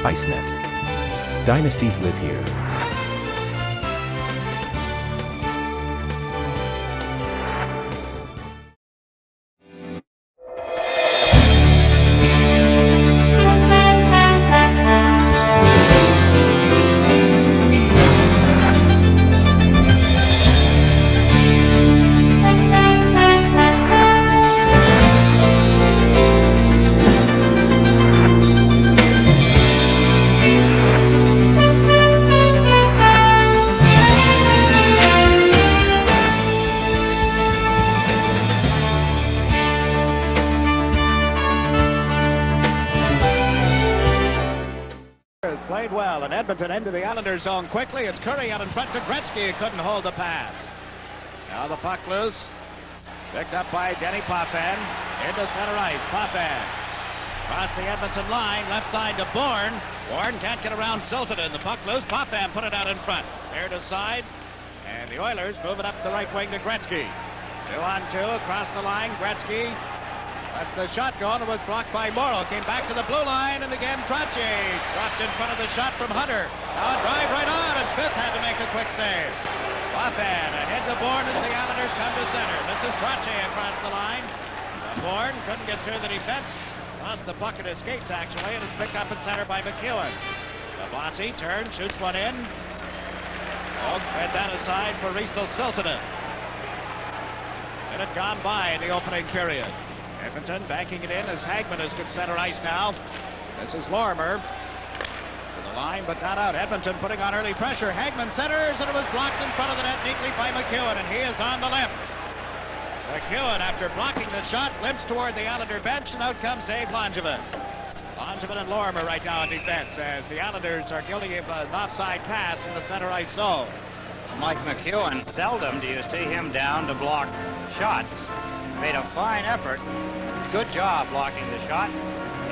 ICENET. Dynasties live here. Played well, and Edmonton into the Islanders zone quickly. It's Curry out in front to Gretzky. He couldn't hold the pass. Now the puck loose. Picked up by Denny Potvin. Into center ice. Potvin. Across the Edmonton line. Left side to Bourne. Bourne can't get around Siltanen. The puck loose. Potvin put it out in front. There to side. And the Oilers move it up the right wing to Gretzky. 2-on-2 across the line. Gretzky. That's the shot going. It was blocked by Morrow. Came back to the blue line, and again Trottier dropped in front of the shot from Hunter. Now a drive right on, and Smith had to make a quick save. Potvin ahead to Bourne as the Islanders come to center. This is Trottier across the line. Bourne couldn't get through the defense. Lost the puck at his skates, actually, and it's picked up in center by McEwen. Bossy turns, shoots one in. Oh, fed that aside for Risto Siltanen. Minute gone by in the opening period. Edmonton banking it in as Hagman is good center ice now. This is Lorimer to the line, but not out. Edmonton putting on early pressure. Hagman centers, and it was blocked in front of the net neatly by McEwen, and he is on the limp. McEwen, after blocking the shot, limps toward the Islander bench, and out comes Dave Langevin. Langevin and Lorimer right now on defense as the Islanders are guilty of an offside pass in the center ice zone. Mike McEwen, seldom do you see him down to block shots. Made a fine effort. Good job blocking the shot.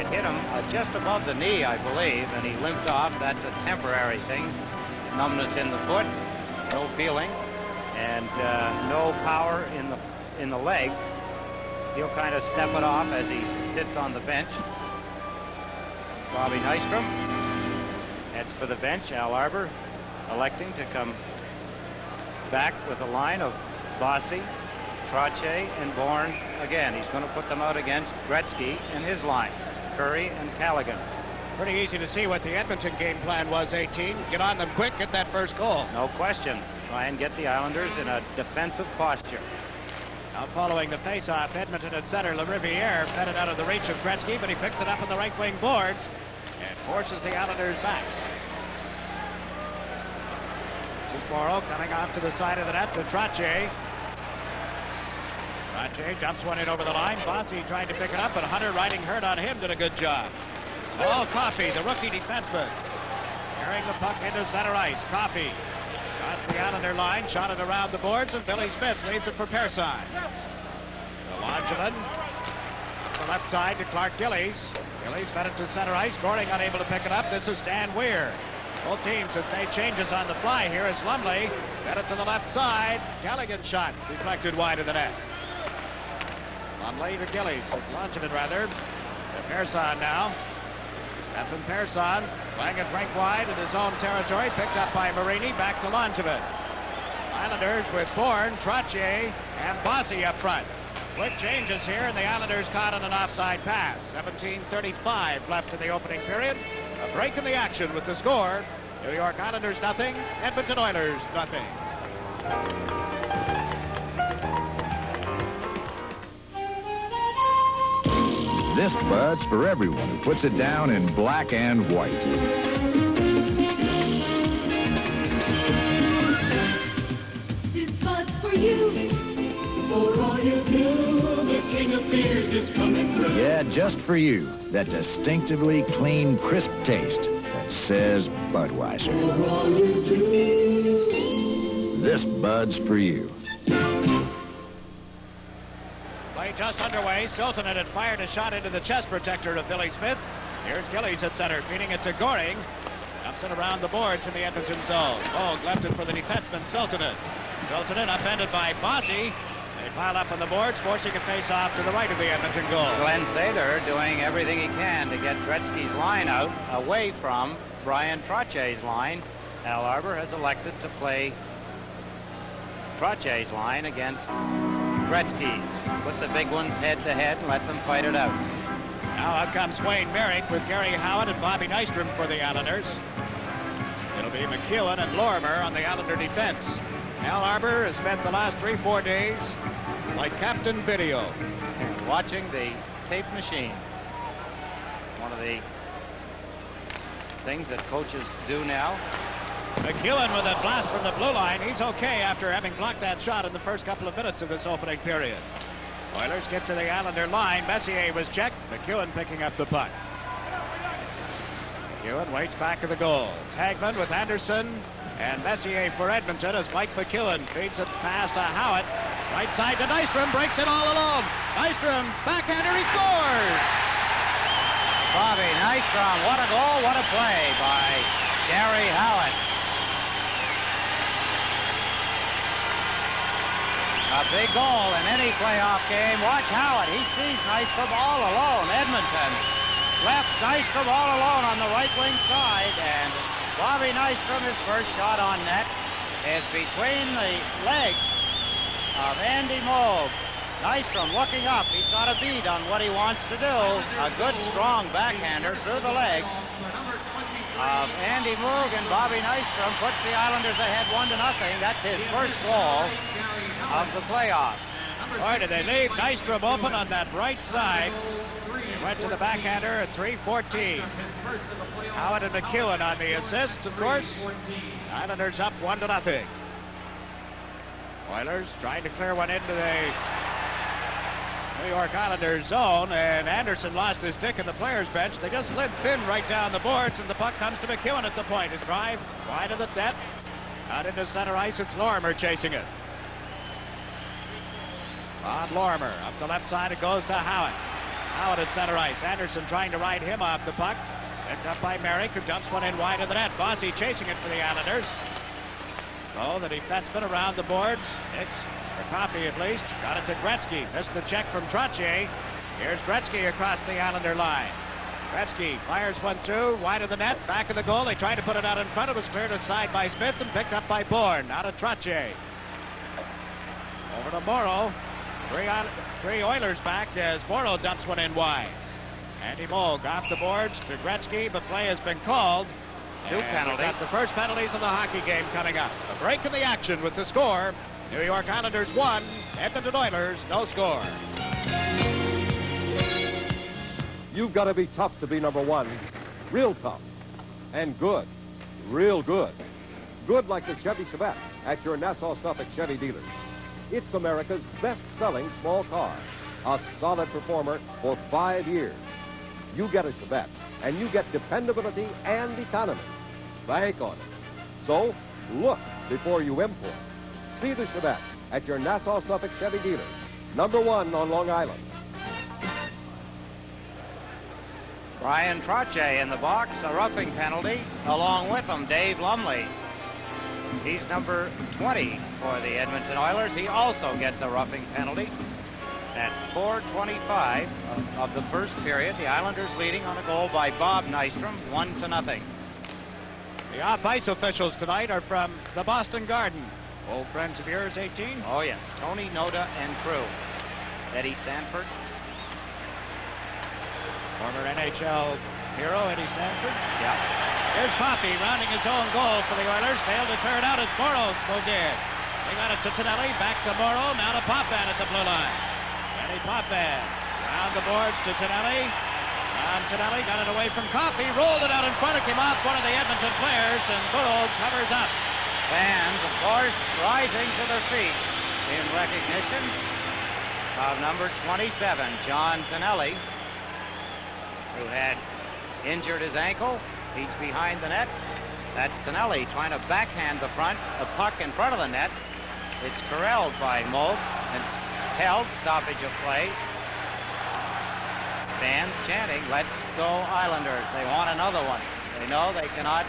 It hit him just above the knee, I believe, and he limped off. That's a temporary thing. Numbness in the foot, no feeling, and no power in the leg. He'll kind of step it off as he sits on the bench. Bobby Nystrom heads for the bench. Al Arbor electing to come back with a line of Bossy, Trottier, and Bourne again. He's going to put them out against Gretzky and his line, Curry and Callaghan. Pretty easy to see what the Edmonton game plan was, 18. Get on them quick, get that first goal. No question. Try and get the Islanders in a defensive posture. Now following the face-off, Edmonton at center, LaRiviere fed it out of the reach of Gretzky, but he picks it up on the right wing boards and forces the Islanders back. This is Morrow coming off to the side of the net to Trottier. Trottier jumps one in over the line. Bossy tried to pick it up, but Hunter, riding hurt on him, did a good job. Oh, Coffey, the rookie defenseman, carrying the puck into center ice. Coffey across the Islander line, shot it around the boards, and Billy Smith leaves it for Persson. Langevin up the left side to Clark Gillies. Gillies fed it to center ice. Goring unable to pick it up. This is Stan Weir. Both teams have made changes on the fly here as Lumley fed it to the left side. Callaghan's shot deflected wide of the net. Lumley to Gillies. Langevin rather. To Persson now. Stephen Persson playing it right wide in his own territory. Picked up by Marini. Back to Langevin. Islanders with Bourne, Trottier, and Bossy up front. Quick changes here, and the Islanders caught on an offside pass. 17:35 left in the opening period. A break in the action with the score. New York Islanders nothing, Edmonton Oilers nothing. This bud's for everyone who puts it down in black and white. This bud's for you. For all you do, the king of beers is coming through. Yeah, just for you. That distinctively clean, crisp taste that says Budweiser. For all you do. This bud's for you. Play just underway. Siltanen had fired a shot into the chest protector of Billy Smith. Here's Gillies at center, feeding it to Goring. Dumps it around the boards in the Edmonton zone. Vogue left it for the defenseman, Siltanen. Siltanen upended by Bossy. They pile up on the boards, forcing a face-off to the right of the Edmonton goal. Glenn Sather doing everything he can to get Gretzky's line out away from Brian Trotier's line. Al Arbour has elected to play Trotier's line against Gretzky's. Put the big ones head-to-head and let them fight it out. Now out comes Wayne Merrick with Gary Howitt and Bobby Nystrom for the Islanders. It'll be McEwen and Lorimer on the Islander defense. Al Arbour has spent the last 3-4 days like Captain Video, watching the tape machine. One of the things that coaches do now. McEwen with a blast from the blue line. He's okay after having blocked that shot in the first couple of minutes of this opening period. Oilers get to the Islander line. Messier was checked. McEwen picking up the puck. McEwen waits back of the goal. Hagman with Anderson and Messier for Edmonton as Mike McEwen feeds it past to Howitt. Right side to Nystrom. Breaks it all alone. Nystrom, backhander, he scores! Bobby Nystrom, what a goal, what a play by Gary Howitt. A big goal in any playoff game. Watch Howitt. He sees Nystrom all alone. Edmonton left Nystrom all alone on the right wing side, and Bobby Nystrom, his first shot on net, is between the legs of Andy Moog. Nystrom looking up. He's got a bead on what he wants to do. A good, strong backhander through the legs of Andy Moog, and Bobby Nystrom puts the Islanders ahead 1-0. That's his first goal of the playoffs. Boy, did they leave Nystrom open on that right side. He went to the backhander at 3:14. Howitt and McEwen on the assist, of course. Islanders up 1-0. Oilers trying to clear one into the New York Islanders zone, and Anderson lost his stick in the players' bench. They just slid thin right down the boards, and the puck comes to McEwen at the point. His drive wide of the net. Out into center ice, it's Lorimer chasing it. Bob Lorimer up the left side, it goes to Howitt. Howitt at center ice. Anderson trying to ride him off the puck. Picked up by Merrick, who dumps one in wide of the net. Bossy chasing it for the Islanders. Oh, the defenseman around the boards. Hicks, or Coffey at least, got it to Gretzky. Missed the check from Trottier. Here's Gretzky across the Islander line. Gretzky fires one through, wide of the net, back of the goal. They tried to put it out in front. It was cleared aside by Smith and picked up by Bourne. Out of Trottier. Over to Morrow. Three Oilers back as Morrow dumps one in wide. Andy Moog off the boards to Gretzky, but play has been called. Two penalties. Got the first penalties of the hockey game coming up. A break in the action with the score. New York Islanders 1, Edmonton Oilers no score. You've got to be tough to be number one. Real tough. And good. Real good. Good like the Chevy Chevette at your Nassau Suffolk Chevy dealers. It's America's best-selling small car. A solid performer for 5 years. You get a Chevette, and you get dependability and economy. Bank on it. So, look before you import. See the Chevette at your Nassau Suffolk Chevy dealers. Number 1 on Long Island. Brian Trottier in the box, a roughing penalty. Along with him, Dave Lumley. He's number 20 for the Edmonton Oilers. He also gets a roughing penalty. At 4:25 of the first period, the Islanders leading on a goal by Bob Nystrom, 1-0. The off-ice officials tonight are from the Boston Garden. Old friends of yours, 18? Oh, yes. Tony Noda and crew. Eddie Sanford. Former NHL hero, Eddie Sanford. Yeah. Here's Coffey rounding his own goal for the Oilers. Failed to clear it out as Morrow moved in. They got it to Tonelli, back to Morrow, now to Potvin at the blue line. Eddie Potvin round the boards to Tonelli. Tonelli got it away from Coffey, rolled it out in front, came off one of the Edmonton players, and Boog covers up. Fans, of course, rising to their feet in recognition of number 27, John Tonelli, who had injured his ankle. He's behind the net. That's Tonelli trying to backhand the puck in front of the net. It's corralled by Moog and held, stoppage of play. Fans chanting, "Let's go Islanders." They want another one. They know they cannot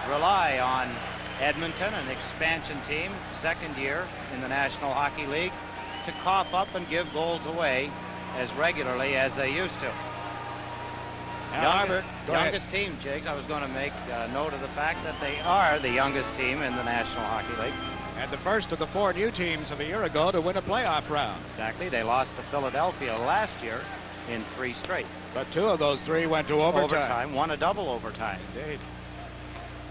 rely on Edmonton, an expansion team, second year in the National Hockey League, to cough up and give goals away as regularly as they used to. Youngest team, Jigs. I was going to make note of the fact that they are the youngest team in the National Hockey League. And the first of the 4 new teams of a year ago to win a playoff round. Exactly. They lost to Philadelphia last year in 3 straight. But 2 of those 3 went to overtime. Won a double overtime. Indeed.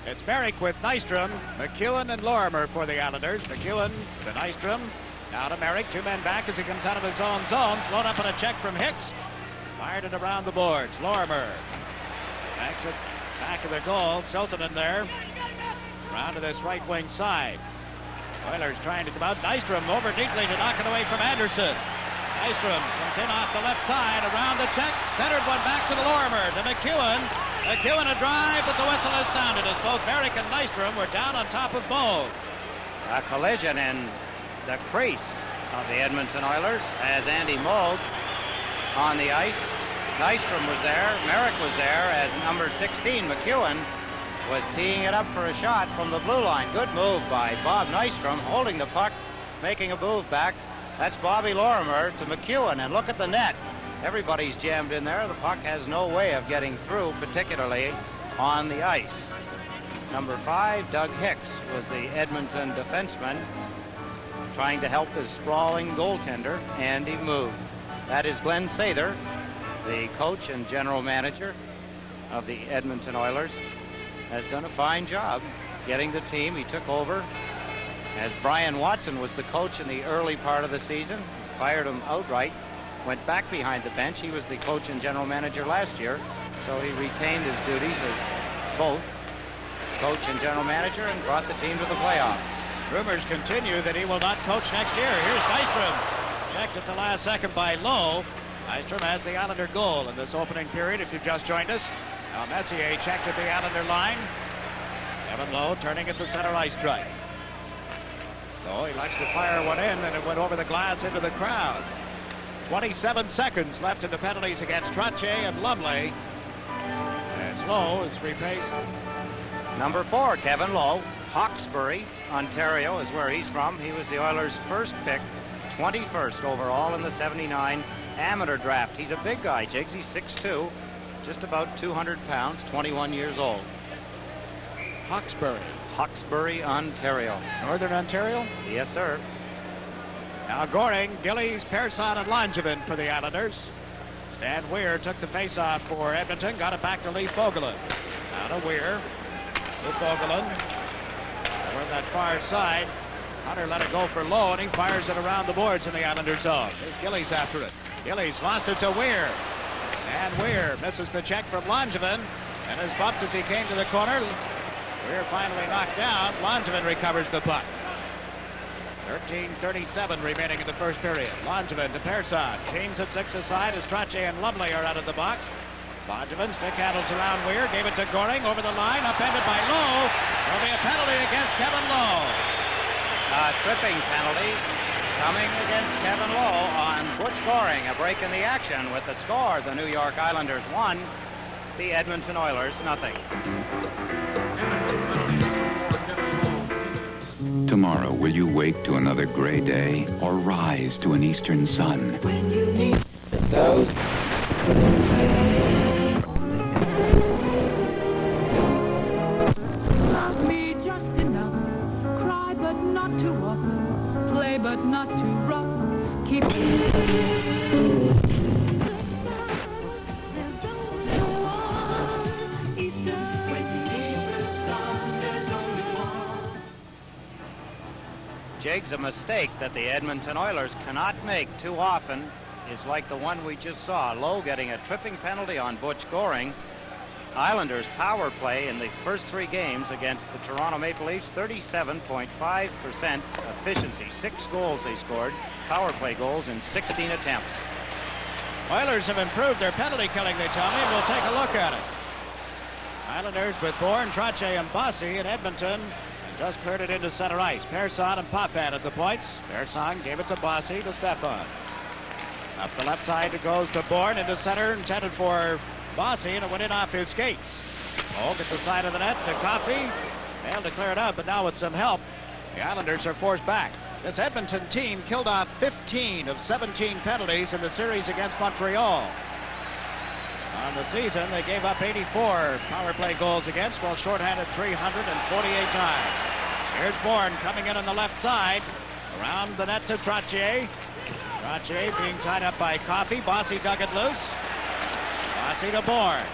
It's Merrick with Nystrom, McEwen, and Lorimer for the Islanders. McEwen to Nystrom. Now to Merrick. 2 men back as he comes out of his own zone. Slowed up on a check from Hicks. Fired it around the boards. Lorimer backs it back of the goal. Silton in there. Around to this right wing side. Oilers trying to come out. Nystrom over deeply to knock it away from Anderson. Nystrom comes in off the left side. Around the check. Centered one back to the Lorimer. To McEwen. McEwen a drive, but the whistle has sounded as both Merrick and Nystrom were down on top of both. A collision in the crease of the Edmonton Oilers as Andy Moog on the ice. Nystrom was there. Merrick was there as number 16, McEwen, was teeing it up for a shot from the blue line. Good move by Bob Nystrom, holding the puck, making a move back. That's Bobby Lorimer to McEwen, and look at the net. Everybody's jammed in there. The puck has no way of getting through, particularly on the ice. Number 5, Doug Hicks, was the Edmonton defenseman trying to help his sprawling goaltender, Andy Moog. That is Glenn Sather, the coach and general manager of the Edmonton Oilers, has done a fine job getting the team. He took over as Brian Watson was the coach in the early part of the season. Fired him outright. Went back behind the bench. He was the coach and general manager last year, so he retained his duties as both coach and general manager and brought the team to the playoffs. Rumors continue that he will not coach next year. Here's Nystrom. Checked at the last second by Lowe. Nystrom has the Islander goal in this opening period, if you've just joined us. Now Messier checked at the Islander line. Kevin Lowe turning at the center ice stripe. So he likes to fire one in, and it went over the glass into the crowd. 27 seconds left in the penalties against Trottier and Lumley. As Lowe is replaced. Number 4, Kevin Lowe. Hawkesbury, Ontario is where he's from. He was the Oilers' first pick, 21st overall in the 79 amateur draft. He's a big guy, Jigs. He's 6'2", just about 200 pounds, 21 years old. Hawkesbury, Ontario. Northern Ontario? Yes, sir. Now Goring, Gillies, Persson, and Langevin for the Islanders. Stan Weir took the face-off for Edmonton, got it back to Lee Fogelin. Now to Weir, to Fogelin. Over on that far side, Hunter let it go for Lowe, and he fires it around the boards in the Islander zone. There's Gillies after it. Gillies lost it to Weir. And Weir misses the check from Langevin, and is bumped as he came to the corner. Weir finally knocked down. Langevin recovers the puck. 13:37 remaining in the first period. Langevin to Persson. James at 6 aside as Trottier and Lumley are out of the box. Langevin stick handles around Weir. Gave it to Goring over the line. Upended by Lowe. There'll be a penalty against Kevin Lowe. A tripping penalty coming against Kevin Lowe on Butch Goring. A break in the action with the score. The New York Islanders 1. The Edmonton Oilers 0. Tomorrow, will you wake to another gray day or rise to an eastern sun? When you need those. Love me just enough. Cry but not too often. Play but not too rough. Keep Jigs, a mistake that the Edmonton Oilers cannot make too often is like the one we just saw. Lowe getting a tripping penalty on Butch Goring. Islanders power play in the first 3 games against the Toronto Maple Leafs, 37.5% efficiency. 6 goals they scored, power play goals in 16 attempts. Oilers have improved their penalty killing, they tell me. We'll take a look at it. Islanders with Bourne, Trottier, and Bossy in Edmonton. Just cleared it into center ice. Persson and Potvin at the points. Persson gave it to Bossy to Stefan. Up the left side it goes to Bourne into center, intended for Bossy, and it went in off his skates. Hogue at the side of the net to Coffey. Failed to clear it out, but now with some help, the Islanders are forced back. This Edmonton team killed off 15 of 17 penalties in the series against Montreal. On the season, they gave up 84 power play goals against, while shorthanded 348 times. Here's Bourne coming in on the left side. Around the net to Trottier. Trottier being tied up by Coffey. Bossy dug it loose. Bossy to Bourne.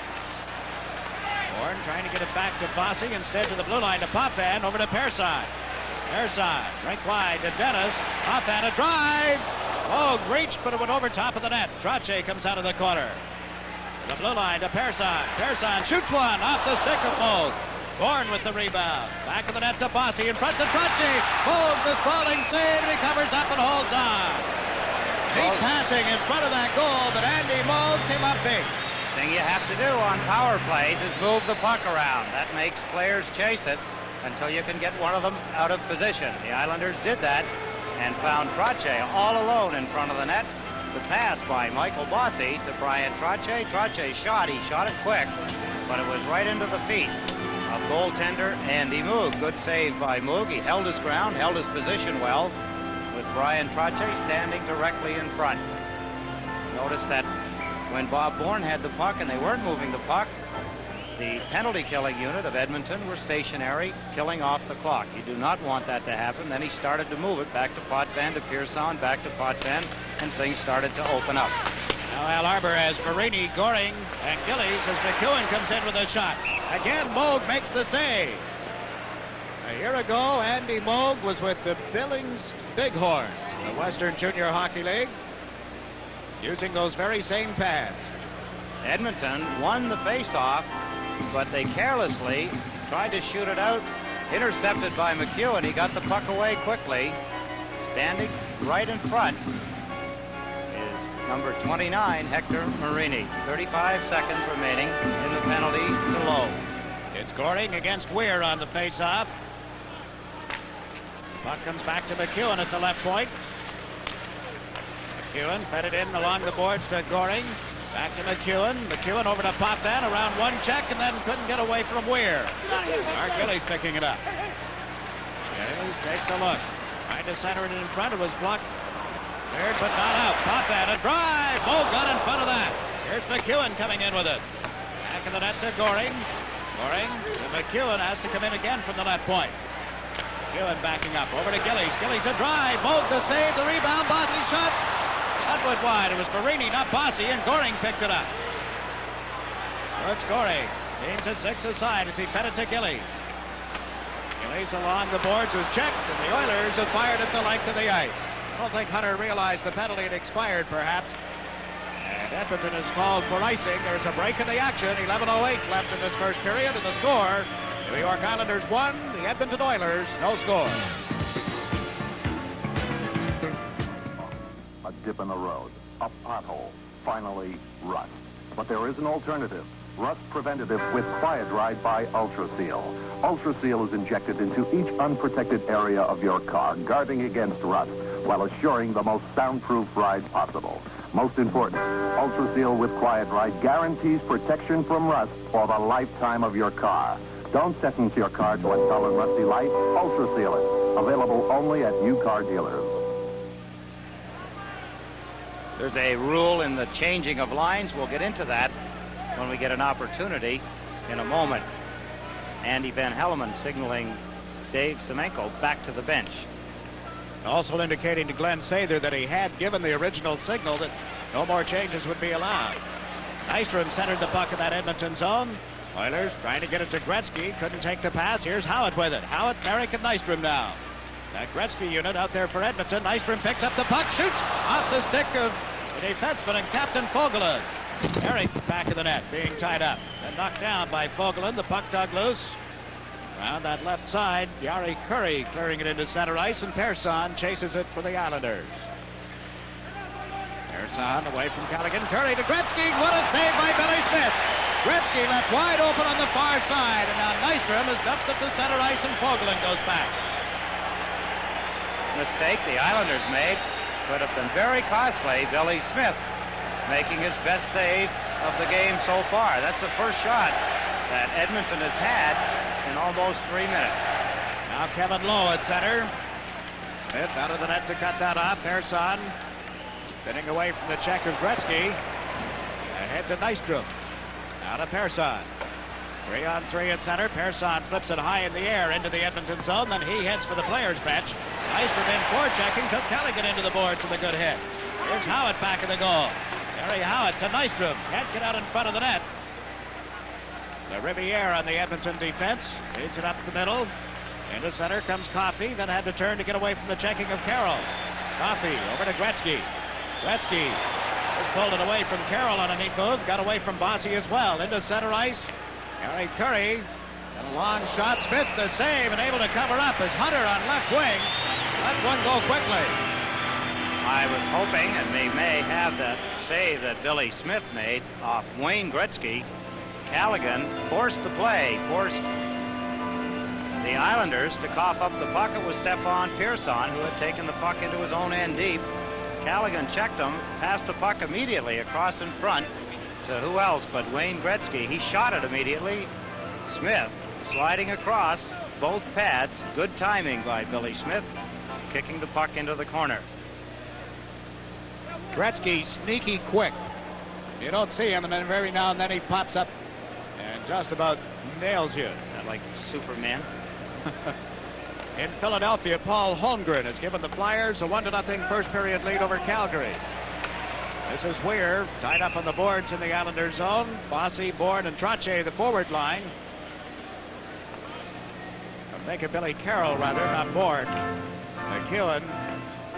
Bourne trying to get it back to Bossy. Instead to the blue line to Potvin. Over to Persson. Persson, rink wide to Dennis. Potvin a drive. Oh, reached, but it went over top of the net. Trottier comes out of the corner. The blue line to Persson. Persson shoots one off the stick of Moog. Bourne with the rebound. Back of the net to Bossy in front to Trottier. Moog, the sprawling save, and he covers up and holds on. Deep passing in front of that goal, but Andy Moog came up big. Thing you have to do on power plays is move the puck around. That makes players chase it until you can get one of them out of position. The Islanders did that and found Trottier all alone in front of the net. The pass by Michael Bossy to Brian Trottier. Trottier shot. He shot it quick, but it was right into the feet of goaltender Andy Moog. Good save by Moog. He held his ground, held his position well, with Brian Trottier standing directly in front. Notice that when Bob Bourne had the puck and they weren't moving the puck, the penalty killing unit of Edmonton were stationary, killing off the clock. You do not want that to happen. Then he started to move it back to Potvin, to Persson, back to Potvin, and things started to open up. Now Al Arbor has Marini, Goring, and Gillies as McEwen comes in with a shot. Again, Moog makes the save. A year ago, Andy Moog was with the Billings Bighorns in the Western Junior Hockey League, using those very same pads. Edmonton won the face-off, but they carelessly tried to shoot it out. Intercepted by McEwen. He got the puck away quickly. Standing right in front is number 29, Hector Marini. 35 seconds remaining in the penalty to Lowe. It's Goring against Weir on the face-off. Puck comes back to McEwen at the left point. McEwen fed it in along the boards to Goring. Back to McEwen. McEwen over to Potvin. Around one check and then couldn't get away from Weir. Mark Gillies picking it up. Gillies takes a look. Tried to center it in front. It was blocked. Cleared but not out. Potvin a drive. Moog got in front of that. Here's McEwen coming in with it. Back in the net to Goring. Goring to McEwen has to come in again from the left point. McEwen backing up. Over to Gillies. Gillies a drive. Moog the save. The rebound. Bossy shot. That went wide. It was Marini, not Bossy, and Goring picked it up. So it's Goring. Aims at 6 aside as he fed it to Gillies. Gillies along the boards was checked, and the Oilers have fired at the length of the ice. I don't think Hunter realized the penalty had expired, perhaps. And Edmonton is called for icing. There's a break in the action. 11:08 left in this first period, and the score, New York Islanders 1, the Edmonton Oilers, no score. A dip in the road, a pothole, finally rust. But there is an alternative. Rust preventative with Quiet Ride by Ultra Seal. Ultra Seal is injected into each unprotected area of your car, guarding against rust, while assuring the most soundproof ride possible. Most important, Ultra Seal with Quiet Ride guarantees protection from rust for the lifetime of your car. Don't sentence your car to a dull and rusty life. Ultra Seal it. Available only at new car dealers. There's a rule in the changing of lines. We'll get into that when we get an opportunity in a moment. Andy Van Hellemond signaling Dave Semenko back to the bench. Also indicating to Glenn Sather that he had given the original signal that no more changes would be allowed. Nystrom centered the puck in that Edmonton zone. Oilers trying to get it to Gretzky. Couldn't take the pass. Here's Howitt with it. Howitt, Merrick, and Nystrom now. That Gretzky unit out there for Edmonton. Nystrom picks up the puck, shoots off the stick of the defenseman and Captain Fogelin. Merrick back of the net, being tied up. Then knocked down by Fogelin. The puck dug loose. Around that left side, Yari Curry clearing it into center ice, and Persson chases it for the Islanders. Persson away from Callaghan. Curry to Gretzky. What a save by Billy Smith. Gretzky left wide open on the far side, and now Nystrom has dumped it to center ice, and Fogelin goes back. Mistake the Islanders made could have been very costly. Billy Smith making his best save of the game so far. That's the first shot that Edmonton has had in almost 3 minutes. Now Kevin Lowe at center. Smith out of the net to cut that off. Persson spinning away from the check of Gretzky. Ahead to Nystrom. Out of Persson. 3-on-3 at center. Persson flips it high in the air into the Edmonton zone. Then he heads for the players' bench. Nystrom in forechecking. Took Callaghan into the boards with a good hit. Here's Howitt back of the goal. Gary Howitt to Nystrom. Can't get out in front of the net. The Riviere on the Edmonton defense. Leads it up the middle. Into center comes Coffey. Then had to turn to get away from the checking of Carroll. Coffey over to Gretzky. Gretzky just pulled it away from Carroll on a neat move. Got away from Bossy as well. Into center ice. Gary Curry. And a long shot. Smith the save and able to cover up as Hunter on left wing. Let one go quickly. I was hoping, and they may have that save that Billy Smith made off Wayne Gretzky. Callaghan forced the play, forced the Islanders to cough up the puck. It was Stefan Persson who had taken the puck into his own end deep. Callaghan checked him, passed the puck immediately across in front to who else but Wayne Gretzky. He shot it immediately. Smith sliding across both pads. Good timing by Billy Smith, kicking the puck into the corner. Gretzky sneaky quick. You don't see him, and then every now and then he pops up and just about nails you. Not like Superman. In Philadelphia, Paul Holmgren has given the Flyers a 1-0 first period lead over Calgary. This is Weir tied up on the boards in the Islanders zone. Bossy, Bourne, and Trottier the forward line. Make it Billy Carroll rather, not Bourne. McEwen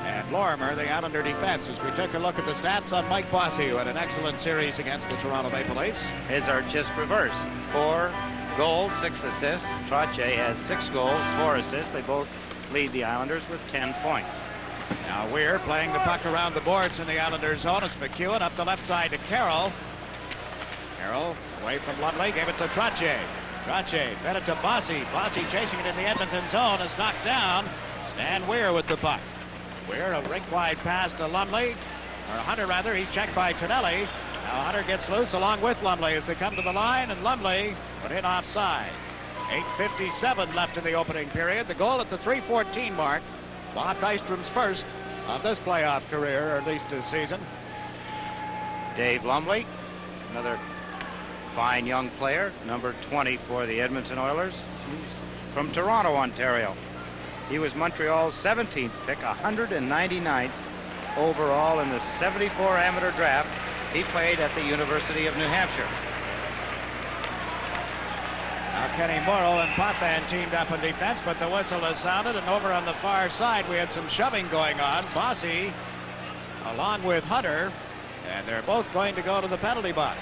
and Lorimer, the Islander defense. As we took a look at the stats on Mike Bossy, who had an excellent series against the Toronto Maple Leafs. His are just reversed. 4 goals, 6 assists. Trottier has 6 goals, 4 assists. They both lead the Islanders with 10 points. Now Weir playing the puck around the boards in the Islanders zone. It's McEwen up the left side to Carroll. Carroll away from Lumley, gave it to Trottier. Trottier fed it to Bossy. Bossy chasing it in the Edmonton zone is knocked down. Stan Weir with the puck. Weir a rink-wide pass to Lumley, or Hunter rather. He's checked by Tonelli. Now Hunter gets loose along with Lumley as they come to the line, and Lumley put in offside. 8:57 left in the opening period. The goal at the 3:14 mark. Bob Nystrom's first of this playoff career, or at least this season. Dave Lumley, another fine young player, number 20 for the Edmonton Oilers. He's from Toronto, Ontario. He was Montreal's 17th pick, 199th overall in the 74 amateur draft. He played at the University of New Hampshire. Now Kenny Morrow and Potvin teamed up in defense, but the whistle has sounded, and over on the far side we had some shoving going on. Bossy along with Hunter, and they're both going to go to the penalty box.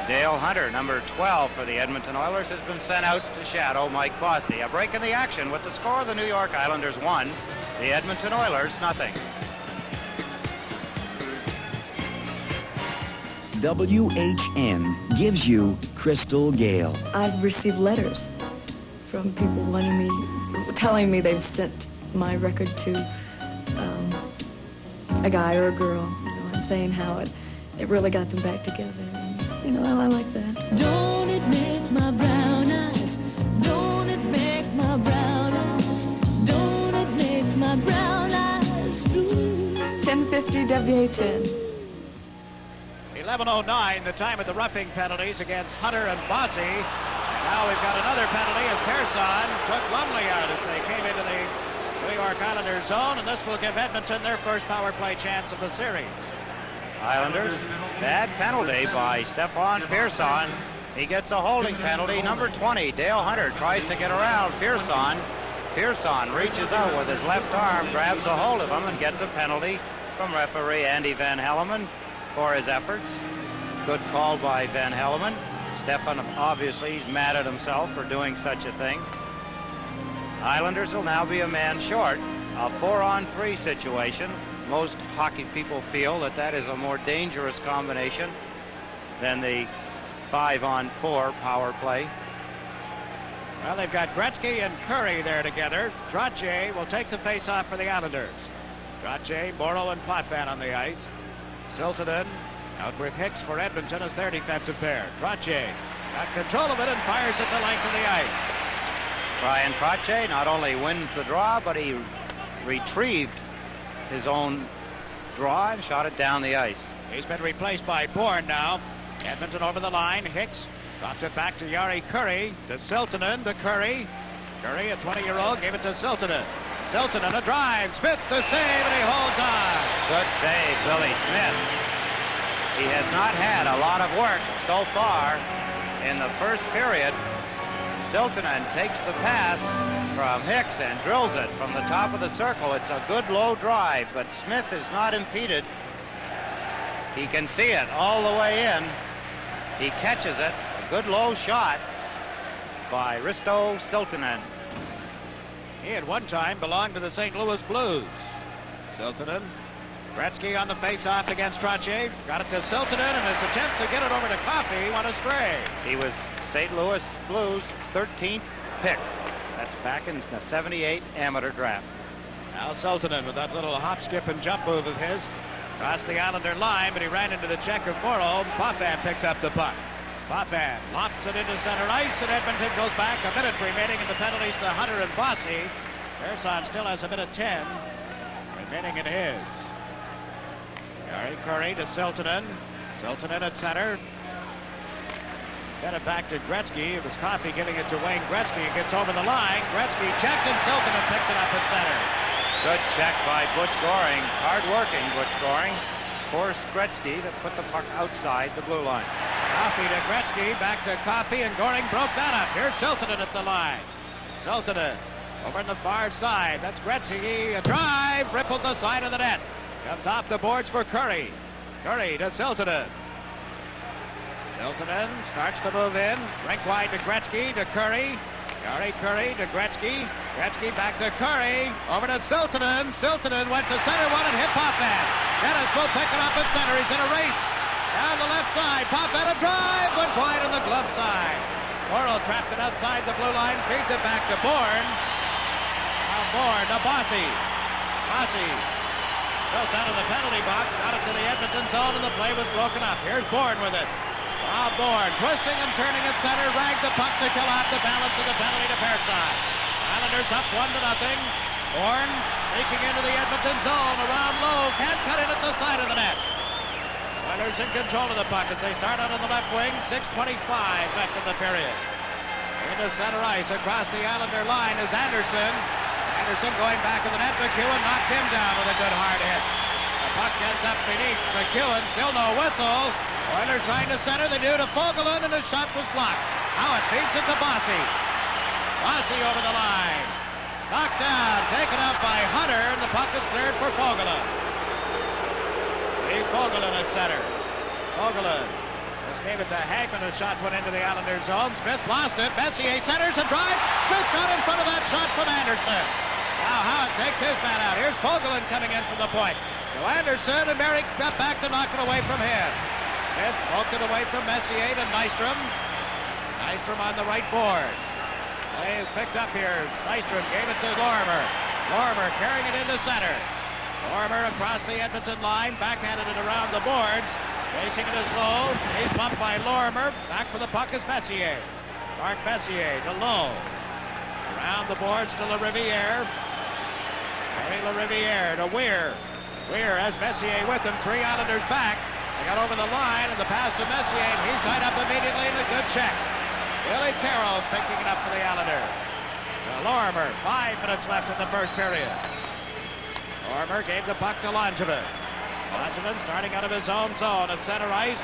Dale Hunter, number 12 for the Edmonton Oilers, has been sent out to shadow Mike Bossy. A break in the action with the score: the New York Islanders 1, the Edmonton Oilers 0. WHN gives you Crystal Gale. I've received letters from people telling me they've sent my record to a guy or a girl, and saying how it really got them back together. I like that. Don't it make my brown eyes? Don't it make my brown eyes? Don't it make my brown eyes blue? 1050 WHN. 11:09, the time of the roughing penalties against Hunter and Bossy. And now we've got another penalty as Persson took Lumley out as they came into the New York Islanders zone, and this will give Edmonton their first power play chance of the series. Islanders, bad penalty by Stefan Persson. He gets a holding penalty. Number 20, Dale Hunter, tries to get around Persson. Persson reaches out with his left arm, grabs a hold of him, and gets a penalty from referee Andy Van Helleman for his efforts. Good call by Van Helleman. Stefan, obviously, he's mad at himself for doing such a thing. Islanders will now be a man short. A 4-on-3 situation. Most hockey people feel that is a more dangerous combination than the 5-on-4 power play. Well, they've got Gretzky and Curry there together. Trottier will take the face-off for the Islanders. Trottier, Morrow, and Potvin on the ice. Siltanen out with Hicks for Edmonton as their defensive pair. Trottier got control of it and fires at the length of the ice. Brian Trottier not only wins the draw, but he retrieved his own draw and shot it down the ice. He's been replaced by Bourne now. Edmonton over the line. Hicks dropped it back to Jari Kurri, to Siltanen, to Kurri. Kurri, a 20-year-old, gave it to Siltanen. Siltanen, a drive. Smith, the save, and he holds on. Good save, Billy Smith. He has not had a lot of work so far in the first period. Siltanen takes the pass from Hicks and drills it from the top of the circle. It's a good low drive, but Smith is not impeded. He can see it all the way in. He catches it. A good low shot by Risto Siltanen. He at one time belonged to the St. Louis Blues. Siltanen. Gretzky on the face-off against Trottier. Got it to Siltanen, and his attempt to get it over to Coffey went astray. He was St. Louis Blues' 13th pick. That's back in the 78 amateur draft. Now Siltanen with that little hop, skip, and jump move of his. Crossed the Islander line, but he ran into the check of Morrow. Potvin picks up the puck. Potvin lofts it into center ice, and Edmonton goes back. A minute remaining in the penalties to Hunter and Bossy. Persson still has a minute 10 remaining in his. Jari Kurri to Siltanen. Siltanen at center. Get it back to Gretzky. It was Coffey giving it to Wayne Gretzky. It gets over the line. Gretzky checked, and Siltanen picks it up at center. Good check by Butch Goring. Hard-working Butch Goring. Forced Gretzky to put the puck outside the blue line. Coffey to Gretzky, back to Coffey, and Goring broke that up. Here's Siltanen at the line. Siltanen over on the far side. That's Gretzky. A drive, rippled the side of the net. Comes off the boards for Kurri. Kurri to Siltanen. Siltanen starts to move in. Rink wide to Gretzky, to Kurri. Jari Kurri to Gretzky. Gretzky back to Kurri. Over to Siltanen. Siltanen went to center one and hit Potvin. Dennis will pick it up at center. He's in a race. Down the left side. Potvin a drive. Went wide on the glove side. Morrow trapped it outside the blue line. Feeds it back to Bourne. Now Bourne to Bossy. Bossy goes down to the penalty box. Got it to the Edmonton zone, and the play was broken up. Here's Bourne with it. Now Bourne twisting and turning at center, ragged the puck to kill off the balance of the penalty to Persson. Islanders up 1-0. Bourne sneaking into the Edmonton zone, around low, can't cut it at the side of the net. Oilers in control of the puck as they start out on the left wing. 6:25 left in the period. Into center ice across the Islander line is Anderson. Anderson going back in the net. McEwen knocked him down with a good hard hit. The puck ends up beneath McEwen. Still no whistle. Oilers trying to center. They do to Fogelin, and his shot was blocked. Now it feeds it to Bossy. Bossy over the line. Knocked down. Taken up by Hunter, and the puck is cleared for Fogelin. Lee Fogelin at center. Fogelin just gave it to Hagman. A shot went into the Islanders zone. Smith lost it. Messier centers and drives. Smith got in front of that shot from Anderson. Now Howard takes his man out. Here's Fogelin coming in from the point. To Anderson, and Merrick got back to knock it away from him. Smith poked it away from Messier to Nystrom. Nystrom on the right board. Play is picked up here. Nystrom gave it to Lorimer. Lorimer carrying it into center. Lorimer across the Edmonton line, backhanded it around the boards. Racing it is low. He's bumped by Lorimer. Back for the puck is Messier. Mark Messier to Low. Around the boards to LaRiviere. Harry LaRiviere to Weir. Weir has Messier with him. 3 Islanders back. They got over the line, and the pass to Messier, and he's tied up immediately, and a good check. Billy Carroll picking it up for the Islanders. Lorimer, 5 minutes left in the first period. Lorimer gave the puck to Langevin. Langevin starting out of his own zone at center ice.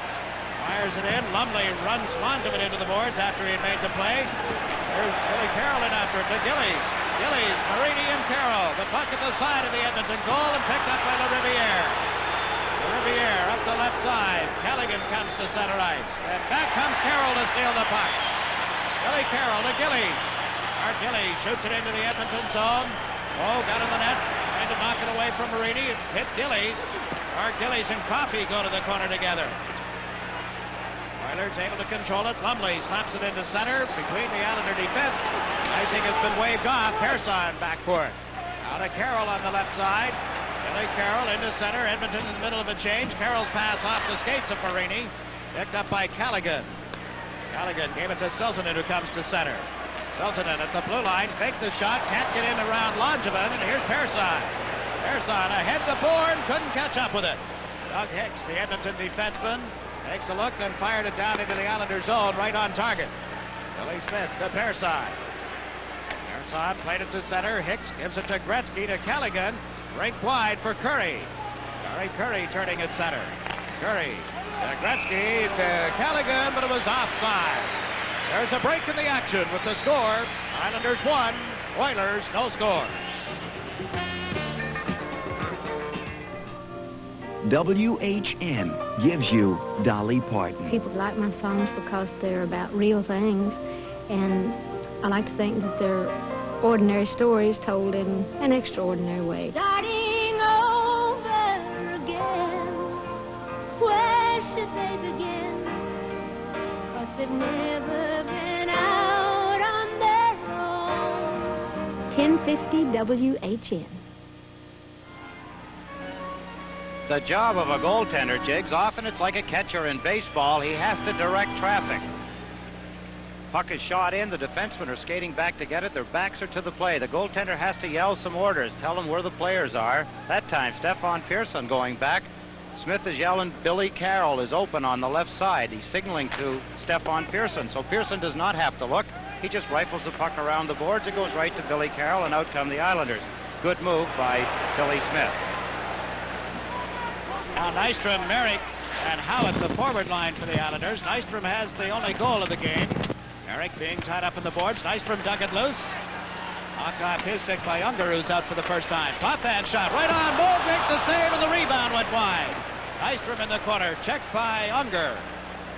Fires it in. Lumley runs Langevin into the boards after he had made the play. There's Billy Carroll in after it to Gillies. Gillies, Marini, and Carroll. The puck at the side of the Edmonton goal and picked up by LaRiviere. LaRiviere up the left side. Callaghan comes to center ice. And back comes Carroll to steal the puck. Billy Carroll to Gillies. Art Gillies shoots it into the Edmonton zone. Oh, got in the net. Trying to knock it away from Marini. Hit Gillies. Art Gillies and Coffey go to the corner together. Oilers able to control it. Lumley slaps it into center between the Islander defense. Icing has been waved off. Persson back for it. Out of Carroll on the left side. Billy Carroll into center. Edmonton in the middle of a change. Carroll's pass off the skates of Marini. Picked up by Callaghan. Callaghan gave it to Siltanen, who comes to center. Siltonen at the blue line, faked the shot, can't get in around Langevin, and here's Persson. Persson ahead the board, couldn't catch up with it. Doug Hicks, the Edmonton defenseman, takes a look, then fired it down into the Islanders' zone, right on target. Billy Smith to Persson. Persson played it to center. Hicks gives it to Gretzky to Callaghan. Break wide for Curry. Curry turning at center. Curry to Gretzky to Callaghan, but it was offside. There's a break in the action with the score. Islanders 1, Oilers no score. WHN gives you Dolly Parton. People like my songs because they're about real things, and I like to think that they're ordinary stories told in an extraordinary way. Starting over again, where should they begin? 'Cause they've never been out on their own. 1050 WHN. The job of a goaltender, Jiggs, often it's like a catcher in baseball. He has to direct traffic. Puck is shot in, the defensemen are skating back to get it, their backs are to the play. The goaltender has to yell some orders, tell them where the players are. That time, Stefan Pearson going back. Smith is yelling Billy Carroll is open on the left side. He's signaling to Stefan Pearson, so Pearson does not have to look. He just rifles the puck around the boards. It goes right to Billy Carroll, and out come the Islanders. Good move by Billy Smith. Now Nystrom, Merrick, and Howitt, the forward line for the Islanders. Nystrom has the only goal of the game. Merrick being tied up in the boards. Nystrom dug it loose. Knocked off his stick by Unger, who's out for the first time. Potvin shot right on. Moe makes the save, and the rebound went wide. Nystrom in the corner, checked by Unger.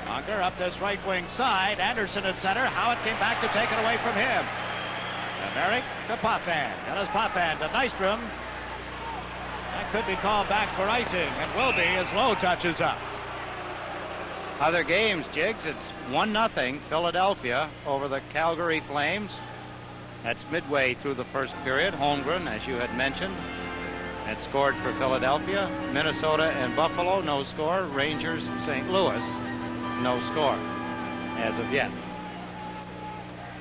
Unger up this right wing side. Anderson at center. Howitt came back to take it away from him. And Merrick to Potvin. Dennis Potvin to Nystrom. That could be called back for icing, and will be as Lowe touches up. Other games, Jiggs, it's 1-0 Philadelphia over the Calgary Flames. That's midway through the first period. Holmgren, as you had mentioned, had scored for Philadelphia. Minnesota and Buffalo, no score. Rangers, St. Louis, no score as of yet.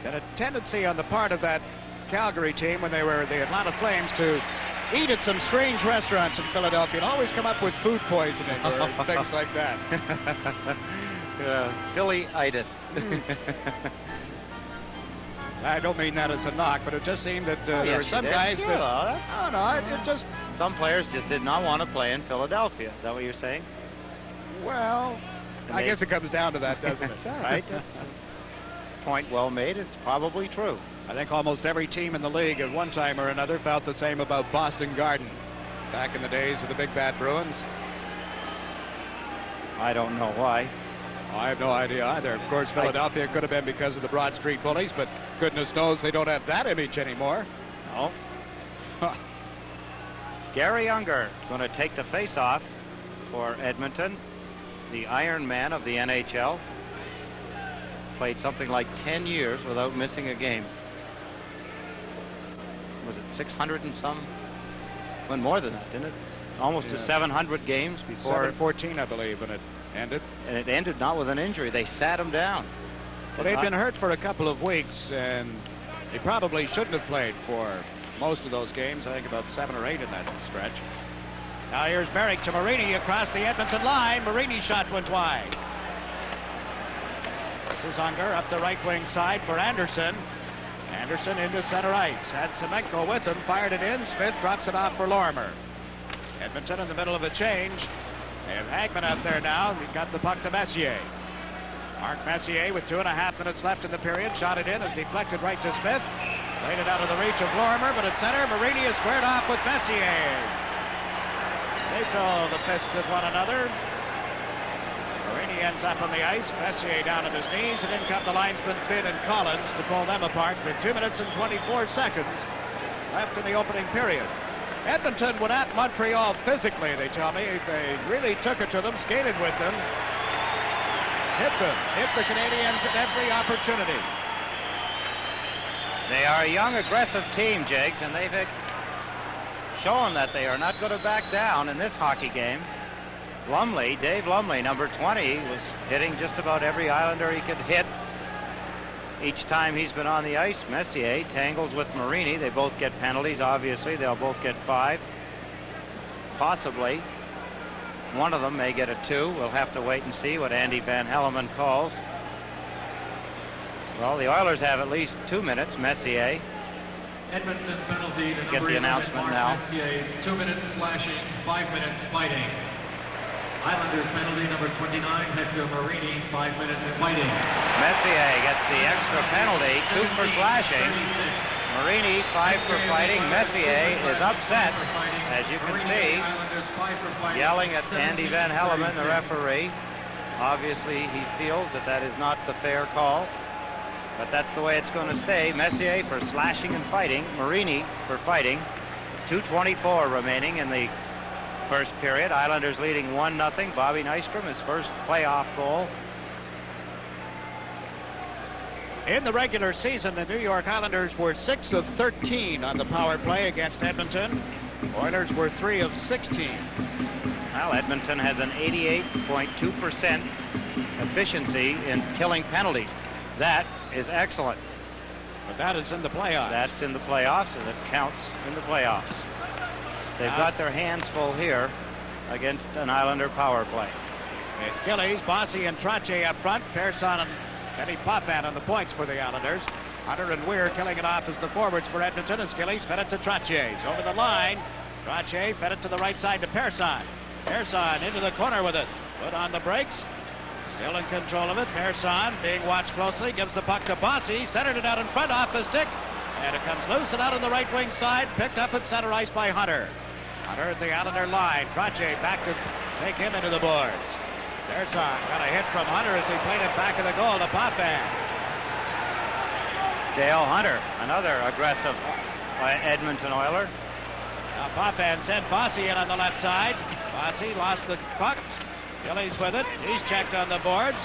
Got a tendency on the part of that Calgary team when they were the Atlanta Flames to eat at some strange restaurants in Philadelphia and always come up with food poisoning or things like that. Philly-itis. I don't mean that as a knock, but it just seemed that there were some guys that... Oh, no, it just... Some players just did not want to play in Philadelphia. Is that what you're saying? Well, I guess it comes down to that, doesn't it? It's all right. That's a point well made. It's probably true. I think almost every team in the league at one time or another felt the same about Boston Garden back in the days of the Big Bad Bruins. I don't know why. I have no idea either. Of course, Philadelphia could have been because of the Broad Street Bullies, but goodness knows they don't have that image anymore. No. Gary Unger going to take the face-off for Edmonton, the Iron Man of the NHL. Played something like 10 years without missing a game. Was it 600 and some? Went more than that, didn't it? Almost to 700 games before. 714, I believe, when it ended. And it ended not with an injury. They sat him down. Well, they'd been hurt for a couple of weeks, and they probably shouldn't have played for most of those games. I think about 7 or 8 in that stretch. Now here's Merrick to Marini across the Edmonton line. Marini's shot went wide. This is Unger up the right wing side for Anderson. Anderson into center ice. Had Semenko with him. Fired it in. Smith drops it off for Lorimer. Edmonton in the middle of a change. They have Hagman out there now. He got the puck to Messier. Mark Messier with 2.5 minutes left in the period. Shot it in. Is deflected right to Smith. Played it out of the reach of Lorimer, but at center, Marini is squared off with Messier. They throw the fists at one another. Marini ends up on the ice. Messier down on his knees, and in come the linesmen Finn and Collins to pull them apart with 2 minutes and 24 seconds left in the opening period. Edmonton went at Montreal physically, they tell me. They really took it to them, skated with them, hit the Canadians at every opportunity. They are a young, aggressive team, Jiggs, and they've shown that they are not going to back down in this hockey game. Dave Lumley, number 20, was hitting just about every Islander he could hit. Each time he's been on the ice, Messier tangles with Marini. They both get penalties, obviously. They'll both get 5. Possibly. One of them may get a 2. We'll have to wait and see what Andy Van Hellemond calls. Well, the Oilers have at least 2 minutes. Messier. Edmonton penalty to Get the announcement now. Messier, 2 minutes slashing, 5 minutes fighting. Islanders penalty number 29, Hector Marini, 5 minutes fighting. Messier gets the extra penalty, 2 for slashing. Marini, 5 for fighting. Messier is upset, as you can see, yelling at Andy Van Hellemond, the referee. Obviously, he feels that that is not the fair call, but that's the way it's going to stay. Messier for slashing and fighting. Marini for fighting. 2:24 remaining in the first period. Islanders leading 1-0. Bobby Nystrom, his first playoff goal. In the regular season, the New York Islanders were 6 of 13 on the power play against Edmonton. Oilers were 3 of 16. Well, Edmonton has an 88.2% efficiency in killing penalties. That is excellent. But that is in the playoffs. That's in the playoffs, and it counts in the playoffs. They've got their hands full here against an Islander power play. It's Gillies, Bossy, and Trottier up front. Persson and Eddie Potvin on the points for the Islanders. Hunter and Weir killing it off as the forwards for Edmonton as Gillies fed it to Trottier. Over the line. Trottier fed it to the right side to Persson. Persson into the corner with it. Put on the brakes. Still in control of it. Persson being watched closely. Gives the puck to Bossy. Centered it out in front off the stick. And it comes loose and out on the right wing side. Picked up at center ice by Hunter. Hunter at the Islander line. Trottier back to take him into the boards. Persson got a hit from Hunter as he played it back of the goal to Potvin. Dale Hunter, another aggressive Edmonton Oiler. Now Potvin sent Bossy in on the left side. Bossy lost the puck. Gillies with it. He's checked on the boards.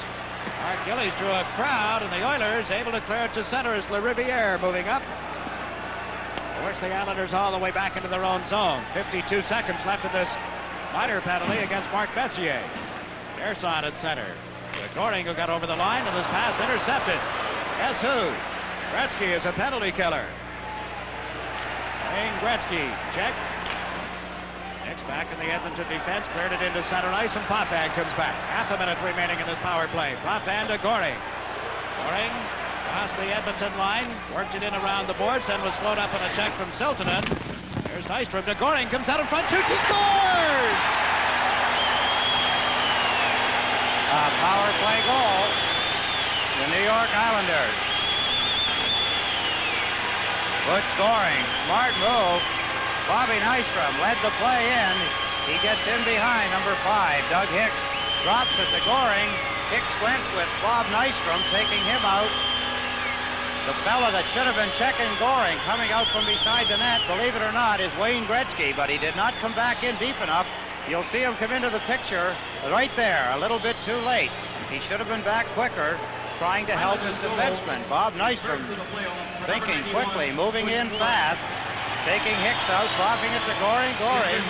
Mark Gillies drew a crowd, and the Oilers able to clear it to center as LaRiviere moving up. Force the Islanders all the way back into their own zone. 52 seconds left in this minor penalty against Mark Messier. Persson at center. Goring who got over the line, and his pass intercepted. Guess who? Gretzky is a penalty killer. Wayne Gretzky, check. Nick's back in the Edmonton defense, cleared it into center ice, and Potvin comes back. Half a minute remaining in this power play. Potvin to Goring. Goring across the Edmonton line, worked it in around the boards, then was slowed up on a check from Siltanen. There's Nystrom to Goring, comes out in front, shoots, he scores! A power play goal. The New York Islanders. Butch Goring, smart move. Bobby Nystrom led the play in. He gets in behind number 5. Doug Hicks drops it to Goring. Hicks went with Bob Nystrom, taking him out. The fella that should have been checking Goring coming out from beside the net, believe it or not, is Wayne Gretzky, but he did not come back in deep enough. You'll see him come into the picture right there, a little bit too late. He should have been back quicker, trying to help his defenseman. Bob Nystrom thinking quickly, moving in fast, taking Hicks out, dropping it to Goring. Goring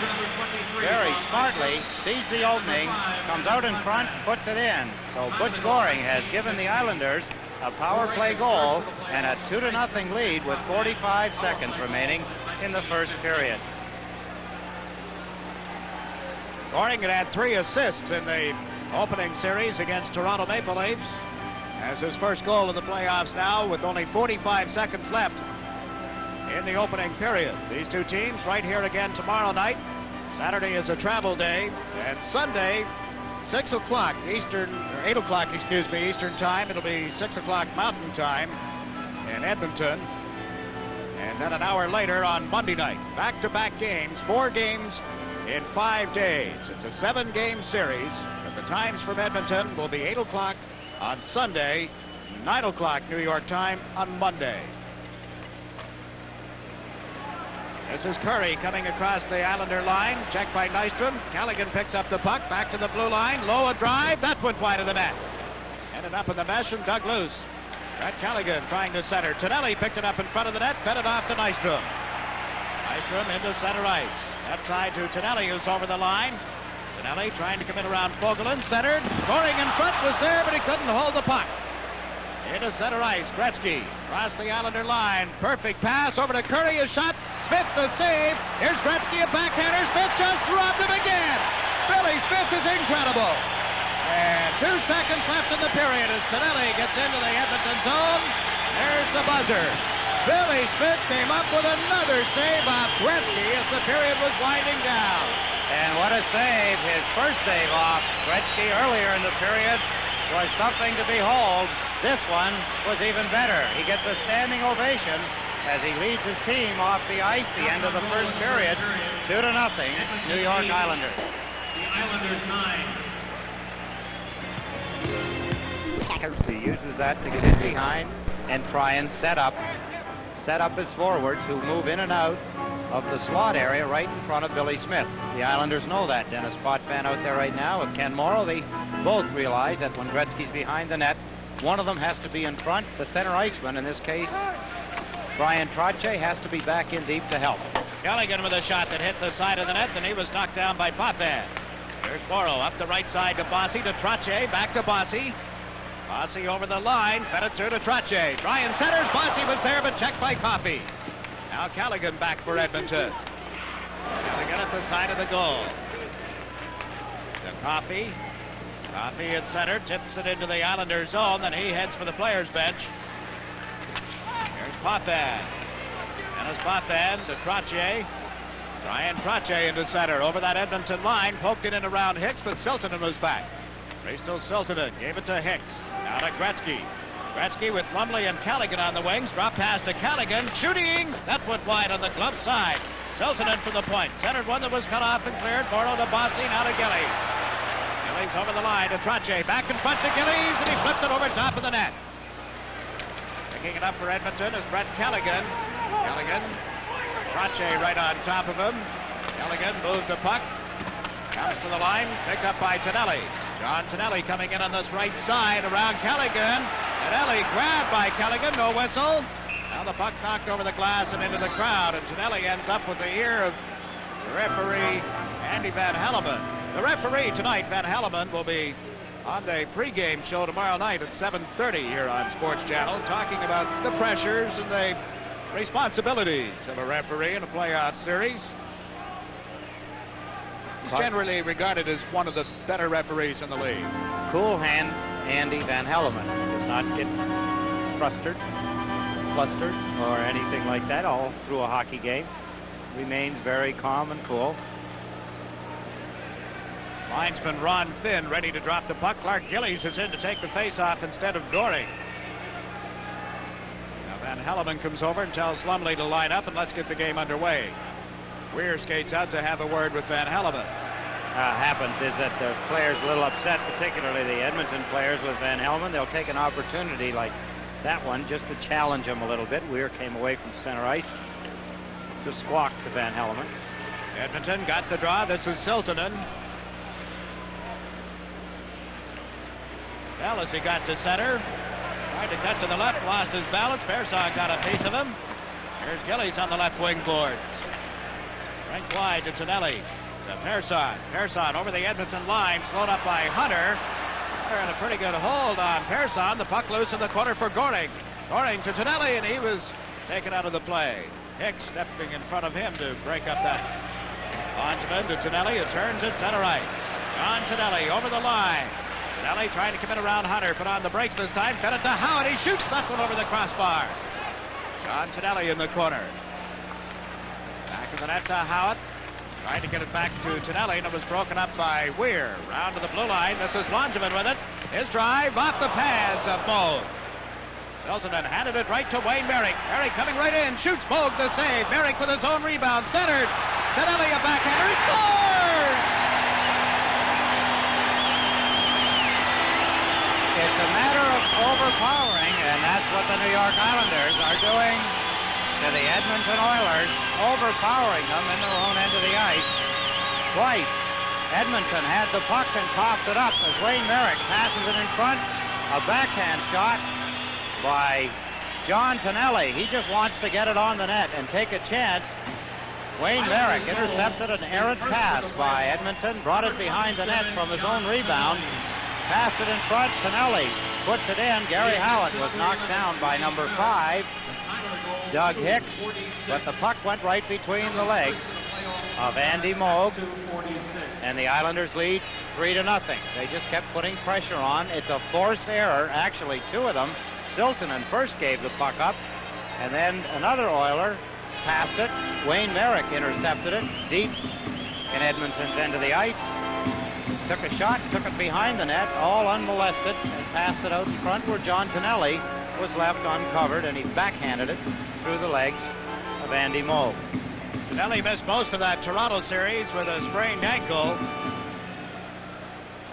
very smartly sees the opening, comes out in front, puts it in. So Butch Goring has given the Islanders a power play goal and a 2-0 lead with 45 seconds remaining in the first period. Goring had 3 assists in the opening series against Toronto Maple Leafs. Has his first goal of the playoffs now with only 45 seconds left in the opening period. These two teams right here again tomorrow night. Saturday is a travel day, and Sunday, 6 o'clock Eastern, or 8 o'clock, excuse me, Eastern time. It'll be 6 o'clock Mountain time in Edmonton. And then an hour later on Monday night, back-to-back games, 4 games in 5 days. It's a 7-game series, but the times from Edmonton will be 8 o'clock on Sunday, 9 o'clock New York time on Monday. This is Curry coming across the Islander line, checked by Nystrom. Callaghan picks up the puck, back to the blue line, low a drive, that went wide of the net. Ended up in the mesh and dug loose. Brett Callaghan trying to center. Tonelli picked it up in front of the net, fed it off to Nystrom. Nystrom into center ice. Left side to Tonelli, who's over the line. Tonelli trying to come in around Fogelin, centered. Goring in front was there, but he couldn't hold the puck. Into center ice. Gretzky across the Islander line. Perfect pass over to Curry. A shot. Smith the save. Here's Gretzky, a backhander. Smith just robbed him again. Billy Smith is incredible. And 2 seconds left in the period as Stanley gets into the Edmonton zone. There's the buzzer. Billy Smith came up with another save off Gretzky as the period was winding down. And what a save. His first save off Gretzky earlier in the period was something to behold. This one was even better. He gets a standing ovation as he leads his team off the ice the end of the first period. 2-0, New York Islanders. The Islanders 9. He uses that to get in behind and try and set up his forwards who move in and out of the slot area right in front of Billy Smith. The Islanders know that. Dennis Potvin out there right now with Ken Morrow. They both realize that when Gretzky's behind the net, one of them has to be in front. The center iceman, in this case, Brian Trottier, has to be back in deep to help. Callaghan with a shot that hit the side of the net, and he was knocked down by Potvin. There's Morrow up the right side to Bossy, to Trottier, back to Bossy. Bossy over the line, fed it through to Trottier. Ryan centers, Bossy was there, but checked by Coffey. Now Callaghan back for Edmonton. Callaghan at the side of the goal. To Coffey. Coffey at center, tips it into the Islanders zone, then he heads for the players' bench. Here's Potvin. Dennis Potvin to Trottier. Brian Trottier into center, over that Edmonton line, poked it in around Hicks, but Siltanen was back. Risto Siltanen gave it to Hicks. Now to Gretzky. Gretzky with Lumley and Callaghan on the wings. Drop pass to Callaghan. Shooting. That went wide on the glove side. Siltanen from the point. Centered one that was cut off and cleared. Morrow to Bossy. Now to Gillies. Gillies over the line to Trottier. Back in front to Gillies. And he flipped it over top of the net. Picking it up for Edmonton is Brett Callaghan. Callaghan. Trottier right on top of him. Callaghan moved the puck. Comes to the line. Picked up by Tonelli. John Tonelli coming in on this right side around Callaghan. Tonelli grabbed by Callaghan, no whistle. Now the puck knocked over the glass and into the crowd, and Tonelli ends up with the ear of referee Andy Van Helleman. The referee tonight, Van Helleman, will be on the pregame show tomorrow night at 7:30 here on Sports Channel, talking about the pressures and the responsibilities of a referee in a playoff series. He's generally regarded as one of the better referees in the league. Cool hand Andy Van Helleman does not get flustered or anything like that all through a hockey game. Remains very calm and cool. Linesman Ron Finn ready to drop the puck. Clark Gillies is in to take the face-off instead of Doring. Now Van Helleman comes over and tells Lumley to line up, and let's get the game underway. Weir skates out to have a word with Van Helleman. Happens is that the players a little upset, particularly the Edmonton players with Van Helleman. They'll take an opportunity like that one just to challenge him a little bit. Weir came away from center ice to squawk to Van Helleman. Edmonton got the draw. This is Siltanen. Well, as he got to center, tried to cut to the left, lost his balance. Persson got a piece of him. Here's Gillies on the left wing boards. Frank wide to Tonelli. To Persson. Persson over the Edmonton line, slowed up by Hunter. Hunter had a pretty good hold on Persson. The puck loose in the corner for Goring. Goring to Tonelli, and he was taken out of the play. Hicks stepping in front of him to break up that. Bondsman to Tonelli, who turns at center ice. John Tonelli over the line. Tonelli trying to come in around Hunter, put on the brakes this time. Fed it to Howard. He shoots that one over the crossbar. John Tonelli in the corner. Back of the net to Howitt. Trying to get it back to Tonelli, and it was broken up by Weir. Round to the blue line. This is Langevin with it. His drive off the pads of Moog. Siltanen handed it right to Wayne Merrick. Merrick coming right in. Shoots Moog the save. Merrick with his own rebound. Centered. Tonelli a backhander. He scores! It's a matter of overpowering, and that's what the New York Islanders are doing to the Edmonton Oilers, overpowering them in their own end of the ice. Twice, Edmonton had the puck and coughed it up as Wayne Merrick passes it in front. A backhand shot by John Tonelli. He just wants to get it on the net and take a chance. Wayne Merrick intercepted an errant pass by Edmonton, brought it behind the net from his own rebound, passed it in front. Tonelli puts it in. Gary Howitt was knocked down by number 5, Doug Hicks, but the puck went right between the legs of Andy Moog, and the Islanders lead 3-0. They just kept putting pressure on. It's a forced error, actually 2 of them. Siltanen first gave the puck up, and then another Oiler passed it. Wayne Merrick intercepted it deep in Edmonton's end of the ice. Took a shot, took it behind the net, all unmolested, and passed it out in front where John Tonelli was left uncovered, and he backhanded it through the legs of Andy Moog. Tonelli missed most of that Toronto series with a sprained ankle.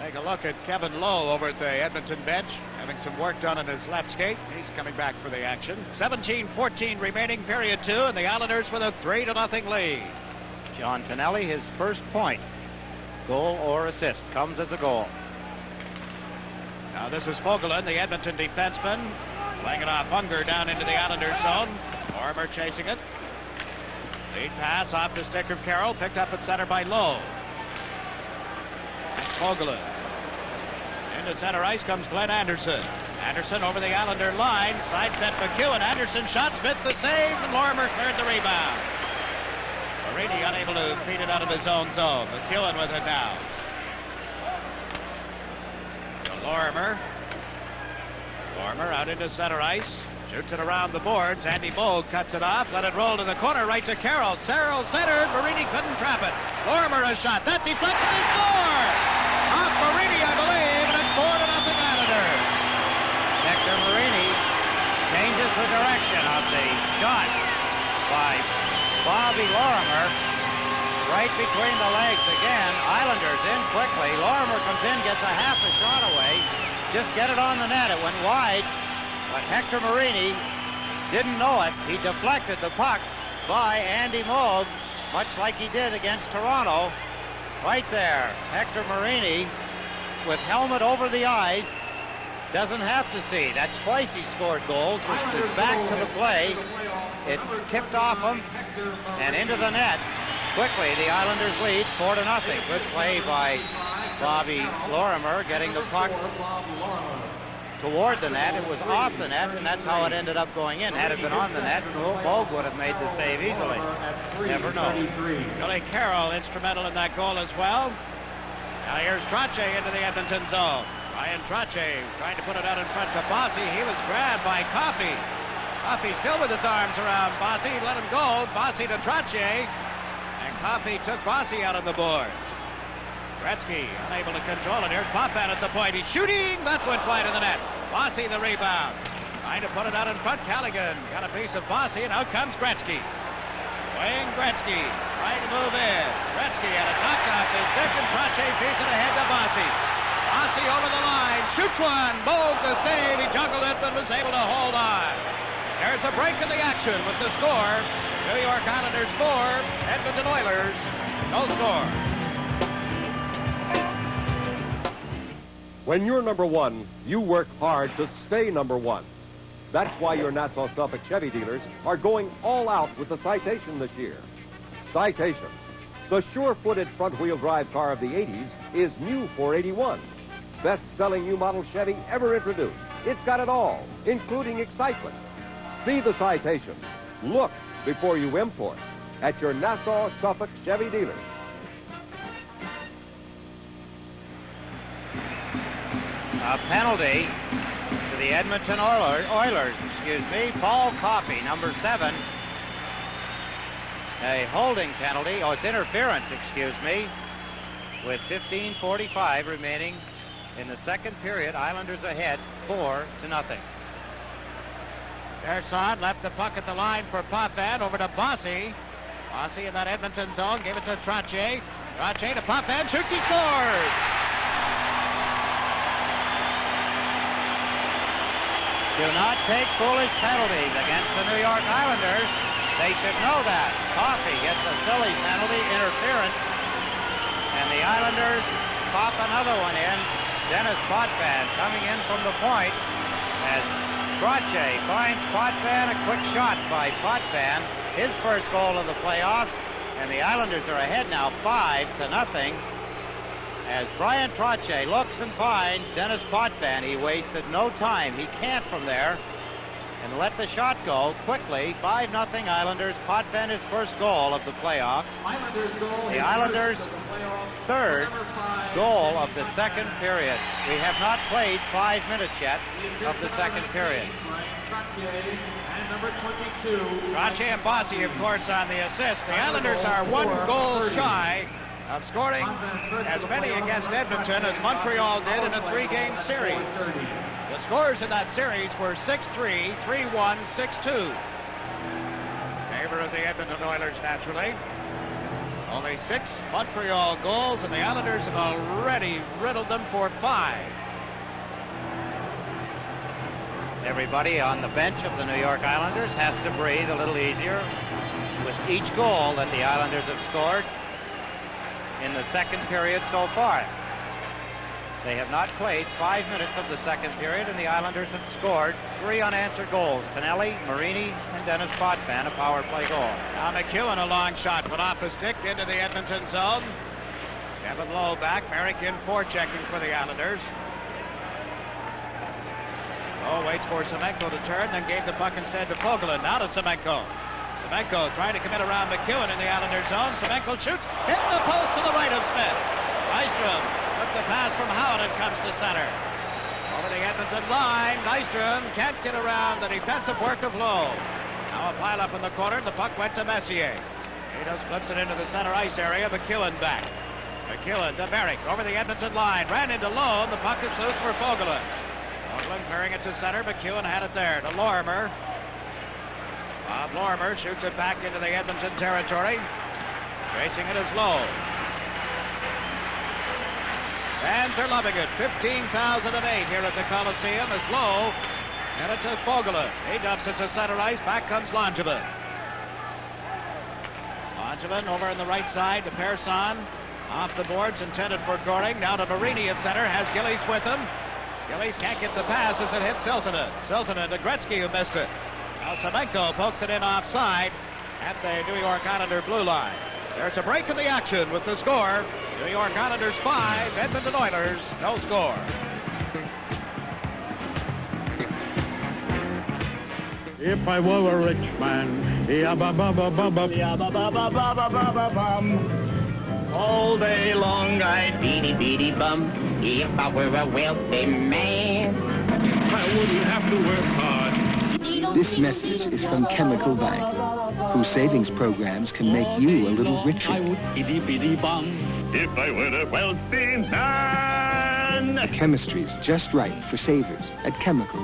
Take a look at Kevin Lowe over at the Edmonton bench, having some work done on his left skate. He's coming back for the action. 17-14 remaining, period 2, and the Islanders with a 3-0 lead. John Tonelli, his first point, goal or assist, comes as a goal. Now this is Fogelin, the Edmonton defenseman, playing it off Unger down into the Islanders zone. Lorimer chasing it. Lead pass off the stick of Carroll, picked up at center by Lowe. That's Fogelin. Into center ice comes Glenn Anderson. Anderson over the Islander line, sidestep McEwen. Anderson shot, Smith the save, and Lorimer cleared the rebound. Marini unable to feed it out of his own zone. McEwen with it now. To Lorimer. Lorimer out into center ice. Shoots it around the boards. Andy Moog cuts it off. Let it roll to the corner right to Carroll. Carroll centered. Marini couldn't trap it. Lorimer a shot. That deflects and they score! Off Marini, I believe, and it's 4-0 Islanders. Hector Marini changes the direction of the shot by Bobby Lorimer. Right between the legs again. Islanders in quickly. Lorimer comes in, gets a half a shot away. Just get it on the net. It went wide. But Hector Marini didn't know it. He deflected the puck by Andy Moog, much like he did against Toronto. Right there, Hector Marini, with helmet over the eyes, doesn't have to see. That's twice he scored goals. It's back to the play. It's tipped off him and into the net. Quickly, the Islanders lead 4-0. Good play by Bobby Lorimer, getting the puck toward the net. It was off the net, and that's how it ended up going in. Had it been on the net, Moog would have made the save easily. Never know. Billy Carroll instrumental in that goal as well. Now here's Trache into the Edmonton zone. Ryan Trache trying to put it out in front to Bossy. He was grabbed by Coffey. Coffey still with his arms around Bossy. Let him go. Bossy to Trache. And Coffey took Bossy out on the board. Gretzky unable to control it. Here's Potvin at the point. He's shooting. That went wide of the net. Bossy the rebound. Trying to put it out in front. Callaghan got a piece of Bossy, and out comes Gretzky. Wayne Gretzky trying to move in. Gretzky had a knocked off his stick, and Trache feeds it ahead to Bossy. Bossy over the line. Shoots one. Moog the save. He juggled it, but was able to hold on. There's a break in the action with the score. New York Islanders 4, Edmonton Oilers no score. When you're number one, you work hard to stay number one. That's why your Nassau Suffolk Chevy dealers are going all out with the Citation this year. Citation, the sure-footed front-wheel drive car of the 80s, is new for 81. Best-selling new model Chevy ever introduced. It's got it all, including excitement. See the Citation. Look before you import at your Nassau Suffolk Chevy dealers. A penalty to the Edmonton Oilers, Paul Coffey, number 7. A holding penalty, it's interference, with 15:45 remaining in the second period. Islanders ahead 4-0. Gerson left the puck at the line for Potvin, over to Bossy. Bossy in that Edmonton zone, gave it to Trache. Trache to Potvin, shoots, he scores! Do not take foolish penalties against the New York Islanders. They should know that. Coffey gets a silly penalty, interference, and the Islanders pop another one in. Dennis Potvin coming in from the point as Trache finds Potvin. A quick shot by Potvin, his first goal of the playoffs, and the Islanders are ahead now 5-0. As Brian Trottier looks and finds Dennis Potvin, he wasted no time. He can't from there and let the shot go quickly. 5-0 Islanders. Potvin his first goal of the playoffs. The Islanders' third goal of the second period. We have not played 5 minutes yet of the second period. And number 22. Trottier and Bossy, of course, on the assist. The Islanders are 1 goal shy of scoring as many against Edmonton as Montreal did in a 3-game series. The scores in that series were 6-3, 3-1, 6-2. Favor of the Edmonton Oilers, naturally. Only 6 Montreal goals, and the Islanders have already riddled them for 5. Everybody on the bench of the New York Islanders has to breathe a little easier with each goal that the Islanders have scored in the second period so far. They have not played 5 minutes of the second period, and the Islanders have scored 3 unanswered goals. Tonelli, Marini, and Dennis Potvin, a power play goal. Now McEwen, a long shot, went off the stick into the Edmonton zone. Kevin Lowe back, Merrick in forechecking for the Islanders. Lowe waits for Semenko to turn, then gave the puck instead to Fogelin. Now to Semenko. Semenko trying to commit around McEwen in the Islanders zone. Semenko shoots, hit the post to the right of Smith. Nystrom took the pass from Howard and comes to center. Over the Edmonton line, Nystrom can't get around the defensive work of Lowe. Now a pile up in the corner, and the puck went to Messier. He just flips it into the center ice area. McEwen back. McEwen to Merrick over the Edmonton line, ran into Lowe, and the puck is loose for Fogelin. Fogelin carrying it to center. McEwen had it there to Lorimer. Bob Lorimer shoots it back into the Edmonton territory. Chasing it is Lowe. Fans are loving it. 15,008 here at the Coliseum as Lowe and it to Fogelin. He dumps it to center ice. Back comes Langevin. Langevin over on the right side to Persson. Off the boards intended for Goring. Now to Marini at center. Has Gillies with him. Gillies can't get the pass as it hits Siltanen. Siltanen to Gretzky, who missed it. Now Semenko pokes it in offside at the New York Islander blue line. There's a break in the action with the score. New York Islanders 5, Edmonton Oilers no score. If I were a rich man, all day long I'd beady bum. If I were a wealthy man, I wouldn't have to work hard. This message is from Chemical Bank, whose savings programs can make you a little richer. I would beady bum if I were a wealthy man. Chemistry's just right for savers at Chemical.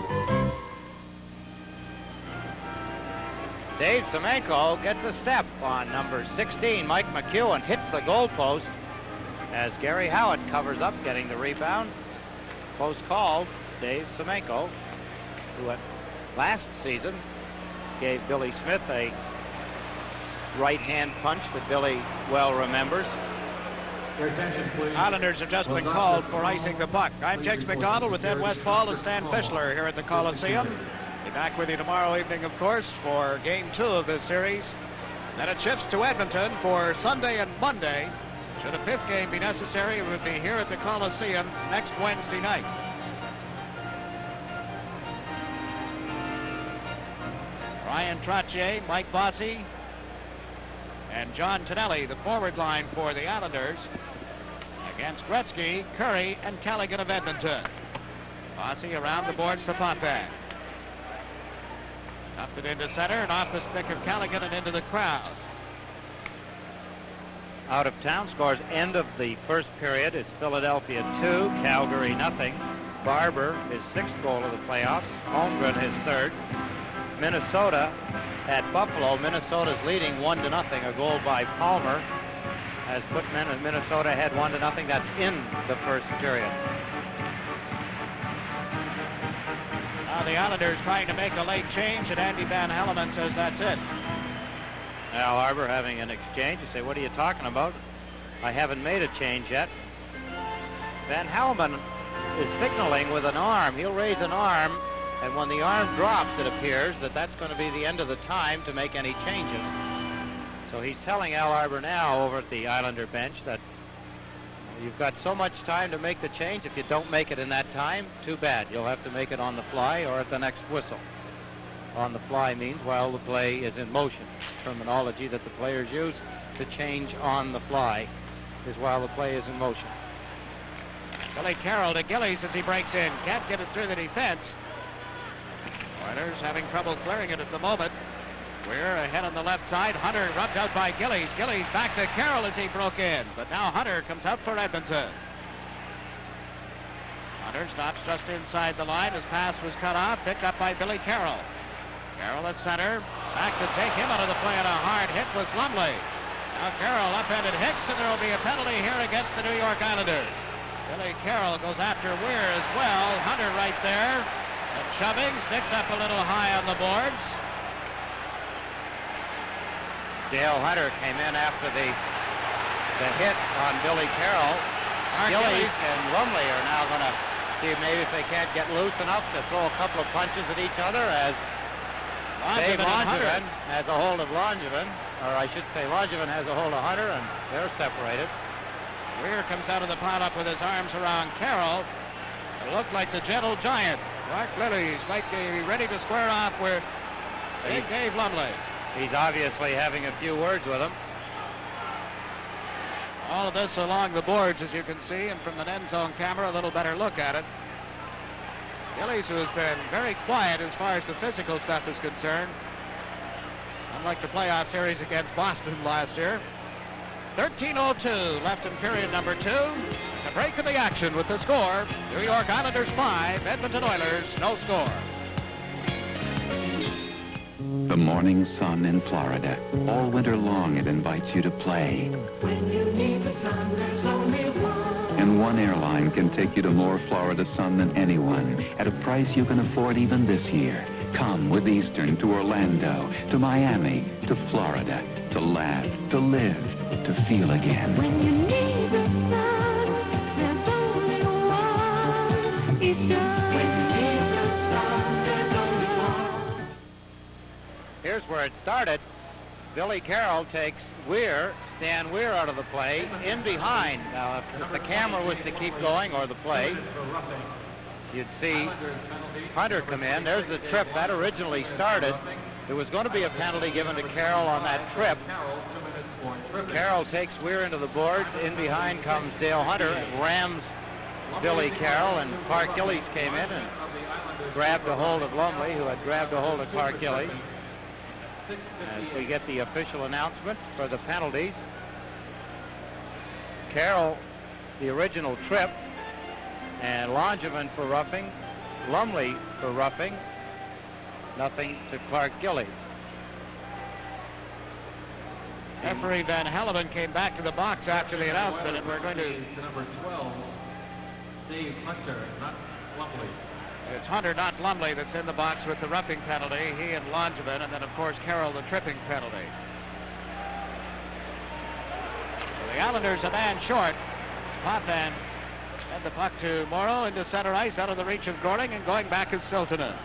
Dave Semenko gets a step on number 16. Mike McEwen hits the goalpost as Gary Howitt covers up, getting the rebound. Post called Dave Semenko, who at last season gave Billy Smith a right-hand punch that Billy well remembers. Your attention, please. Islanders have just been called for icing the puck. I'm Jakes McDonald with Ed Westfall and Stan Fischler here at the Coliseum. Be back with you tomorrow evening, of course, for Game 2 of this series. Then it shifts to Edmonton for Sunday and Monday. Should a 5th game be necessary, it would be here at the Coliseum next Wednesday night. Brian Trottier, Mike Bossy, and John Tonelli, the forward line for the Islanders, against Gretzky, Curry, and Callaghan of Edmonton. Bossy around the boards for Potvin. Up it into center and off the stick of Callaghan and into the crowd. Out of town scores end of the first period. It's Philadelphia 2, Calgary nothing. Barber, his 6th goal of the playoffs. Holmgren, his 3rd. Minnesota at Buffalo. Minnesota's leading 1-0. A goal by Palmer has put Minnesota ahead 1-0. That's in the first period. Now the Islanders trying to make a late change, and Andy Van Hellemond says that's it. Al Arbor having an exchange. You say, what are you talking about? I haven't made a change yet. Van Hellemond is signaling with an arm. He'll raise an arm, and when the arm drops, it appears that that's going to be the end of the time to make any changes. So he's telling Al Arbor now over at the Islander bench that You've got so much time to make the change. If you don't make it in that time, too bad. You'll have to make it on the fly or at the next whistle. On the fly means while the play is in motion. Terminology that the players use to change on the fly is while the play is in motion. Billy Carroll to Gillies as he breaks in. Can't get it through the defense. Oilers having trouble clearing it at the moment. We're ahead on the left side. Hunter rubbed out by Gillies. Gillies back to Carroll as he broke in. But now Hunter comes out for Edmonton. Hunter stops just inside the line. His pass was cut off. Picked up by Billy Carroll. Carroll at center. Back to take him out of the play, and a hard hit was Lumley. Now Carroll upended Hicks, and there will be a penalty here against the New York Islanders. Billy Carroll goes after Weir as well. Hunter right there. And shoving, sticks up a little high on the boards. Dale Hunter came in after the hit on Billy Carroll. Gillies and Lumley are now going to see maybe if they can't get loose enough to throw a couple of punches at each other as Dave Langevin has a hold of Langevin, or I should say Langevin has a hold of Hunter, and they're separated. Weir comes out of the pot up with his arms around Carroll. It looked like the gentle giant. Mark Lillies might be ready to square off with Dave Lumley. He's obviously having a few words with him. All of this along the boards, as you can see, and from the end zone camera, a little better look at it. Gillies, who has been very quiet as far as the physical stuff is concerned, unlike the playoff series against Boston last year. 13:02 left in period number 2. It's a break in the action with the score. New York Islanders 5, Edmonton Oilers no score. The morning sun in Florida. All winter long it invites you to play. When you need the sun, there's only one. And one airline can take you to more Florida sun than anyone at a price you can afford even this year. Come with Eastern to Orlando, to Miami, to Florida, to laugh, to live, to feel again. When you need the sun, there's only one. Eastern. When you need the sun, there's only one. Here's where it started. Billy Carroll takes Stan Weir out of the play, in behind. Now, if the camera was to keep going, or the play, you'd see Hunter come in. There's the trip that originally started. There was going to be a penalty given to Carroll on that trip. Carroll takes Weir into the boards. In behind comes Dale Hunter and rams Billy Carroll, and Clark Gillies came in and grabbed a hold of Lumley, who had grabbed a hold of Clark Gillies. As we get the official announcement for the penalties, Carroll, the original trip, and Langevin for roughing, Lumley for roughing, nothing to Clark Gillies. Referee Van Helleman came back to the box after the announcement, and we're going to... Number 12, Dave Hunter, not Lumley. It's Hunter, not Lumley, that's in the box with the roughing penalty. He and Langevin, and then, of course, Carroll, the tripping penalty. So the Islanders a man short. Potvin had the puck to Morrow into center ice, out of the reach of Gording, and going back is Siltanen.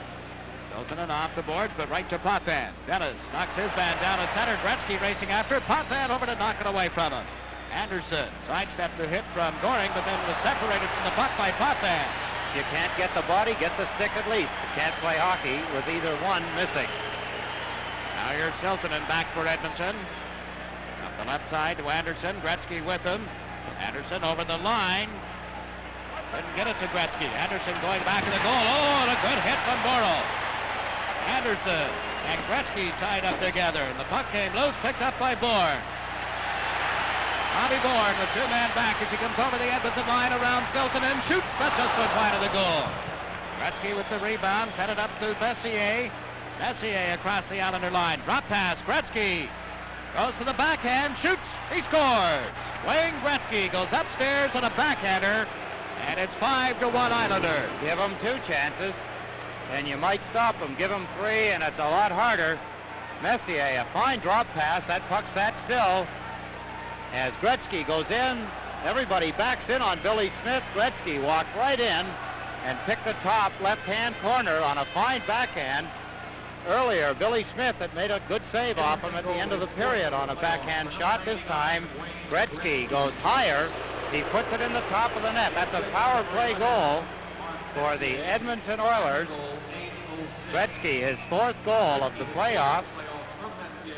Siltanen off the boards, but right to Potvin. Dennis knocks his man down at center. Gretzky racing after. Potvin over to knock it away from him. Anderson sidestepped the hit from Goring, but then was separated from the puck by Potvin. You can't get the body, get the stick at least. You can't play hockey with either one missing. Now here's Siltanen back for Edmonton. Up the left side to Anderson. Gretzky with him. Anderson over the line. Couldn't get it to Gretzky. Anderson going back to the goal. Oh, and a good hit from Morrow. Anderson and Gretzky tied up together, and the puck came loose, picked up by Bourne. Bobby Bourne with two-man back as he comes over the Edmonton line around Siltanen, shoots, but just went wide of the goal. Gretzky with the rebound, fed it up to Messier. Messier across the Islander line. Drop pass, Gretzky goes to the backhand, shoots, he scores. Wayne Gretzky goes upstairs on a backhander, and it's 5-1 Islander. Give them 2 chances, and you might stop them. Give them 3, and it's a lot harder. Messier, a fine drop pass. That puck sat still. As Gretzky goes in, everybody backs in on Billy Smith. Gretzky walked right in and picked the top left-hand corner on a fine backhand. Earlier, Billy Smith had made a good save off him at the end of the period on a backhand shot. This time, Gretzky goes higher He puts it in the top of the net. That's a power play goal for the Edmonton Oilers. Gretzky, his 4th goal of the playoffs,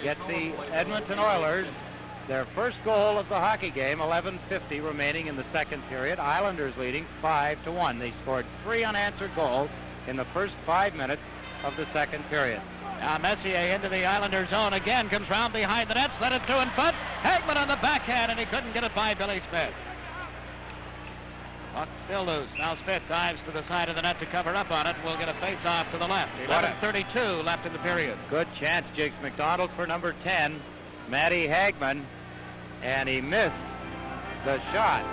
gets the Edmonton Oilers their first goal of the hockey game. 11:50 remaining in the second period. Islanders leading 5-1. They scored 3 unanswered goals in the first 5 minutes of the second period. Now Messier into the Islander zone again, comes round behind the net, slid it through in front. Hagman on the backhand, and he couldn't get it by Billy Smith. Puck still loose. Now Smith dives to the side of the net to cover up on it. We'll get a face-off to the left. 11:32 left in the period. Good chance, Jigs McDonald for number 10, Matty Hagman, and he missed the shot.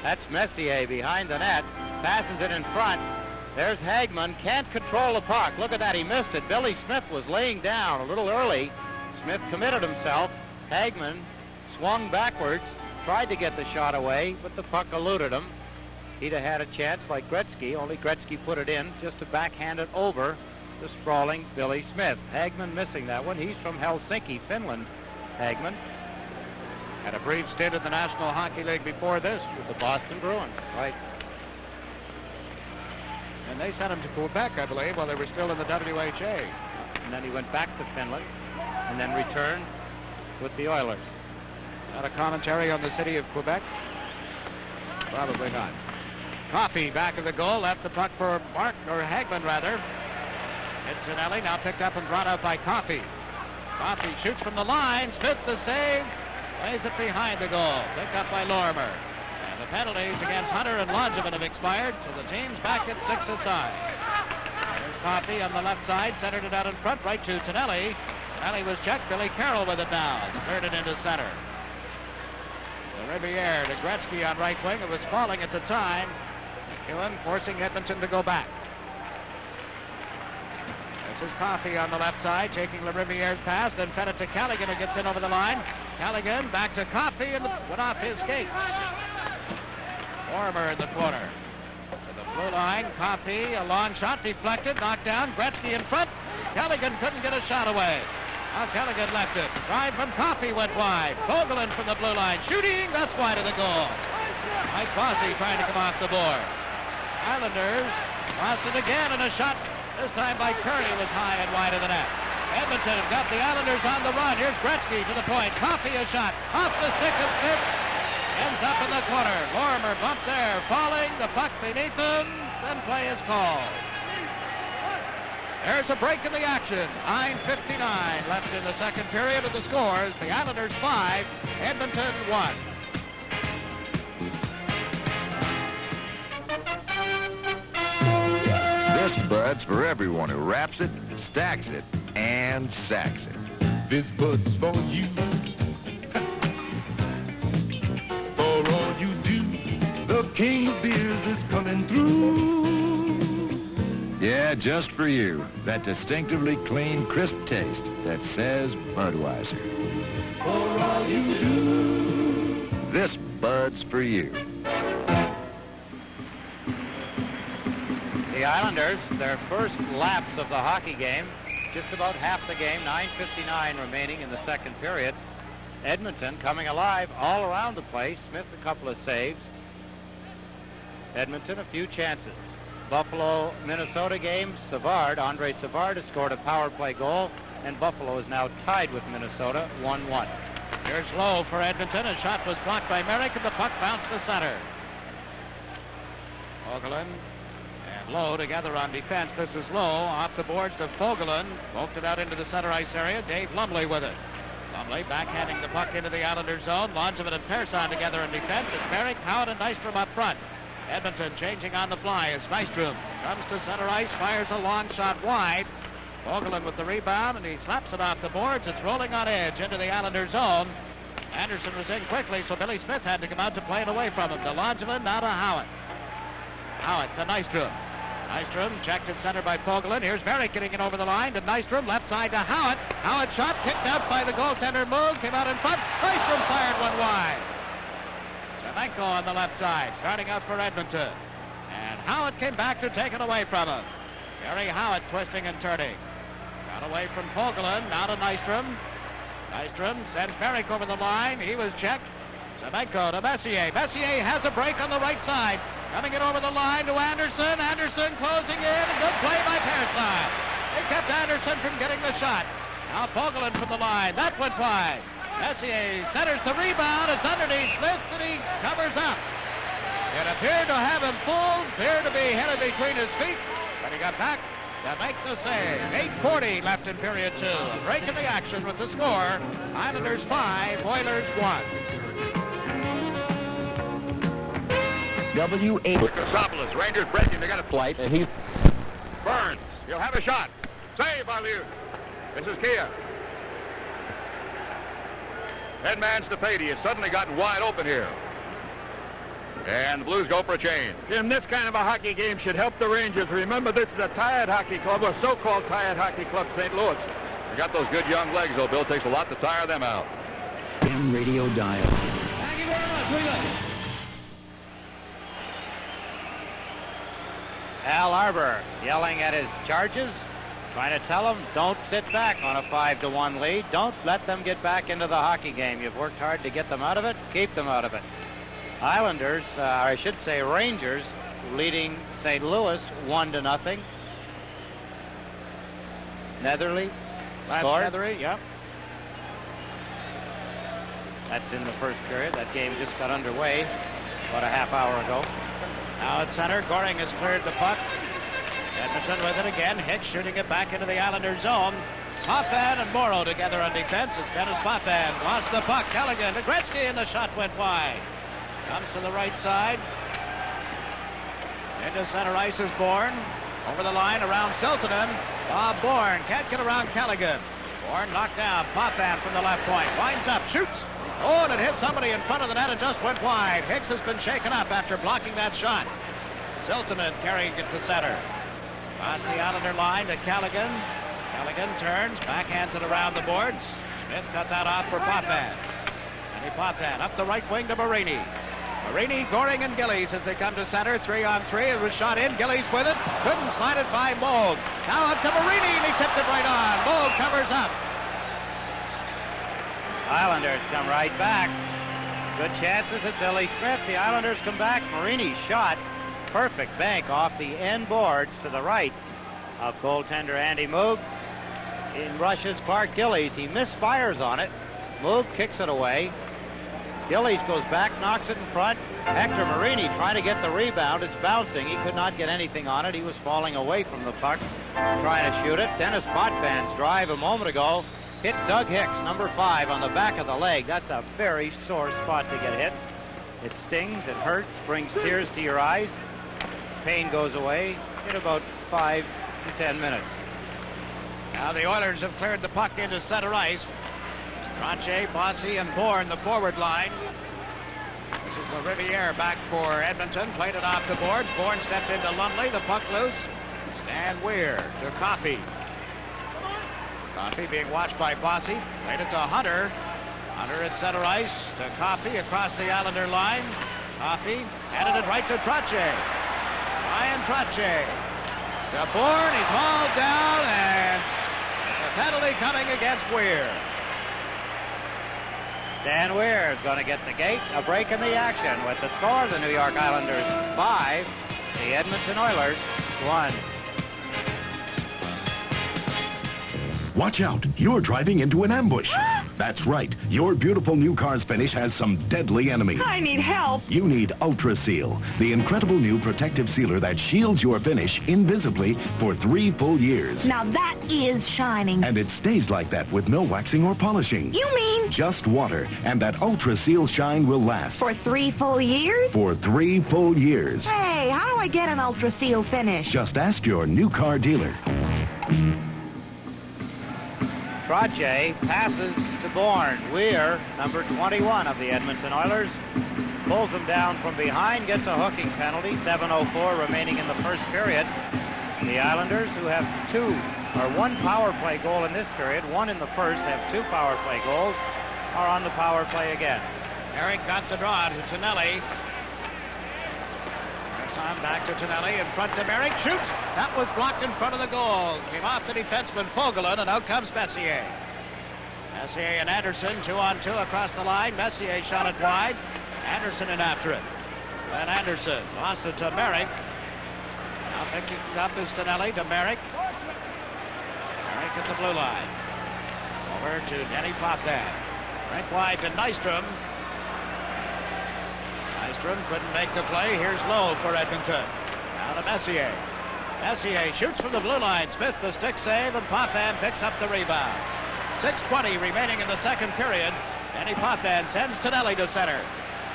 That's Messier behind the net, passes it in front. There's Hagman, can't control the puck. Look at that, he missed it. Billy Smith was laying down a little early. Smith committed himself. Hagman swung backwards, tried to get the shot away, but the puck eluded him. He'd have had a chance like Gretzky, only Gretzky put it in just to backhand it over the sprawling Billy Smith. Hagman missing that one. He's from Helsinki, Finland, Hagman. Had a brief stint in the National Hockey League before this with the Boston Bruins. Right. And they sent him to Quebec, I believe, while they were still in the WHA. And then he went back to Finland and then returned with the Oilers. Not a commentary on the city of Quebec? Probably not. Coffey back of the goal, left the puck for Hagman rather. Antonelli now picked up and brought out by Coffey. Coffey shoots from the line, Smith the save, lays it behind the goal, picked up by Lorimer. And the penalties against Hunter and Langevin have expired, so the team's back at 6 aside. There's Coffey on the left side, centered it out in front, right to Tonelli. Tonelli was checked, Billy Carroll with it now, cleared it into center. The Riviere to Gretzky on right wing. It was falling at the time. McEwen forcing Edmonton to go back. This is Coffey on the left side, taking the Riviere's pass, then fed it to Callaghan, who gets in over the line. Callaghan back to Coffey and went off his skates. Warmer in the corner. To the blue line, Coffey, a long shot, deflected, knocked down. Gretzky in front. Callaghan couldn't get a shot away. Now Callaghan left it. Drive from Coffey went wide. Vogelin from the blue line. Shooting, that's wide of the goal. Mike Bossy trying to come off the boards. Islanders lost it again, and a shot this time by Curry was high and wide of the net. Edmonton got the Islanders on the run. Here's Gretzky to the point. Coffey a shot. Off the stick of Smith. Ends up in the corner. Lorimer bumped there. Falling. The puck beneath him. Then play is called. There's a break in the action. 9:59 left in the second period of the scores. The Islanders 5, Edmonton 1. This Bud's for everyone who wraps it, stacks it, and sacks it. This Bud's for you. For all you do, the king of beers is coming through. Yeah, just for you. That distinctively clean, crisp taste that says Budweiser. For all you do. This Bud's for you. The Islanders, their first laps of the hockey game, just about half the game, 9:59 remaining in the second period. Edmonton coming alive all around the place. Smith a couple of saves. Edmonton a few chances. Buffalo, Minnesota game, Savard, Andre Savard has scored a power play goal, and Buffalo is now tied with Minnesota 1-1. Here's Lowe for Edmonton. A shot was blocked by Merrick, and the puck bounced to center. Vogelin and Lowe together on defense. This is Lowe off the boards to Vogelin. Poked it out into the center ice area. Dave Lumley with it. Lumley backhanding the puck into the Islanders zone. Langevin and Persson together in defense. It's Merrick, Howard, and Nystrom up front. Edmonton changing on the fly as Nystrom comes to center ice, fires a long shot wide. Vogelin with the rebound, and he slaps it off the boards. It's rolling on edge into the Islanders zone. Anderson was in quickly, so Billy Smith had to come out to play it away from him. To Langevin, now to Howard. Howard to Nystrom. Nystrom checked at center by Vogelin. Here's Merrick getting it over the line to Nystrom, left side to Howard. Howard shot, kicked out by the goaltender. Moog came out in front. Nystrom fired one wide. Semenko on the left side, starting out for Edmonton. And Howard came back to take it away from him. Gary Howard twisting and turning. Got away from Vogelin, now to Nystrom. Nystrom sends Merrick over the line. He was checked. Zemenko to Messier. Messier has a break on the right side. Coming it over the line to Anderson. Anderson closing in. Good play by Pearsall. They kept Anderson from getting the shot. Now Fogelin from the line. That went wide. Messier centers the rebound. It's underneath Smith, and he covers up. It appeared to have him full, appeared to be headed between his feet, but he got back to make the save. 8:40 left in period 2. A break in the action with the score. Islanders 5, Oilers 1. W8. Chrysopoulos, Rangers breaking. They got a flight, and he's Burns. He'll have a shot. Save by Liu. This is Kia. Headman Stefady has suddenly gotten wide open here. And the Blues go for a change. Jim, this kind of a hockey game should help the Rangers. Remember, this is a tired hockey club, or so-called tired hockey club, St. Louis. They got those good young legs, though, Bill. Takes a lot to tire them out. M radio dial. Thank you very much. We got it. Al Arbor yelling at his charges, trying to tell them, don't sit back on a 5-1 lead. Don't let them get back into the hockey game. You've worked hard to get them out of it. Keep them out of it. Islanders, or I should say Rangers, leading St. Louis 1-0. Netherly scored. Netherly, yep. That's in the first period. That game just got underway about a half hour ago. Now at center, Goring has cleared the puck. Edmonton with it again. Hicks shooting it back into the Islanders' zone. Potvin and Morrow together on defense. It's Dennis Potvin. Lost the puck. Callaghan to Gretzky, and the shot went wide. Comes to the right side. Into center ice is Bourne. Over the line around Siltanen. Bob Bourne can't get around Callaghan. Bourne knocked down. Potvin from the left point. Winds up. Shoots. Oh, and it hit somebody in front of the net and just went wide. Hicks has been shaken up after blocking that shot. Siltanen carrying it to center. Across the Islander line to Callaghan. Callaghan turns. Backhands it around the boards. Smith cut that off for Potvin. And Potvin up the right wing to Marini. Marini, Goring, and Gillies as they come to center. 3-on-3. It was shot in. Gillies with it. Couldn't slide it by Moog. Now up to Marini, and he tipped it right on. Moog covers up. Islanders come right back. Good chances at Billy Smith. The Islanders come back. Marini's shot. Perfect bank off the end boards to the right of goaltender Andy Moog. In rushes Clark Gillies. He misfires on it. Moog kicks it away. Gillies goes back, knocks it in front. Hector Marini trying to get the rebound. It's bouncing. He could not get anything on it. He was falling away from the puck, trying to shoot it. Dennis Potvin's drive a moment ago hit Doug Hicks, number 5, on the back of the leg. That's a very sore spot to get hit. It stings, it hurts, brings tears to your eyes. Pain goes away in about 5 to 10 minutes. Now the Oilers have cleared the puck into center ice. Tranche, Bossy, and Bourne, the forward line. This is the Riviere back for Edmonton. Played it off the boards. Bourne stepped into Lumley. The puck loose. Stan Weir to Coffey. Coffey being watched by Bossy. Played it to Hunter. Hunter at center ice to Coffey across the Islander line. Coffey handed it right to Tranche. Ryan Tranche to Bourne. He's hauled down, and the penalty coming against Weir. Dan Weir is going to get the gate. A break in the action with the score. The New York Islanders 5, the Edmonton Oilers 1. Watch out, you're driving into an ambush. That's right, your beautiful new car's finish has some deadly enemies. I need help. You need Ultra Seal, the incredible new protective sealer that shields your finish invisibly for 3 full years. Now that is shining. And it stays like that with no waxing or polishing. You mean? Just water, and that Ultra Seal shine will last. For 3 full years? For 3 full years. Hey, how do I get an Ultra Seal finish? Just ask your new car dealer. Tranche passes to Bourne. Weir, number 21 of the Edmonton Oilers, pulls them down from behind, gets a hooking penalty. 7:04 remaining in the first period. The Islanders, who have 1 power play goal in this period, 1 in the first, have 2 power play goals, are on the power play again. Eric got the draw to Tonelli. On back to Tonelli in front of Merrick. Shoots. That was blocked in front of the goal. Came off the defenseman Fogelin, and out comes Messier. Messier and Anderson, 2-on-2 across the line. Messier shot it wide. Anderson in after it. Then Anderson lost it to Merrick. Now picking up is Stanley to Merrick. Merrick at the blue line. Over to Denny Potvin. Right wide to Nystrom. Nystrom couldn't make the play. Here's Lowe for Edmonton. Now to Messier. Messier shoots from the blue line. Smith the stick save, and Potvin picks up the rebound. 6:20 remaining in the second period. Denny Potvin sends Tonelli to center.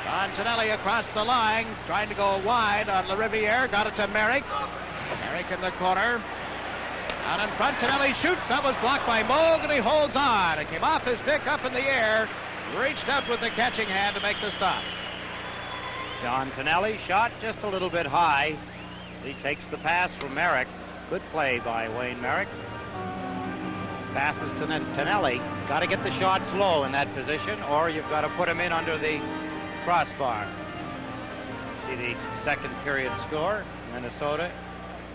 Don Tonelli across the line, trying to go wide on LaRiviere. Got it to Merrick. Merrick in the corner. Out in front, Tonelli shoots. That was blocked by Moog, and he holds on. It came off his stick up in the air. Reached out with the catching hand to make the stop. John Tonelli shot just a little bit high. He takes the pass from Merrick. Good play by Wayne Merrick. Passes to Tonelli. Got to get the shots low in that position, or you've got to put him in under the crossbar. See the second period score. Minnesota.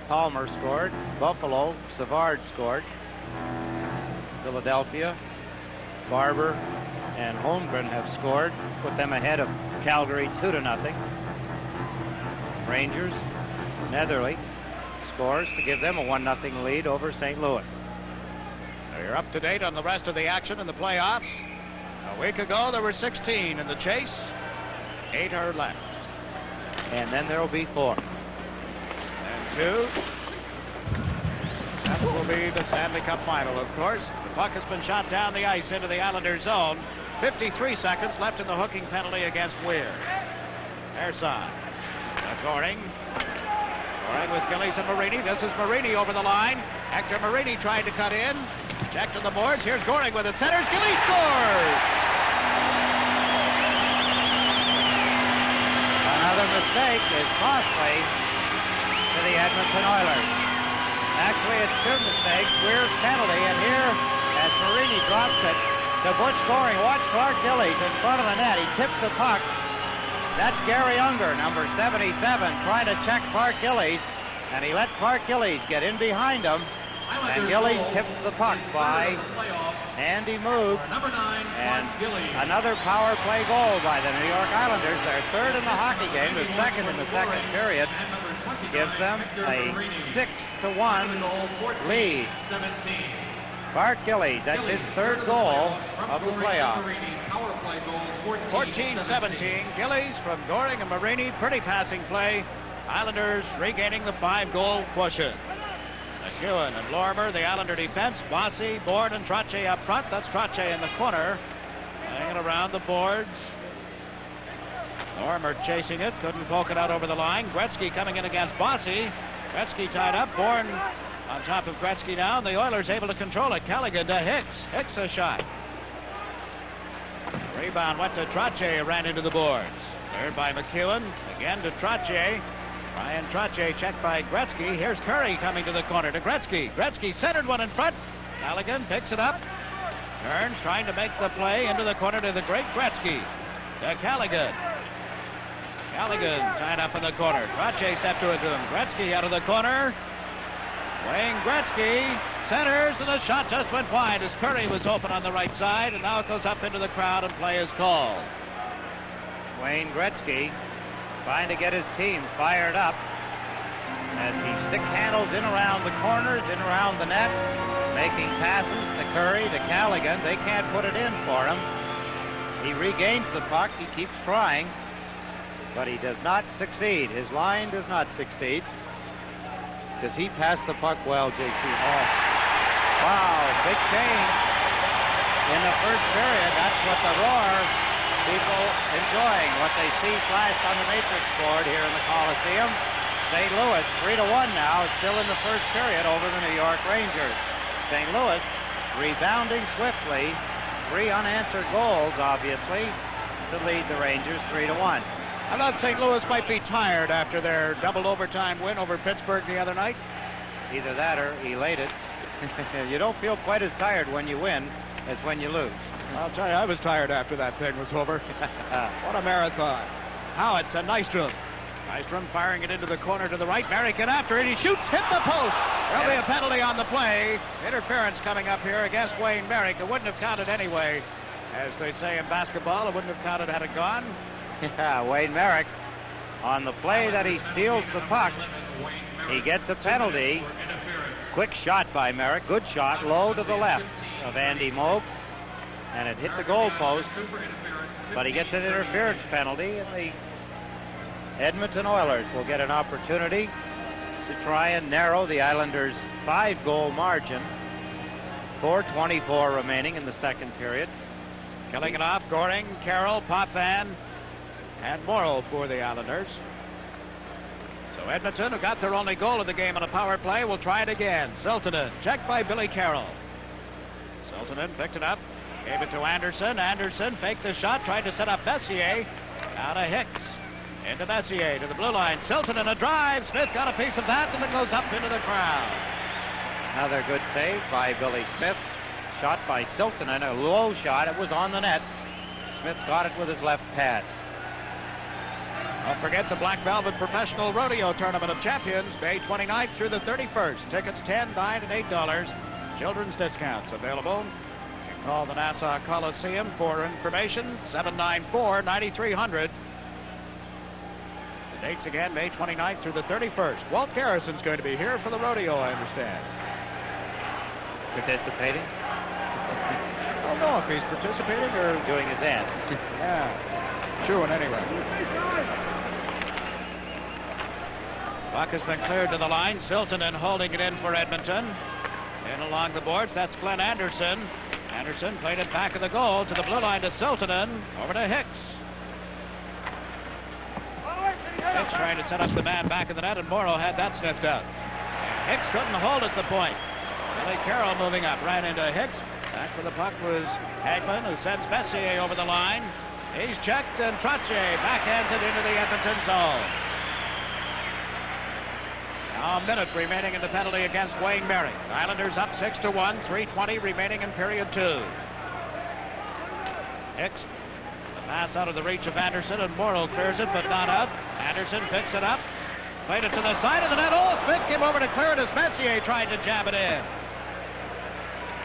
Palmer scored. Buffalo. Savard scored. Philadelphia. Barber and Holmgren have scored. Put them ahead of Calgary 2-0. Rangers. Netherly scores to give them a 1-0 lead over St. Louis. So you're up to date on the rest of the action in the playoffs. A week ago, there were 16 in the chase. 8 are left. And then there will be 4. And 2. That will be the Stanley Cup final, of course. The puck has been shot down the ice into the Islanders' zone. 53 seconds left in the hooking penalty against Weir. Their side. Goring. Goring with Gillies and Marini. This is Marini over the line. Hector Marini tried to cut in. Checked on the boards. Here's Goring with it. Centers. Gillies scores! Another mistake is costly to the Edmonton Oilers. Actually, it's 2 mistakes. Weir's penalty, and here, as Marini drops it to Butch Goring, watch Clark Gillies in front of the net. He tips the puck. That's Gary Unger, number 77, trying to check Clark Gillies, and he let Clark Gillies get in behind him, and Gillies tips the puck by Andy Moog, and another power play goal by the New York Islanders. Their third in the hockey game, their second in the second period, gives them a 6-1 lead. Clark Gillies, that's his third goal of the playoffs. 14-17. Gillies from Goring and Marini. Pretty passing play. Islanders regaining the 5-goal quotient. McEwen and Lorimer, the Islander defense. Bossy, Bourne, and Trottier up front. That's Trottier in the corner. Hanging around the boards. Lorimer chasing it. Couldn't poke it out over the line. Gretzky coming in against Bossy. Gretzky tied up. Bourne on top of Gretzky now. And the Oilers able to control it. Callaghan to Hicks. Hicks a shot. Rebound went to Trottier, ran into the boards. Cleared by McEwen. Again to Trottier. Ryan Trottier checked by Gretzky. Here's Curry coming to the corner to Gretzky. Gretzky centered one in front. Callaghan picks it up. Turns, trying to make the play into the corner to the great Gretzky. To Callaghan. Callaghan tied up in the corner. Trottier stepped to it to him. Gretzky out of the corner. Wayne Gretzky centers, and the shot just went wide as Curry was open on the right side, and now it goes up into the crowd, and play is called. Wayne Gretzky trying to get his team fired up as he stick handles in around the corners, in around the net, making passes to Curry, to Callaghan. They can't put it in for him. He regains the puck. He keeps trying, but he does not succeed. His line does not succeed. Does he pass the puck well, J.C.? Oh. Wow, big change in the first period. That's what the Roar people enjoying, what they see flashed on the matrix board here in the Coliseum. St. Louis 3-1 now. It's still in the first period over the New York Rangers. St. Louis rebounding swiftly. 3 unanswered goals, obviously, to lead the Rangers 3-1. I thought St. Louis might be tired after their double overtime win over Pittsburgh the other night. Either that or elated. You don't feel quite as tired when you win as when you lose. I'll tell you, I was tired after that thing was over. What a marathon. Howitt to Nystrom. Bystrom firing it into the corner to the right. Merrick in after it. He shoots, hit the post. There'll be a penalty on the play. Interference coming up here against Wayne Merrick. It wouldn't have counted anyway. As they say in basketball, it wouldn't have counted had it gone. Yeah, Wayne Merrick, on the play that he steals the puck, he gets a penalty. Quick shot by Merrick. Good shot, low to the left of Andy Moog. And it hit the goal post. But he gets an interference penalty, and the Edmonton Oilers will get an opportunity to try and narrow the Islanders' 5-goal margin. 4:24 remaining in the second period. Killing it off, Goring, Carroll, Potvin, and Morrow for the Islanders. So Edmonton, who got their only goal of the game on a power play, will try it again. Siltanen, checked by Billy Carroll. Siltanen picked it up, gave it to Anderson. Anderson faked the shot, tried to set up Messier. Now to Hicks. Into Messier, to the blue line. Siltanen a drive. Smith got a piece of that, and it goes up into the crowd. Another good save by Billy Smith. Shot by Siltanen, a low shot. It was on the net. Smith got it with his left pad. Don't forget the Black Velvet Professional Rodeo Tournament of Champions, May 29th through the 31st. Tickets $10, $9, and $8. Children's discounts available. You can call the Nassau Coliseum for information, 794-9300. The dates again, May 29th through the 31st. Walt Garrison's going to be here for the rodeo, I understand. Participating? I don't know if he's participating or doing his end. Yeah, chewing anyway. Puck has been cleared to the line. Siltanen holding it in for Edmonton. In along the boards, that's Glenn Anderson. Anderson played it back of the goal to the blue line to Siltanen. Over to Hicks. Hicks trying to set up the man back of the net, and Morrow had that sniffed out. And Hicks couldn't hold at the point. Billy Carroll moving up, ran into Hicks. Back for the puck was Hagman, who sends Messier over the line. He's checked, and Trottier backhands it into the Edmonton zone. Now a minute remaining in the penalty against Wayne Merrick. Islanders up 6-1, 3:20 remaining in period 2. Hicks, the pass out of the reach of Anderson, and Morrow clears it, but not out. Anderson picks it up, played it to the side of the net. Oh, Smith came over to clear it as Messier tried to jab it in.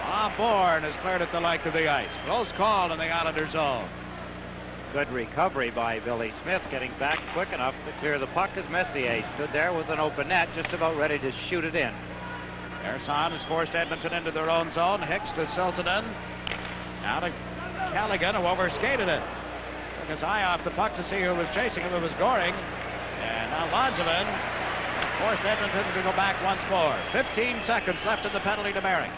Bob Bourne has cleared it the length of the ice. Close call in the Islander zone. Good recovery by Billy Smith, getting back quick enough to clear the puck as Messier stood there with an open net, just about ready to shoot it in. Ersan has forced Edmonton into their own zone. Hicks to Siltanen. Now to Callaghan, who overskated it. Took his eye off the puck to see who was chasing him. It was Goring. And now Langevin forced Edmonton to go back once more. 15 seconds left in the penalty to Merrick.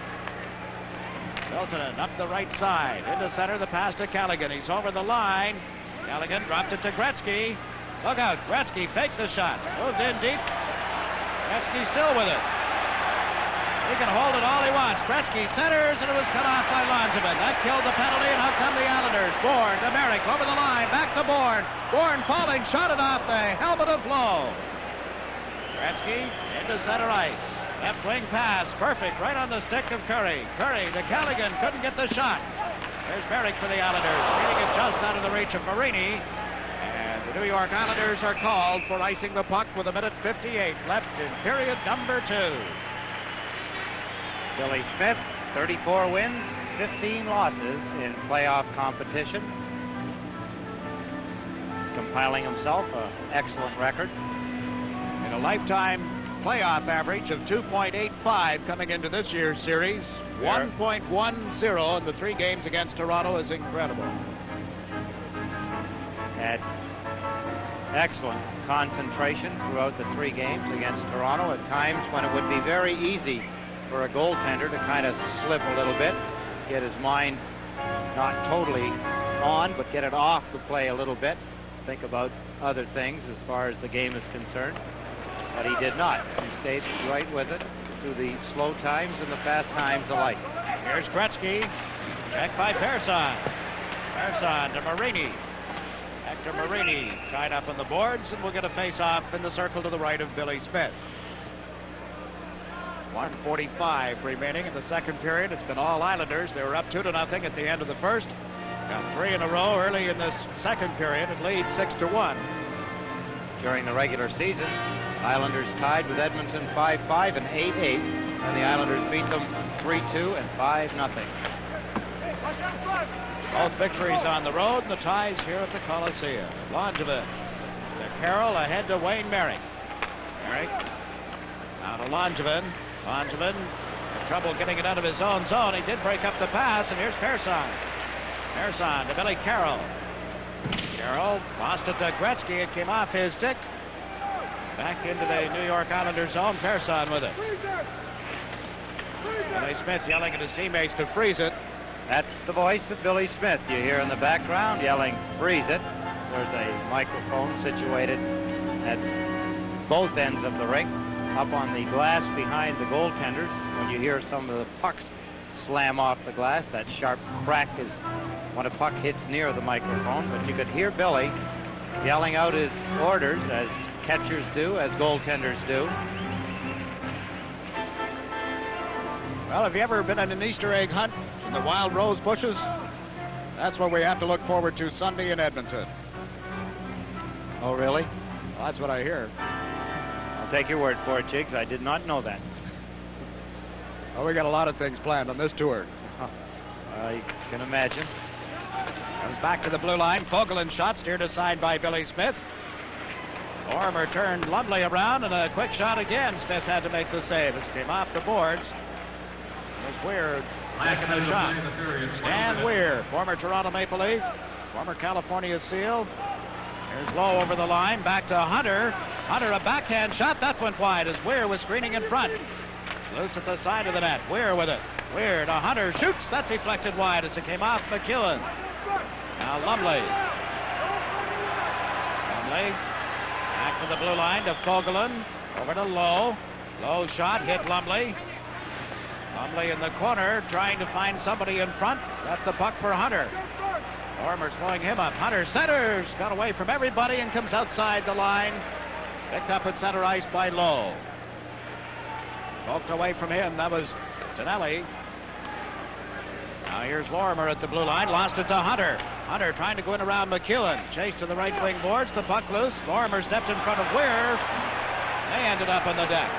Siltanen up the right side. Into center, the pass to Callaghan. He's over the line. Callaghan dropped it to Gretzky. Look out, Gretzky faked the shot. Moved in deep. Gretzky still with it. He can hold it all he wants. Gretzky centers, and it was cut off by Langevin. That killed the penalty, and out come the Islanders. Bourne to Merrick, over the line, back to Bourne. Bourne falling, shot it off the helmet of Lowe. Gretzky into center ice. Left wing pass, perfect, right on the stick of Curry. Curry to Callaghan, couldn't get the shot. There's Merrick for the Islanders, getting it just out of the reach of Marini. And the New York Islanders are called for icing the puck with 1:58 left in period number 2. Billy Smith, 34 wins, 15 losses in playoff competition. Compiling himself an excellent record. In a lifetime playoff average of 2.85 coming into this year's series. 1.10 in the 3 games against Toronto is incredible. Had excellent concentration throughout the 3 games against Toronto, at times when it would be very easy for a goaltender to kind of slip a little bit, get his mind not totally on, but get it off the play a little bit, think about other things as far as the game is concerned. But he did not. He stayed right with it through the slow times and the fast times alike. Here's Gretzky. Checked by Persson. Persson to Marini. Hector Marini tied up on the boards, and will get a face-off in the circle to the right of Billy Smith. 1:45 remaining in the second period. It's been all Islanders. They were up 2-0 at the end of the first. Got 3 in a row early in this second period. It leads 6-1. during the regular season. Islanders tied with Edmonton 5-5 and 8-8, and the Islanders beat them 3-2 and 5-0. Both victories on the road, and the ties here at the Coliseum. Langevin to Carroll, ahead to Wayne Merrick. Merrick now to Langevin. Langevin had trouble getting it out of his own zone. He did break up the pass, and here's Persson. Persson to Billy Carroll. Carroll lost it to Gretzky. It came off his stick. Back into the New York Islanders zone. Persson with it. Billy Smith yelling at his teammates to freeze it. That's the voice of Billy Smith you hear in the background yelling, freeze it. There's a microphone situated at both ends of the rink, up on the glass behind the goaltenders. When you hear some of the pucks slam off the glass, that sharp crack is when a puck hits near the microphone. But you could hear Billy yelling out his orders, as catchers do, as goaltenders do. Well, have you ever been in an Easter egg hunt in the wild rose bushes? That's what we have to look forward to Sunday in Edmonton. Oh, really? Well, that's what I hear. I'll take your word for it, Jiggs. I did not know that. Well, we got a lot of things planned on this tour. I can imagine. Comes back to the blue line. Fogelin's shot steered aside by Billy Smith. Lorimer turned Lumley around, and a quick shot again. Smith had to make the save as it came off the boards. It was Weir making the shot. Stan Weir, former Toronto Maple Leaf, former California Seal. Here's Lowe over the line, back to Hunter. Hunter, a backhand shot. That went wide as Weir was screening in front. Loose at the side of the net. Weir with it. Weir to Hunter. Shoots. That's deflected wide as it came off McEwen. Now Lumley. Lumley back to the blue line to Fogelin. Over to Lowe. Lowe shot. Hit Lumley. Lumley in the corner trying to find somebody in front. Left the puck for Hunter. Lorimer slowing him up. Hunter centers. Got away from everybody and comes outside the line. Picked up at center ice by Lowe. Poked away from him. That was Stanley. Now here's Lorimer at the blue line. Lost it to Hunter. Hunter trying to go in around McEwen. Chased to the right wing boards. The puck loose. Lorimer stepped in front of Weir. They ended up on the deck.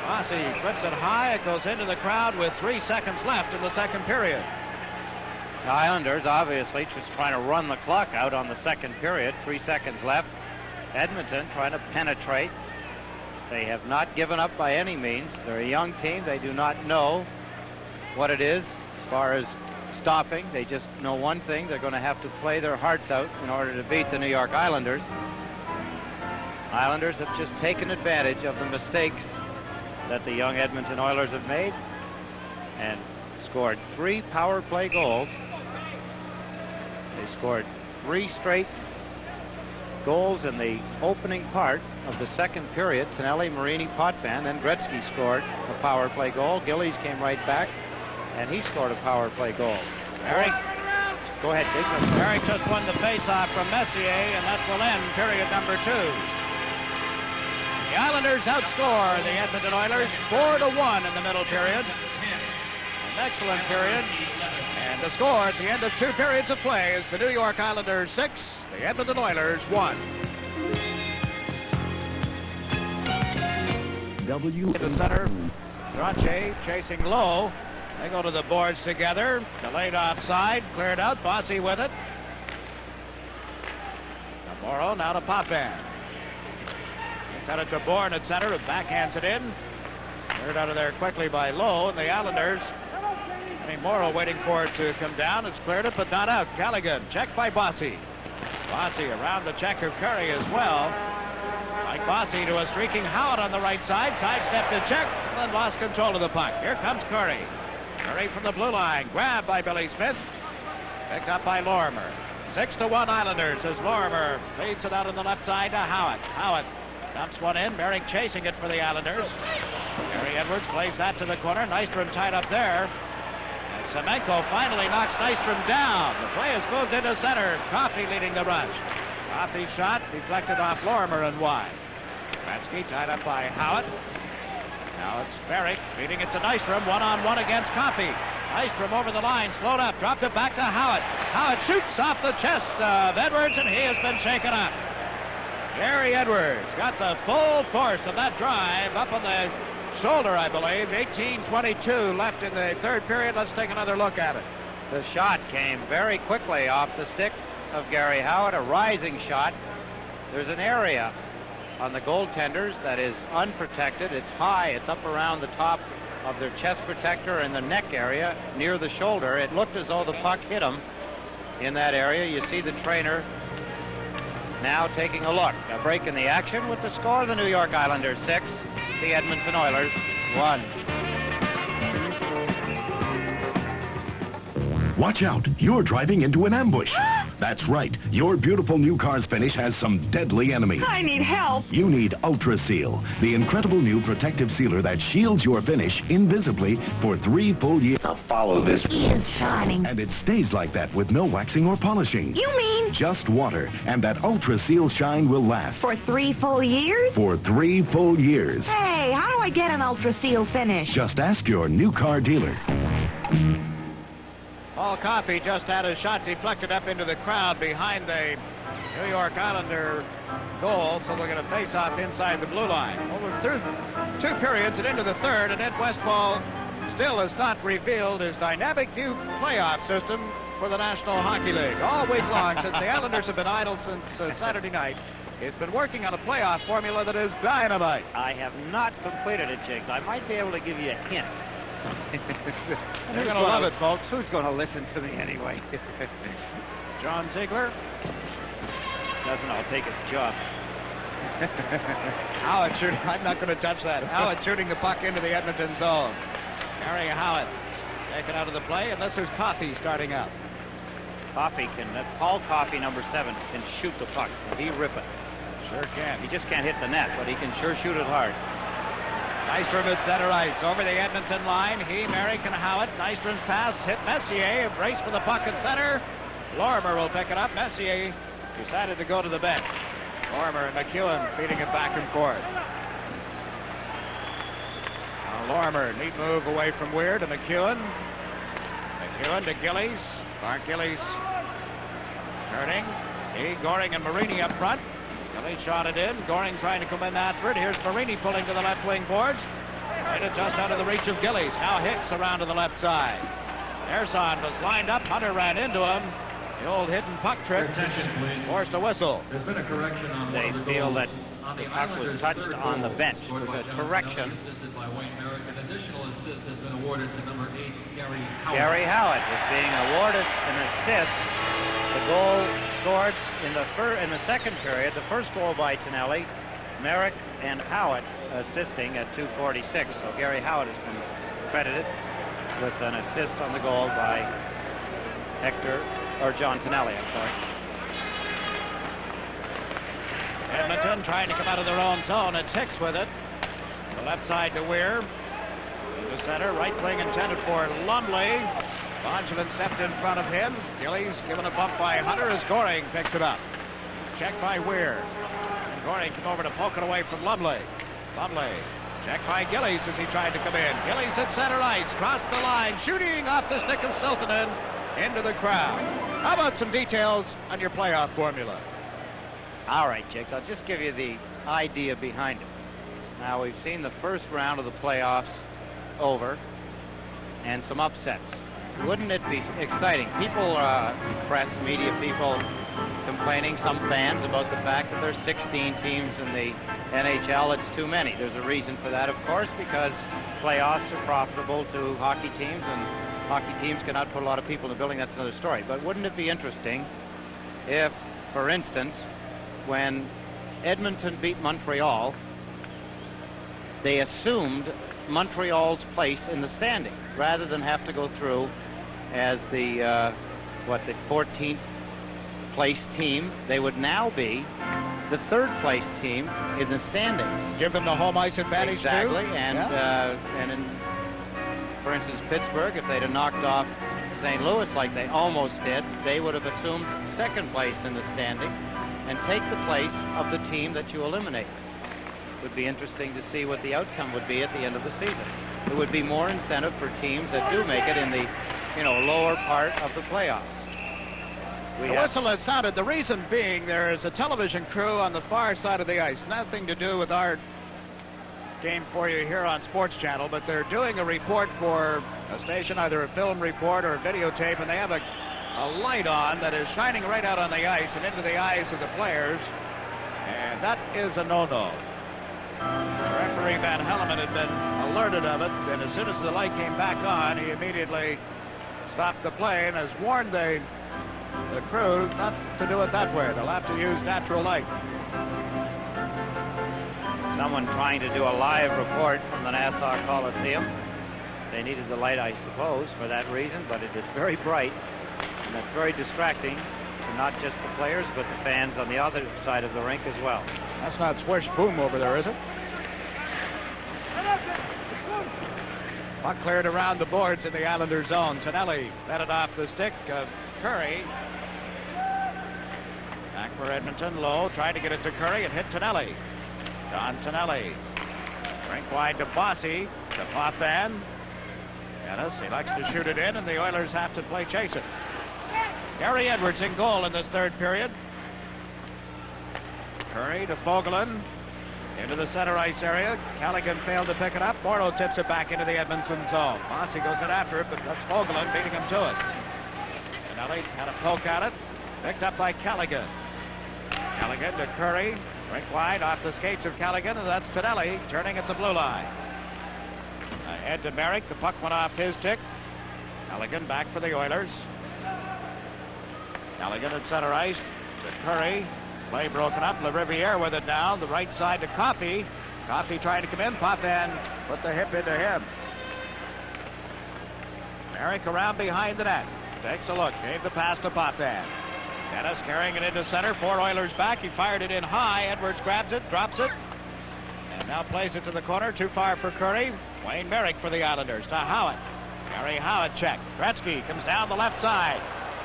Bossy flips it high. It goes into the crowd with 3 seconds left in the second period. The Islanders obviously just trying to run the clock out on the second period. 3 seconds left. Edmonton trying to penetrate. They have not given up by any means. They're a young team. They do not know what it is as far as stopping. They just know one thing. They're going to have to play their hearts out in order to beat the New York Islanders. Islanders have just taken advantage of the mistakes that the young Edmonton Oilers have made and scored 3 power play goals. They scored 3 straight goals in the opening part of the second period. Tonelli, Marini, Potvin, then Gretzky scored a power play goal. Gillies came right back, and he scored a power play goal. Merrick. Go ahead, Dick. Merrick just won the face-off from Messier, and that will end period number 2. The Islanders outscore the Edmonton Oilers 4-1 in the middle period. An excellent period. And the score at the end of 2 periods of play is the New York Islanders 6, the Edmonton Oilers 1. In the center, Drache chasing Lowe. They go to the boards together. Delayed offside, cleared out. Bossy with it. Morrow now to Potvin. Got it to Bourne at center, who backhands it in. Cleared out of there quickly by Lowe, and the Islanders. Morrow waiting for it to come down. It's cleared it, but not out. Callaghan, checked by Bossy. Bossy around the check of Curry as well. Mike Bossy to a streaking Howard on the right side. Sidestepped a check, and then lost control of the puck. Here comes Curry. Curry from the blue line. Grabbed by Billy Smith. Picked up by Lorimer. 6-1 Islanders as Lorimer feeds it out on the left side to Howard. Howard dumps one in. Merrick chasing it for the Islanders. Gary Edwards plays that to the corner. Nystrom tied up there. Semenko finally knocks Nystrom down. The play is moved into center. Coffey leading the rush. Coffey's shot deflected off Lorimer and wide. Gretzky tied up by Howard. Now it's Merrick feeding it to Nystrom. One-on-one against Coffey. Nystrom over the line, slowed up, dropped it back to Howard. Howard shoots off the chest of Edwards, and he has been shaken up. Gary Edwards got the full force of that drive up on the shoulder, I believe. 18:22 left in the third period. Let's take another look at it. The shot came very quickly off the stick of Gary Howard, a rising shot. There's an area on the goaltenders that is unprotected. It's high. It's up around the top of their chest protector and the neck area near the shoulder. It looked as though the puck hit him in that area. You see the trainer now taking a look. A break in the action with the score: the New York Islanders 6, the Edmonton Oilers 1. Watch out, you're driving into an ambush. That's right, your beautiful new car's finish has some deadly enemies. I need help. You need Ultra Seal, the incredible new protective sealer that shields your finish invisibly for 3 full years. Now follow this. He is shining. And it stays like that with no waxing or polishing. You mean? Just water, and that Ultra Seal shine will last. For 3 full years? For 3 full years. Hey, how do I get an Ultra Seal finish? Just ask your new car dealer. Paul Coffey just had a shot deflected up into the crowd behind the New York Islander goal, so they're going to face off inside the blue line. Well, we're through 2 periods and into the third, and Ed Westfall still has not revealed his dynamic new playoff system for the National Hockey League. All week long, since the Islanders have been idle since Saturday night, he's been working on a playoff formula that is dynamite. I have not completed it, Jigs. I might be able to give you a hint. You're going to love it, folks. Who's going to listen to me anyway? John Ziegler. Doesn't all take his job. Howard shooting. I'm not going to touch that. Howard shooting the puck into the Edmonton zone. Gary Howard taken out of the play, and this is Coffey starting out. Coffey can, Paul Coffey, number 7, can shoot the puck. Can he rip it? Sure can. He just can't hit the net, but he can sure shoot it hard. Nystrom at center ice, over the Edmonton line. He, Merrick, and Howard. Nystrom's pass hit Messier. Race for the puck at center. Lorimer will pick it up. Messier decided to go to the bench. Lorimer and McEwen feeding it back and forth. Now Lorimer, neat move away from Weir to McEwen. McEwen to Gillies. Mark Gillies turning. He, Goring, and Marini up front. Gillies shot it in. Goring trying to come in after it. Here's Marini pulling to the left wing boards. Made it just out of the reach of Gillies. Now Hicks around to the left side. Ersan was lined up. Hunter ran into him. The old hidden puck trick forced a whistle. There's been a correction on They feel that the puck was touched on the bench. It was a correction. Assisted by Wayne Merrick. An additional assist has been awarded to number 8, Gary Howard. Gary Howard is being awarded an assist. The goal scored in the second period. The first goal by Tonelli, Merrick and Howard assisting at 2:46. So Gary Howard has been credited with an assist on the goal by John Tonelli, I'm sorry. Edmonton trying to come out of their own zone. It's Hicks with it. The left side to Weir. The center, right wing intended for Lumley. Bonjovan stepped in front of him. Gillies given a bump by Hunter as Goring picks it up. Checked by Weir. And Goring came over to poke it away from Lumley. Lumley checked by Gillies as he tried to come in. Gillies at center ice, crossed the line, shooting off the stick of Siltanen into the crowd. How about some details on your playoff formula? All right, Jigs, I'll just give you the idea behind it. Now, we've seen the first round of the playoffs over and some upsets. Wouldn't it be exciting? People, press, media people complaining, some fans, about the fact that there's 16 teams in the NHL. It's too many. There's a reason for that, of course, because playoffs are profitable to hockey teams, and hockey teams cannot put a lot of people in the building. That's another story. But wouldn't it be interesting if, for instance, when Edmonton beat Montreal, they assumed Montreal's place in the standing rather than have to go through as the 14th place team. They would now be the 3rd place team in the standings. Give them the home ice advantage exactly, too. And in, for instance, Pittsburgh, if they'd have knocked off St. Louis like they almost did, they would have assumed 2nd place in the standing and take the place of the team that you eliminated. It would be interesting to see what the outcome would be at the end of the season. It would be more incentive for teams that do make it in the lower part of the playoffs. The whistle has sounded. The reason being there is a television crew on the far side of the ice. Nothing to do with our game for you here on Sports Channel, but they're doing a report for a station, either a film report or a videotape, and they have a light on that is shining right out on the ice and into the eyes of the players, and that is a no-no. Referee Van Helleman had been alerted of it, and as soon as the light came back on, he immediately stopped the play and has warned the crew not to do it that way. They'll have to use natural light. Someone trying to do a live report from the Nassau Coliseum. They needed the light, I suppose, for that reason, but it is very bright, and it's very distracting to not just the players, but the fans on the other side of the rink as well. That's not swish boom over there, is it? Puck cleared around the boards in the Islander zone. Tonelli led it off the stick of Curry. Back for Edmonton. Low tried to get it to Curry and hit Tonelli. Don Tonelli. Rink wide to Bossy. To Potvin. Dennis elects to shoot it in, and the Oilers have to play chase it. Gary Edwards in goal in this third period. Curry to Fogelin. Into the center ice area. Callaghan failed to pick it up. Morrow tips it back into the Edmonton zone. Bossy goes in after it, but that's Fogelin beating him to it. Tonelli had a poke at it. Picked up by Callaghan. Callaghan to Curry. Rink wide off the skates of Callaghan, and that's Tonelli turning at the blue line. Ahead to Merrick. The puck went off his stick. Callaghan back for the Oilers. Callaghan at center ice to Curry. Play broken up. LaRiviere with it now. The right side to Coffey. Coffey trying to come in. Potvin put the hip into him. Merrick around behind the net. Takes a look. Gave the pass to Potvin. Dennis carrying it into center. 4 Oilers back. He fired it in high. Edwards grabs it, drops it, and now plays it to the corner. Too far for Curry. Wayne Merrick for the Islanders to Howitt. Gary Howitt check. Gretzky comes down the left side.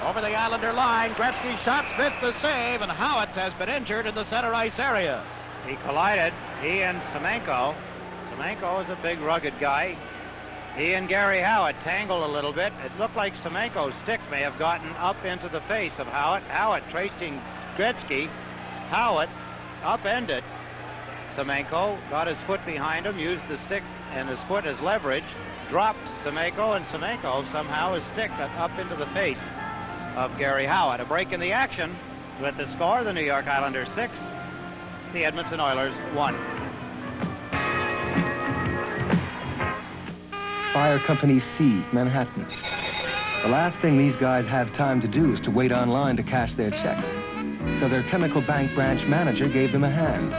Over the Islander line. Gretzky shot. Smith the save, and Howitt has been injured in the center ice area. He collided. He and Semenko. Semenko is a big, rugged guy. He and Gary Howitt tangled a little bit. It looked like Semenko's stick may have gotten up into the face of Howitt. Howitt tracing Gretzky. Howitt upended Semenko, got his foot behind him, used the stick and his foot as leverage, dropped Semenko, and Semenko somehow his stick got up into the face of Gary Howitt. A break in the action with the score, the New York Islanders 6, the Edmonton Oilers 1. Fire Company C, Manhattan. The last thing these guys have time to do is to wait online to cash their checks. So their chemical bank branch manager gave them a hand.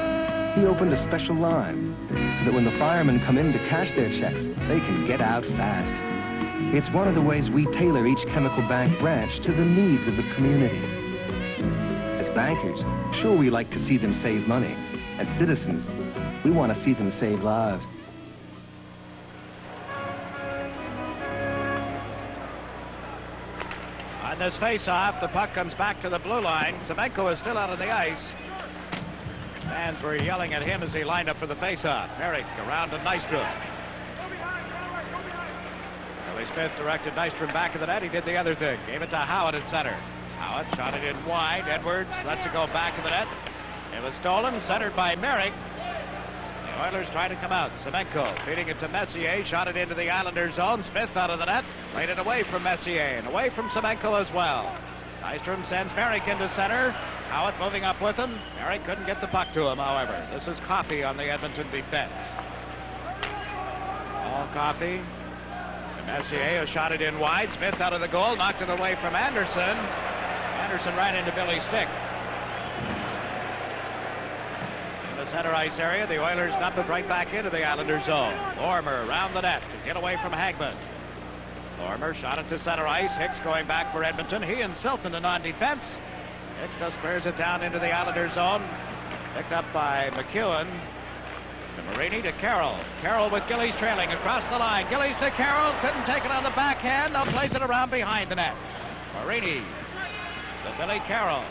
He opened a special line so that when the firemen come in to cash their checks, they can get out fast. It's one of the ways we tailor each chemical bank branch to the needs of the community. As bankers, sure, we like to see them save money. As citizens, we want to see them save lives. On this face-off, the puck comes back to the blue line. Semenko is still out on the ice. Fans were yelling at him as he lined up for the face-off. Merrick around to Nystrom. Billy Smith directed Nystrom back of the net. He did the other thing. Gave it to Howitt at center. Howitt shot it in wide. Edwards lets it go back of the net. It was stolen, centered by Merrick. The Oilers try to come out. Semenko feeding it to Messier. Shot it into the Islander zone. Smith out of the net. Played it away from Messier and away from Semenko as well. Nystrom sends Merrick into center. Howitt moving up with him. Merrick couldn't get the puck to him, however. This is Coffey on the Edmonton defense. All Coffey. Messier has shot it in wide. Smith out of the goal. Knocked it away from Anderson. Anderson ran into Billy's stick. In the center ice area, the Oilers dump it right back into the Islander zone. Lorimer around the net to get away from Hagman. Lorimer shot it to center ice. Hicks going back for Edmonton. He and Siltanen on defense. Hicks just clears it down into the Islander zone. Picked up by McEwen. To Marini to Carroll. Carroll with Gillies trailing across the line. Gillies to Carroll. Couldn't take it on the backhand. Now plays it around behind the net. Marini to Billy Carroll.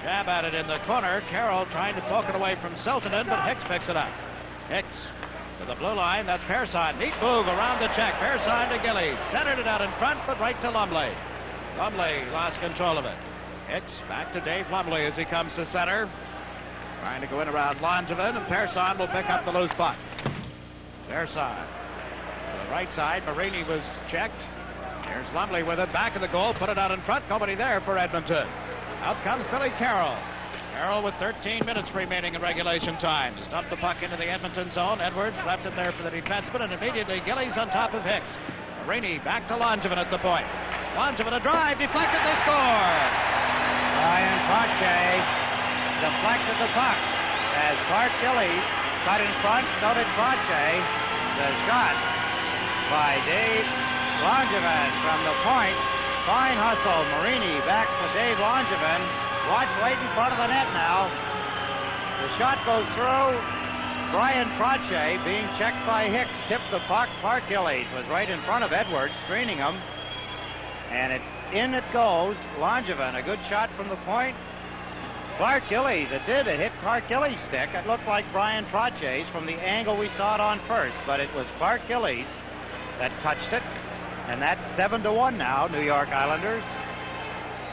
Jab at it in the corner. Carroll trying to poke it away from Siltanen, but Hicks picks it up. Hicks to the blue line. That's Persson. Neat move around the check. Persson to Gillies. Centered it out in front, but right to Lumley. Lumley lost control of it. Hicks back to Dave Lumley as he comes to center. Trying to go in around Langevin, and Persson will pick up the loose puck. Persson to the right side. Marini was checked. Here's Lumley with it, back of the goal, put it out in front. Nobody there for Edmonton. Out comes Billy Carroll. Carroll with 13 minutes remaining in regulation time. Has dumped the puck into the Edmonton zone. Edwards left it there for the defenseman, and immediately Gillies on top of Hicks. Marini back to Langevin at the point. Langevin a drive, deflected, they score! Brian Trottier deflected the puck as Clark Gillies cut in front, so did Trottier. The shot by Dave Langevin from the point. Fine hustle. Marini back to Dave Langevin. Watch right in front of the net now. The shot goes through. Brian Trottier being checked by Hicks. Tipped the puck. Clark Gillies was right in front of Edwards, screening him. And in it goes. Langevin, a good shot from the point. Clark Gillies, it hit Clark Gillies' stick. It looked like Brian Trottier's from the angle we saw it on first, but it was Clark Gillies that touched it. And that's 7-1 now, New York Islanders.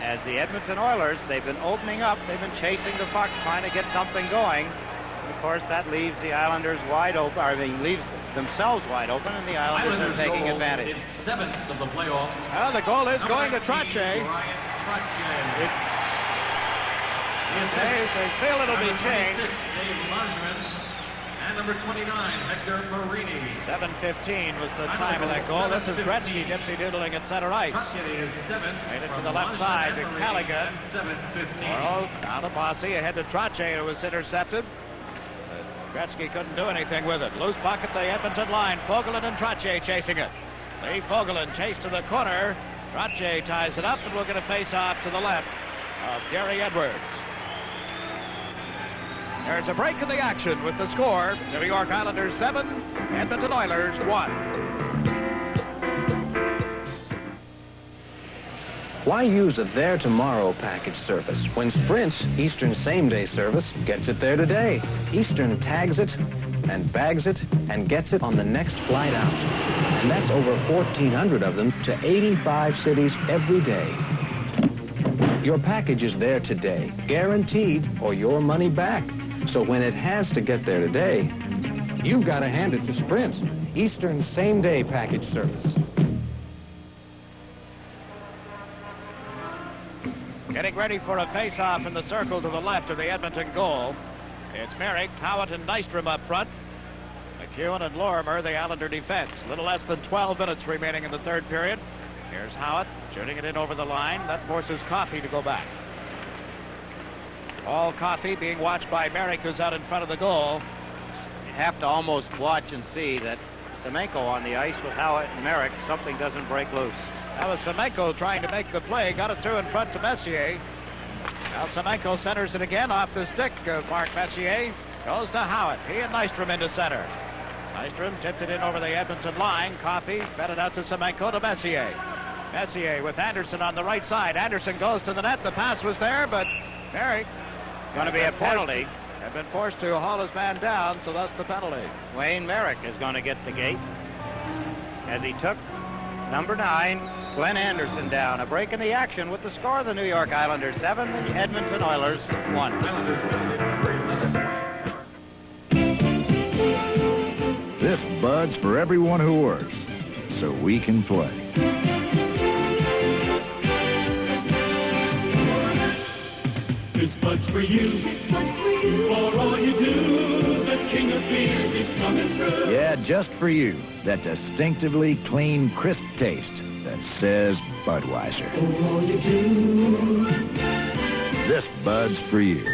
As the Edmonton Oilers, they've been opening up. They've been chasing the puck, trying to get something going. And of course, that leaves the Islanders wide open, leaves themselves wide open, and the Islanders are taking advantage. It's 7th of the playoffs. Well, the goal is going to Trottier. They feel it'll be changed. Dave Langevin, and number 29, Hector Marini. 7:15 was the time of that goal. This is Gretzky dipsy-doodling at center ice. Made it to the left side to Callaghan. Morrow down to Bossy, ahead to Trottier, who was intercepted. Gretzky couldn't do anything with it. Loose puck at the Edmonton line. Fogelin and Trottier chasing it. Lee Fogelin chased to the corner. Trottier ties it up, and we're going to face off to the left of Gary Edwards. There's a break in the action with the score. New York Islanders 7, Edmonton Oilers 1. Why use a There Tomorrow package service when Sprint's Eastern same-day service gets it there today? Eastern tags it and bags it and gets it on the next flight out. And that's over 1,400 of them to 85 cities every day. Your package is there today, guaranteed, or your money back. So when it has to get there today, you've got to hand it to Sprint, Eastern same-day package service. Getting ready for a face-off in the circle to the left of the Edmonton goal. It's Merrick, Howitt, and Nystrom up front. McEwen and Lorimer, the Islander defense. A little less than 12 minutes remaining in the third period. Here's Howitt, shooting it in over the line. That forces Coffey to go back. All Coffey being watched by Merrick, who's out in front of the goal. You have to almost watch and see that Semenko on the ice with Howitt and Merrick, something doesn't break loose. That was Semenko trying to make the play, got it through in front to Messier. Now Semenko centers it again off the stick of Mark Messier. Goes to Howitt. He and Nystrom into center. Nystrom tipped it in over the Edmonton line. Coffey fed it out to Semenko to Messier. Messier with Anderson on the right side. Anderson goes to the net. The pass was there, but Merrick going to be a penalty. Had been forced to haul his man down, so that's the penalty. Wayne Merrick is going to get the gate as he took number 9, Glenn Anderson, down. A break in the action with the score of the New York Islanders 7, the Edmonton Oilers 1. This Bud's for everyone who works, so we can play. This Bud's for you. For all you do, the king of beers is coming through. Yeah, just for you. That distinctively clean, crisp taste that says Budweiser. For all you do. This Bud's for you.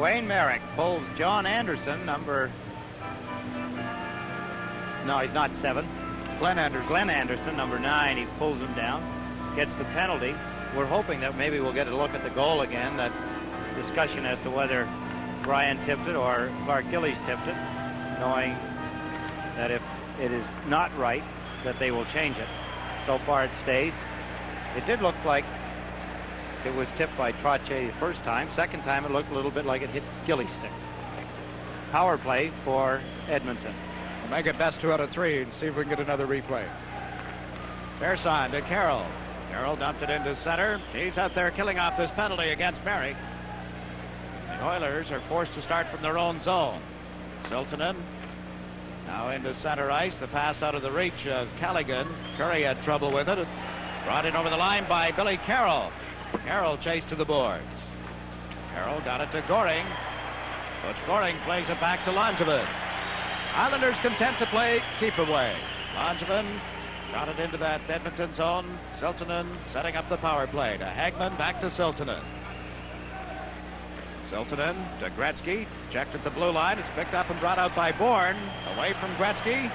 Wayne Merrick pulls John Anderson, number... No, he's not 7. Glenn Anderson, number 9, he pulls him down, gets the penalty. We're hoping that maybe we'll get a look at the goal again, that discussion as to whether Brian tipped it or Clark Gillies tipped it, knowing that if it is not right, that they will change it. So far it stays. It did look like it was tipped by Trottier the first time. Second time it looked a little bit like it hit Gillies' stick. Power play for Edmonton. We'll make it best 2 out of 3 and see if we can get another replay. Fairson to Carroll. Carroll dumped it into center. He's out there killing off this penalty against Merrick. The Oilers are forced to start from their own zone. Siltanen now into center ice. The pass out of the reach of Callaghan. Curry had trouble with it. Brought in over the line by Billy Carroll. Carroll chased to the boards. Carroll got it to Goring. Coach Goring plays it back to Langevin. Islanders content to play keep away. Langevin got it into that Edmonton zone. Siltanen setting up the power play to Hagman, back to Siltanen. Siltanen to Gretzky, checked at the blue line. It's picked up and brought out by Bourne. Away from Gretzky.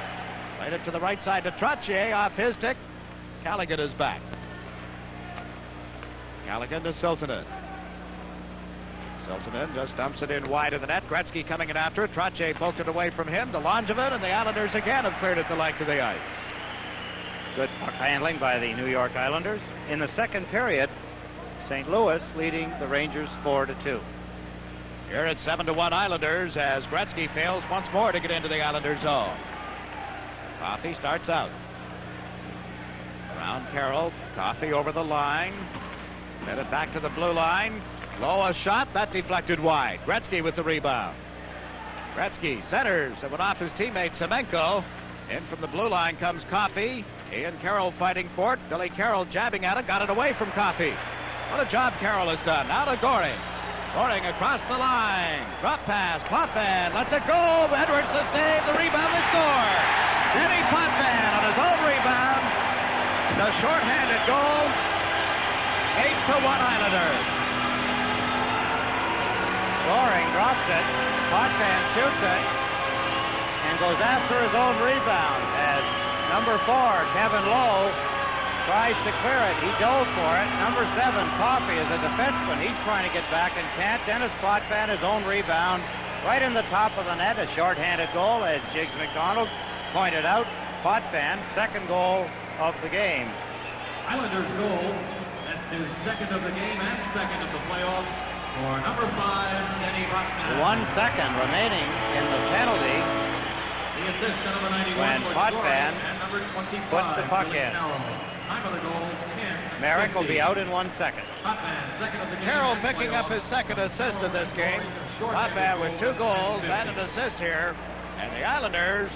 Played it to the right side to Trottier, off his stick. Callaghan is back. Callaghan to Siltanen. Siltanen just dumps it in wide of the net. Gretzky coming in after it. Trottier poked it away from him to Langevin, and the Islanders again have cleared it the length of the ice. Good puck handling by the New York Islanders. In the second period, St. Louis leading the Rangers 4-2. Here at 7-1 Islanders as Gretzky fails once more to get into the Islanders zone. Coffey starts out. Around Carroll. Coffey over the line. Send it back to the blue line. Low a shot. That deflected wide. Gretzky with the rebound. Gretzky centers. It went off his teammate Semenko. In from the blue line comes Coffey. He and Carroll fighting for it. Billy Carroll jabbing at it. Got it away from Coffey. What a job Carroll has done. Now to Goring. Goring across the line. Drop pass. Potvin lets it go. Edwards the save. The rebound, the score. Denny Potvin on his own rebound. The shorthanded goal. 8-1 Islanders. Goring drops it. Potvin shoots it and goes after his own rebound as number 4, Kevin Lowe, tries to clear it. He dove for it. Number 7, Coffey, is a defenseman. He's trying to get back and can't. Dennis Potvin, his own rebound, right in the top of the net. A shorthanded goal, as Jiggs McDonald pointed out. Potvin, second goal of the game. Islanders goal. That's his second of the game and second of the playoffs for number 5, Denny Potvin. 1 second remaining in the penalty. The assist to number 91 when Potvin puts the puck in. Time of the goal, 10. Merrick will be out in 1 second. Carroll picking up his second assist of this game. Potvin with 2 goals and an assist here. And the Islanders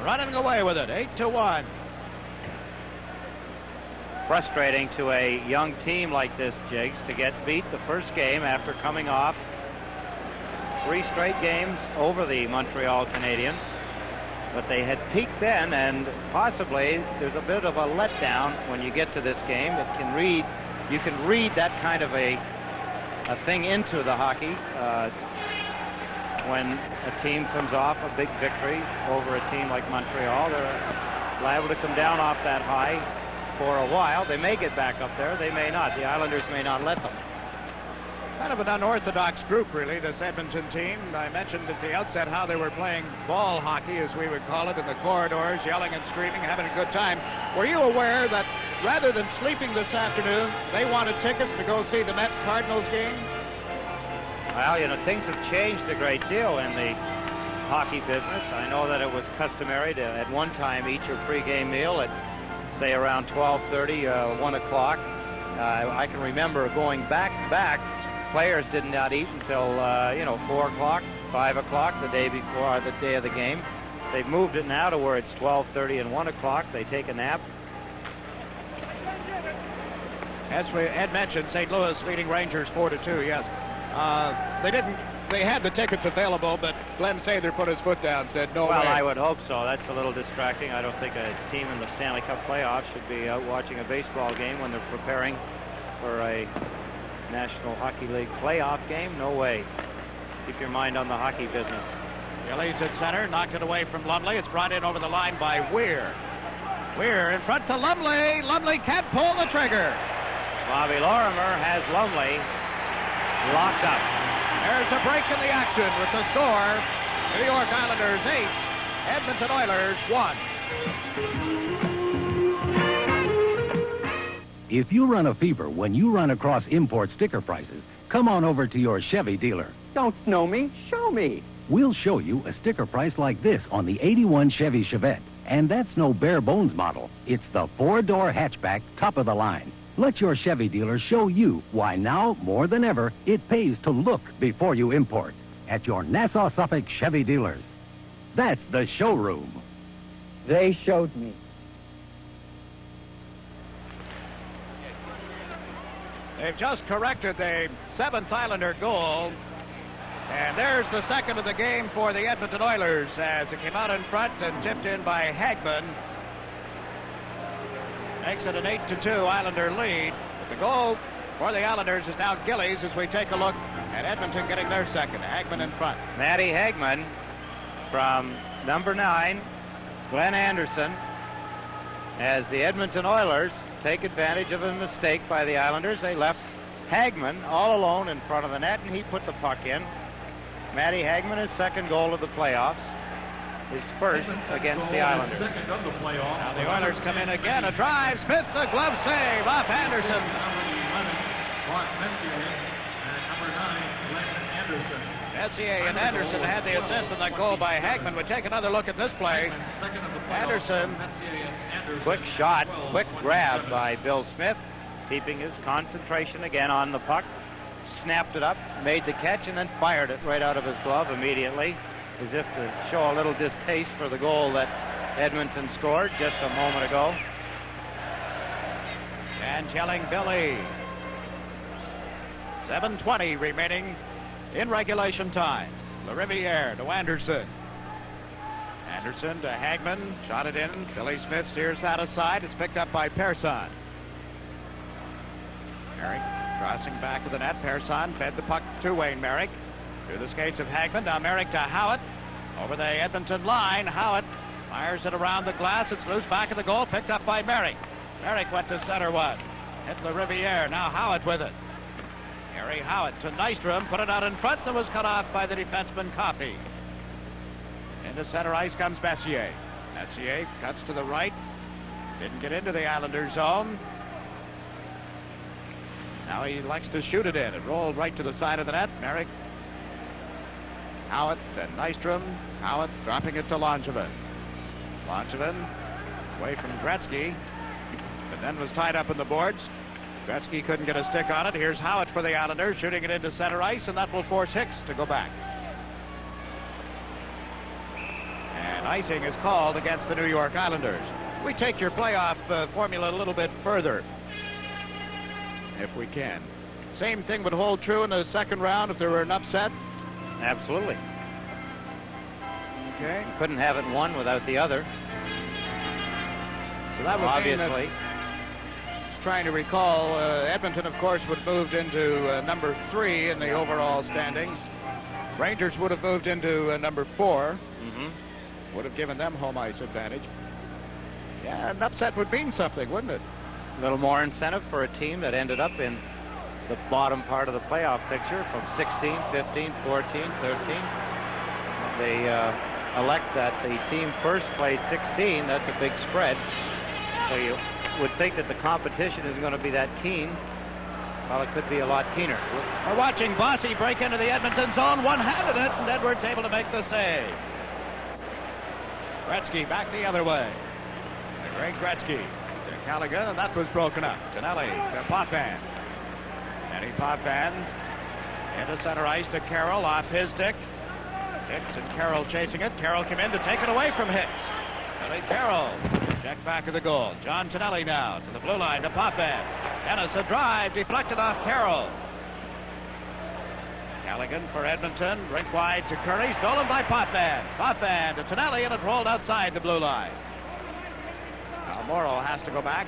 running away with it, 8-1. Frustrating to a young team like this, Jiggs, to get beat the first game after coming off 3 straight games over the Montreal Canadiens. But they had peaked then, and possibly there's a bit of a letdown when you get to this game. You can read that kind of a thing into the hockey when a team comes off a big victory over a team like Montreal. They're liable to come down off that high for a while. They may get back up there. They may not. The Islanders may not let them. Kind of an unorthodox group, really, this Edmonton team. I mentioned at the outset how they were playing ball hockey, as we would call it, in the corridors, yelling and screaming, having a good time. Were you aware that rather than sleeping this afternoon, they wanted tickets to go see the Mets-Cardinals game? Well, you know, things have changed a great deal in the hockey business. I know that it was customary to, at one time, eat your pregame meal at, say, around 12:30, 1 o'clock. I can remember going back. Players did not eat until, 4 o'clock, 5 o'clock the day before, the day of the game. They've moved it now to where it's 12:30 and 1 o'clock. They take a nap. As Ed mentioned, St. Louis leading Rangers 4-2, yes. They had the tickets available, but Glenn Sather put his foot down, said no way. Well, I would hope so. That's a little distracting. I don't think a team in the Stanley Cup playoffs should be out watching a baseball game when they're preparing for a National Hockey League playoff game. No way. Keep your mind on the hockey business. Gillies at center, knocked it away from Lumley. It's brought in over the line by Weir. Weir in front to Lumley. Lumley can't pull the trigger. Bobby Lorimer has Lumley locked up. There's a break in the action with the score. New York Islanders 8, Edmonton Oilers 1. If you run a fever when you run across import sticker prices, come on over to your Chevy dealer. Don't snow me, show me. We'll show you a sticker price like this on the '81 Chevy Chevette. And that's no bare bones model. It's the 4-door hatchback, top of the line. Let your Chevy dealer show you why now, more than ever, it pays to look before you import at your Nassau Suffolk Chevy dealers. That's the showroom. They showed me. They've just corrected the 7th Islander goal. And there's the second of the game for the Edmonton Oilers as it came out in front and tipped in by Hagman. Makes it an 8-2 Islander lead. The goal for the Islanders is now Gillies as we take a look at Edmonton getting their second. Hagman in front. Matty Hagman from number 9, Glenn Anderson, as the Edmonton Oilers take advantage of a mistake by the Islanders. They left Hagman all alone in front of the net, and he put the puck in. Matty Hagman, his second goal of the playoffs, his first against the Islanders. Second of the playoffs. Now the Oilers come in again. A drive. Smith, the glove save off Anderson. Messier and Anderson had the assist on that goal by Hagman. We take another look at this play. Anderson. Quick shot, quick grab by Bill Smith, keeping his concentration again on the puck. Snapped it up, made the catch, and then fired it right out of his glove immediately, as if to show a little distaste for the goal that Edmonton scored just a moment ago. And yelling Billy. 7:20 remaining in regulation time. LaRiviere to Anderson. Anderson to Hagman. Shot it in. Billy Smith steers that aside. It's picked up by Persson. Merrick crossing back of the net. Persson fed the puck to Wayne Merrick. Through the skates of Hagman. Now Merrick to Howitt. Over the Edmonton line. Howitt fires it around the glass. It's loose back of the goal. Picked up by Merrick. Merrick went to center one. Hit LaRiviere. Now Howitt with it. Harry Howitt to Nystrom. Put it out in front. That was cut off by the defenseman Coffey. Into center ice comes Messier. Messier cuts to the right. Didn't get into the Islanders' zone. Now he likes to shoot it in. It rolled right to the side of the net. Merrick, Howitt, and Nystrom. Howitt dropping it to Langevin. Langevin away from Gretzky, but then was tied up in the boards. Gretzky couldn't get a stick on it. Here's Howitt for the Islanders, shooting it into center ice, and that will force Hicks to go back. And icing is called against the New York Islanders. We take your playoff formula a little bit further, if we can. Same thing would hold true in the second round if there were an upset? Absolutely. Okay. You couldn't have it one without the other. So that would obviously. mean that, trying to recall, Edmonton, of course, would have moved into number 3 in the overall standings. Rangers would have moved into number 4. Would have given them home ice advantage. Yeah, an upset would mean something, wouldn't it? A little more incentive for a team that ended up in the bottom part of the playoff picture from 16, 15, 14, 13. They elect that the team first plays 16. That's a big spread. So you would think that the competition isn't going to be that keen. Well, it could be a lot keener. We're watching Bossy break into the Edmonton zone. One-handed it, and Edwards able to make the save. Gretzky back the other way. The great Gretzky to Callaghan, and that was broken up. Tonelli to Potvin. Eddie Potvin into center ice to Carroll off his stick. Hicks and Carroll chasing it. Carroll came in to take it away from Hicks. Billy Carroll. Check back of the goal. John Tonelli now to the blue line to Potvin. Dennis a drive deflected off Carroll. Callaghan for Edmonton. Rink wide to Curry. Stolen by Potvin. Potvin to Tonelli, and it rolled outside the blue line. Now Morrow has to go back.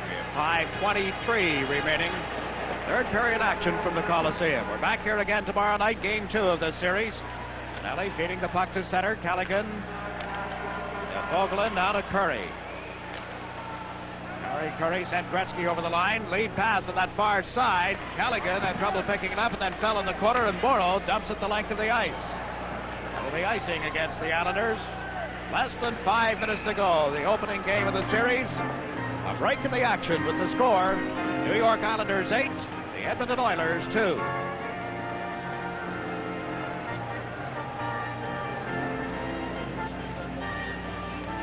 We have 5:23 remaining. Third period action from the Coliseum. We're back here again tomorrow night, game 2 of this series. Tonelli feeding the puck to center. Callaghan to Vogelin, now to Curry. Curry sent Gretzky over the line. Lead pass on that far side. Callaghan had trouble picking it up and then fell in the corner, and Morrow dumps it the length of the ice. That'll be icing against the Islanders. Less than 5 minutes to go. The opening game of the series. A break in the action with the score. New York Islanders 8, the Edmonton Oilers 2.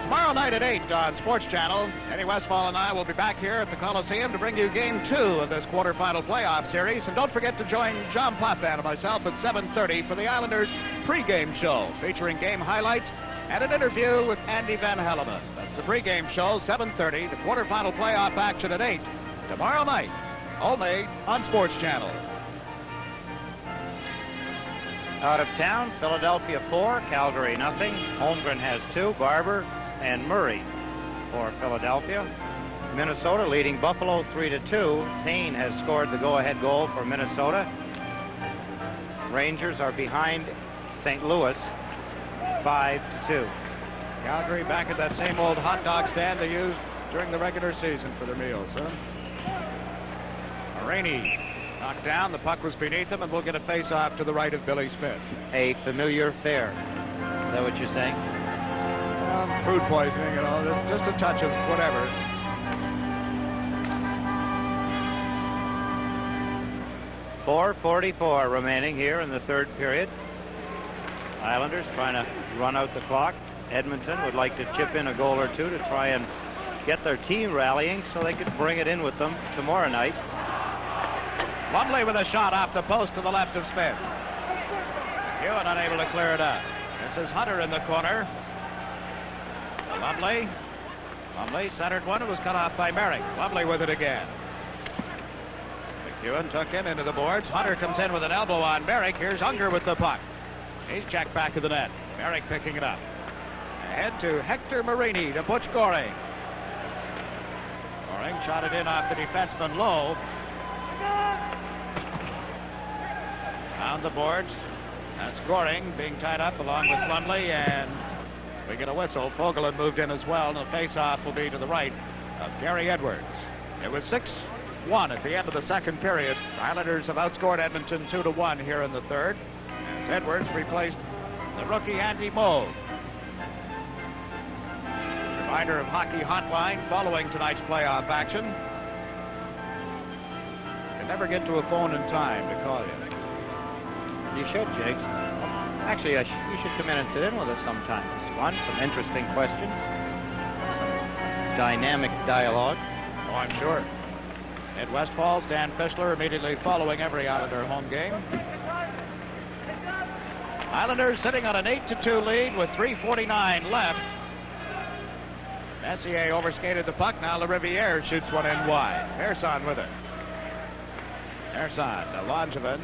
Tomorrow night at 8 on Sports Channel, Eddie Westfall and I will be back here at the Coliseum to bring you Game 2 of this quarterfinal playoff series. And don't forget to join John Potvin and myself at 7:30 for the Islanders pregame show, featuring game highlights and an interview with Andy Van Helleman. That's the pregame show, 7:30, the quarterfinal playoff action at 8, tomorrow night, only on Sports Channel. Out of town, Philadelphia 4, Calgary nothing. Holmgren has 2, Barber and Murray for Philadelphia. Minnesota leading Buffalo 3-2. Payne has scored the go-ahead goal for Minnesota. Rangers are behind St. Louis 5-2. Calgary back at that same old hot dog stand they used during the regular season for their meals, huh? Rainey knocked down. The puck was beneath him, and we'll get a face-off to the right of Billy Smith. A familiar fare. Is that what you're saying? Food poisoning, you know, just a touch of whatever. .444 remaining here in the third period. Islanders trying to run out the clock. Edmonton would like to chip in a goal or two to try and get their team rallying so they could bring it in with them tomorrow night. Lumley with a shot off the post to the left of Smith. Ewan unable to clear it up. This is Hunter in the corner. Lumley centered one. It was cut off by Merrick. Lumley with it again. McEwen took him into the boards. Hunter comes in with an elbow on Merrick. Here's Unger with the puck. He's checked back of the net. Merrick picking it up. Ahead to Hector Marini to Butch Goring. Goring shot it in off the defenseman Lowe. On the boards. That's Goring being tied up along with Lumley, and we get a whistle. Fogelin moved in as well, and the face-off will be to the right of Gary Edwards. It was 6-1 at the end of the second period. The Islanders have outscored Edmonton 2-1 here in the third, as Edwards replaced the rookie Andy Moe. Reminder of Hockey Hotline following tonight's playoff action. You can never get to a phone in time to call you. You should, Jakes. Actually, you should come in and sit in with us sometime. It's fun, some interesting questions, some dynamic dialogue. Oh, I'm sure. Ed Westfall, Stan Fischler immediately following every Islander home game. Islanders sitting on an 8-2 lead with 3:49 left. Messier overskated the puck. Now LaRiviere shoots one in wide. Ersan with it. Ersan to Langevin.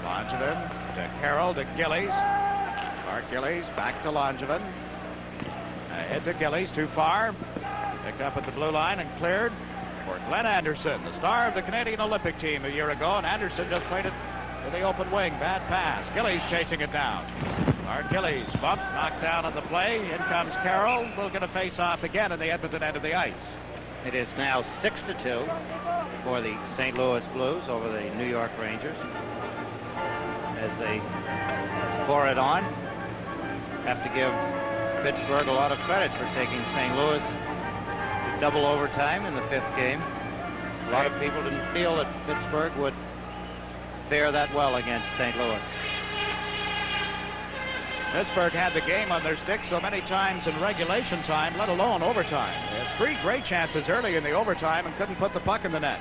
Langevin to Carroll to Gillies. Mark Gillies back to Langevin. Ahead to Gillies, too far. Picked up at the blue line and cleared for Glenn Anderson, the star of the Canadian Olympic team a year ago, and Anderson just played it to the open wing. Bad pass. Gillies chasing it down. Mark Gillies bumped, knocked down on the play. In comes Carroll. We'll get a face-off again in the Edmonton end of the ice. It is now 6-2 for the St. Louis Blues over the New York Rangers. As they pour it on, have to give Pittsburgh a lot of credit for taking St. Louis to double overtime in the fifth game. A lot of people didn't feel that Pittsburgh would fare that well against St. Louis. Pittsburgh had the game on their stick so many times in regulation time, let alone overtime. They had 3 great chances early in the overtime and couldn't put the puck in the net.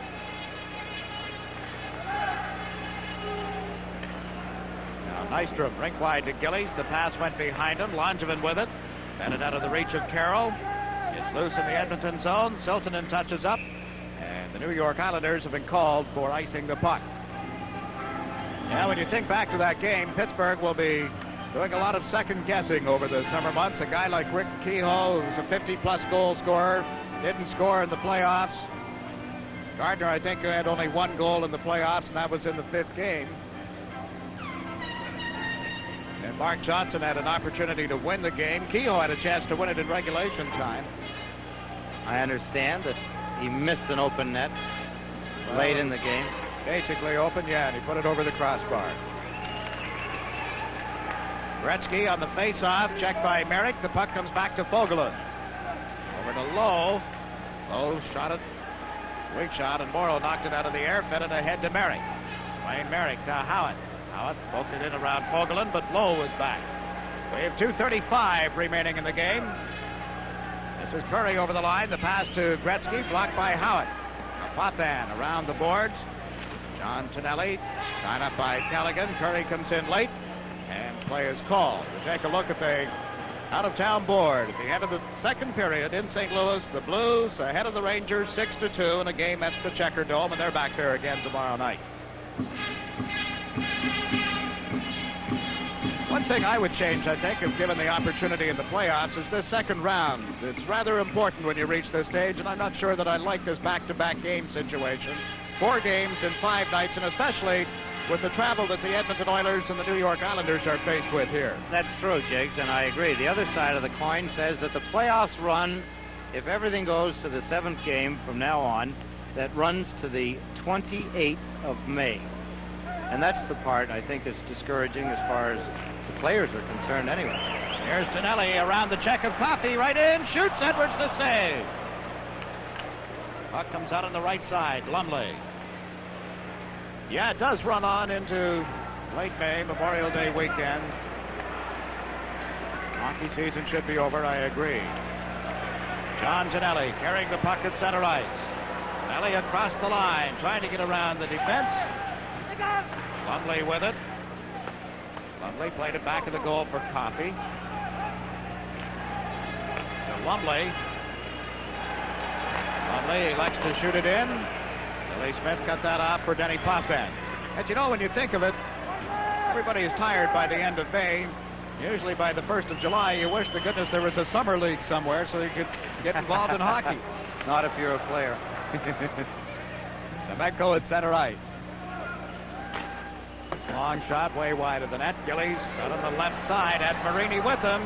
Now Nystrom, rink wide to Gillies. The pass went behind him. Langevin with it. Fed it out of the reach of Carroll. It's loose in the Edmonton zone. Siltanen touches up. And the New York Islanders have been called for icing the puck. Yeah, when you think back to that game, Pittsburgh will be doing a lot of second guessing over the summer months. A guy like Rick Kehoe, who's a 50-plus goal scorer, didn't score in the playoffs. Gardner, I think, had only 1 goal in the playoffs, and that was in the 5th game. And Mark Johnson had an opportunity to win the game. Kehoe had a chance to win it in regulation time. I understand that he missed an open net late in the game. Basically open, yeah, and he put it over the crossbar. Gretzky on the face-off, checked by Merrick. The puck comes back to Fogelin. Over to Lowe. Lowe shot it. Weak shot, and Morrow knocked it out of the air, fed it ahead to Merrick. Wayne Merrick to Howitt. Howitt poked it in around Fogelin, but Lowe was back. We have 2:35 remaining in the game. This is Curry over the line. The pass to Gretzky, blocked by Howitt. Potvin around the boards. John Tonelli, tied up by Callaghan. Curry comes in late, and play is called. We take a look at the out-of-town board. At the end of the second period in St. Louis, the Blues ahead of the Rangers 6-2 in a game at the Checker Dome, and they're back there again tomorrow night. One thing I would change, I think, if given the opportunity in the playoffs, is this second round. It's rather important when you reach this stage, and I'm not sure that I like this back-to-back game situation. 4 games in 5 nights, and especially with the travel that the Edmonton Oilers and the New York Islanders are faced with here. That's true, Jiggs, and I agree. The other side of the coin says that the playoffs run, if everything goes to the 7th game from now on, that runs to the 28th of May. And that's the part I think that's discouraging as far as the players are concerned anyway. Here's Tonelli around the check of Coffey, right in, shoots, Edwards the save. Puck comes out on the right side, Lumley. Yeah, it does run on into late May, Memorial Day weekend. Hockey season should be over, I agree. John Tonelli carrying the puck at center ice. Tonelli across the line, trying to get around the defense. Lumley with it. Lumley played it back of the goal for Coffey. To Lumley. Lumley elects to shoot it in. Billy Smith got that off for Denny Potvin. And you know, when you think of it, everybody is tired by the end of May. Usually by the 1st of July, you wish to goodness there was a summer league somewhere so you could get involved in hockey. Not if you're a player. Semenko at center ice. Long shot way wide of the net. Gillies out on the left side, had Marini with him.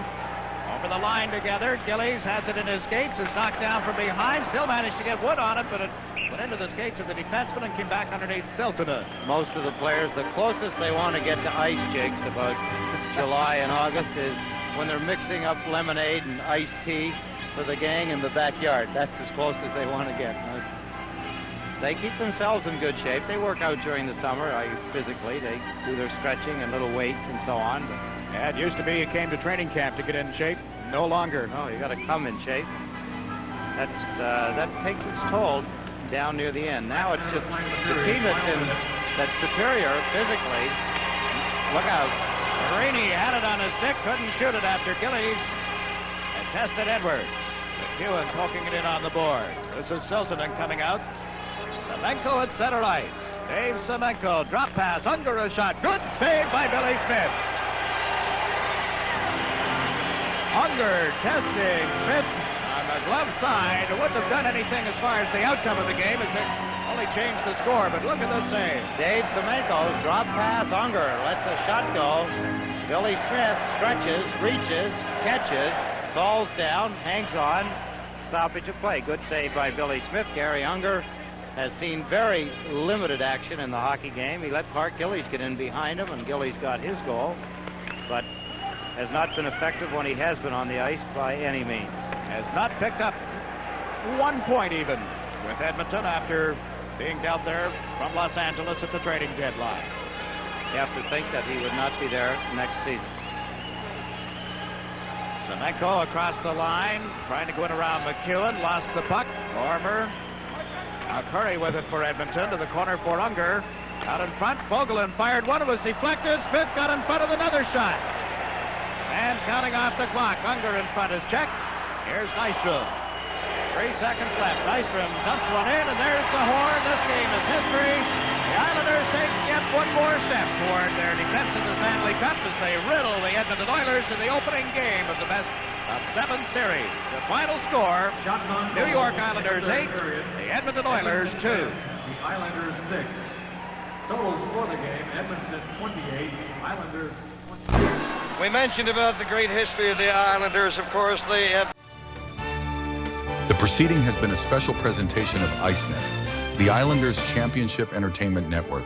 Over the line together. Gillies has it in his skates, is knocked down from behind, still managed to get Wood on it, but it went into the skates of the defenseman and came back underneath Siltanen. Most of the players, the closest they want to get to ice, Jigs, about July and August, is when they're mixing up lemonade and iced tea for the gang in the backyard. That's as close as they want to get. They keep themselves in good shape. They work out during the summer physically. They do their stretching and little weights and so on. But yeah, it used to be you came to training camp to get in shape. No longer. No, you got to come in shape. That takes its toll down near the end. Now it's just the team that's superior physically. Look out. Marini had it on his stick, couldn't shoot it after Gillies had tested Edwards. McEwen poking it in on the board. This is Siltanen coming out. Semenko at center ice. Dave Semenko, drop pass, Unger a shot. Good save by Billy Smith. Unger testing Smith on the glove side. Wouldn't have done anything as far as the outcome of the game, as it only changed the score, but look at the save. Dave Semenko's drop pass, Unger lets a shot go. Billy Smith stretches, reaches, catches, falls down, hangs on. Stoppage of play. Good save by Billy Smith. Gary Unger has seen very limited action in the hockey game. He let Clark Gillies get in behind him, and Gillies got his goal, but has not been effective when he has been on the ice by any means. Has not picked up 1 point even with Edmonton after being dealt there from Los Angeles at the trading deadline. You have to think that he would not be there next season. Semenko across the line, trying to go in around McEwen, lost the puck. Lorimer. Now Curry with it for Edmonton, to the corner for Unger. Out in front, Fogelin fired one, it was deflected. Smith got in front of another shot. Man's counting off the clock. Unger in front is checked. Here's Nystrom. 3 seconds left. Nystrom dumps one in, and there's the horn. This game is history. The Islanders take yet one more step toward their defense in the Stanley Cup as they riddle the Edmonton Oilers in the opening game of the best of 7 series. The final score, New York Islanders 8, the Edmonton Oilers 2. The Islanders 6. Totals for the game, Edmonton 28, Islanders 20. We mentioned about the great history of the Islanders. Of course, they have... The proceeding has been a special presentation of ICENET, the Islanders Championship Entertainment Network.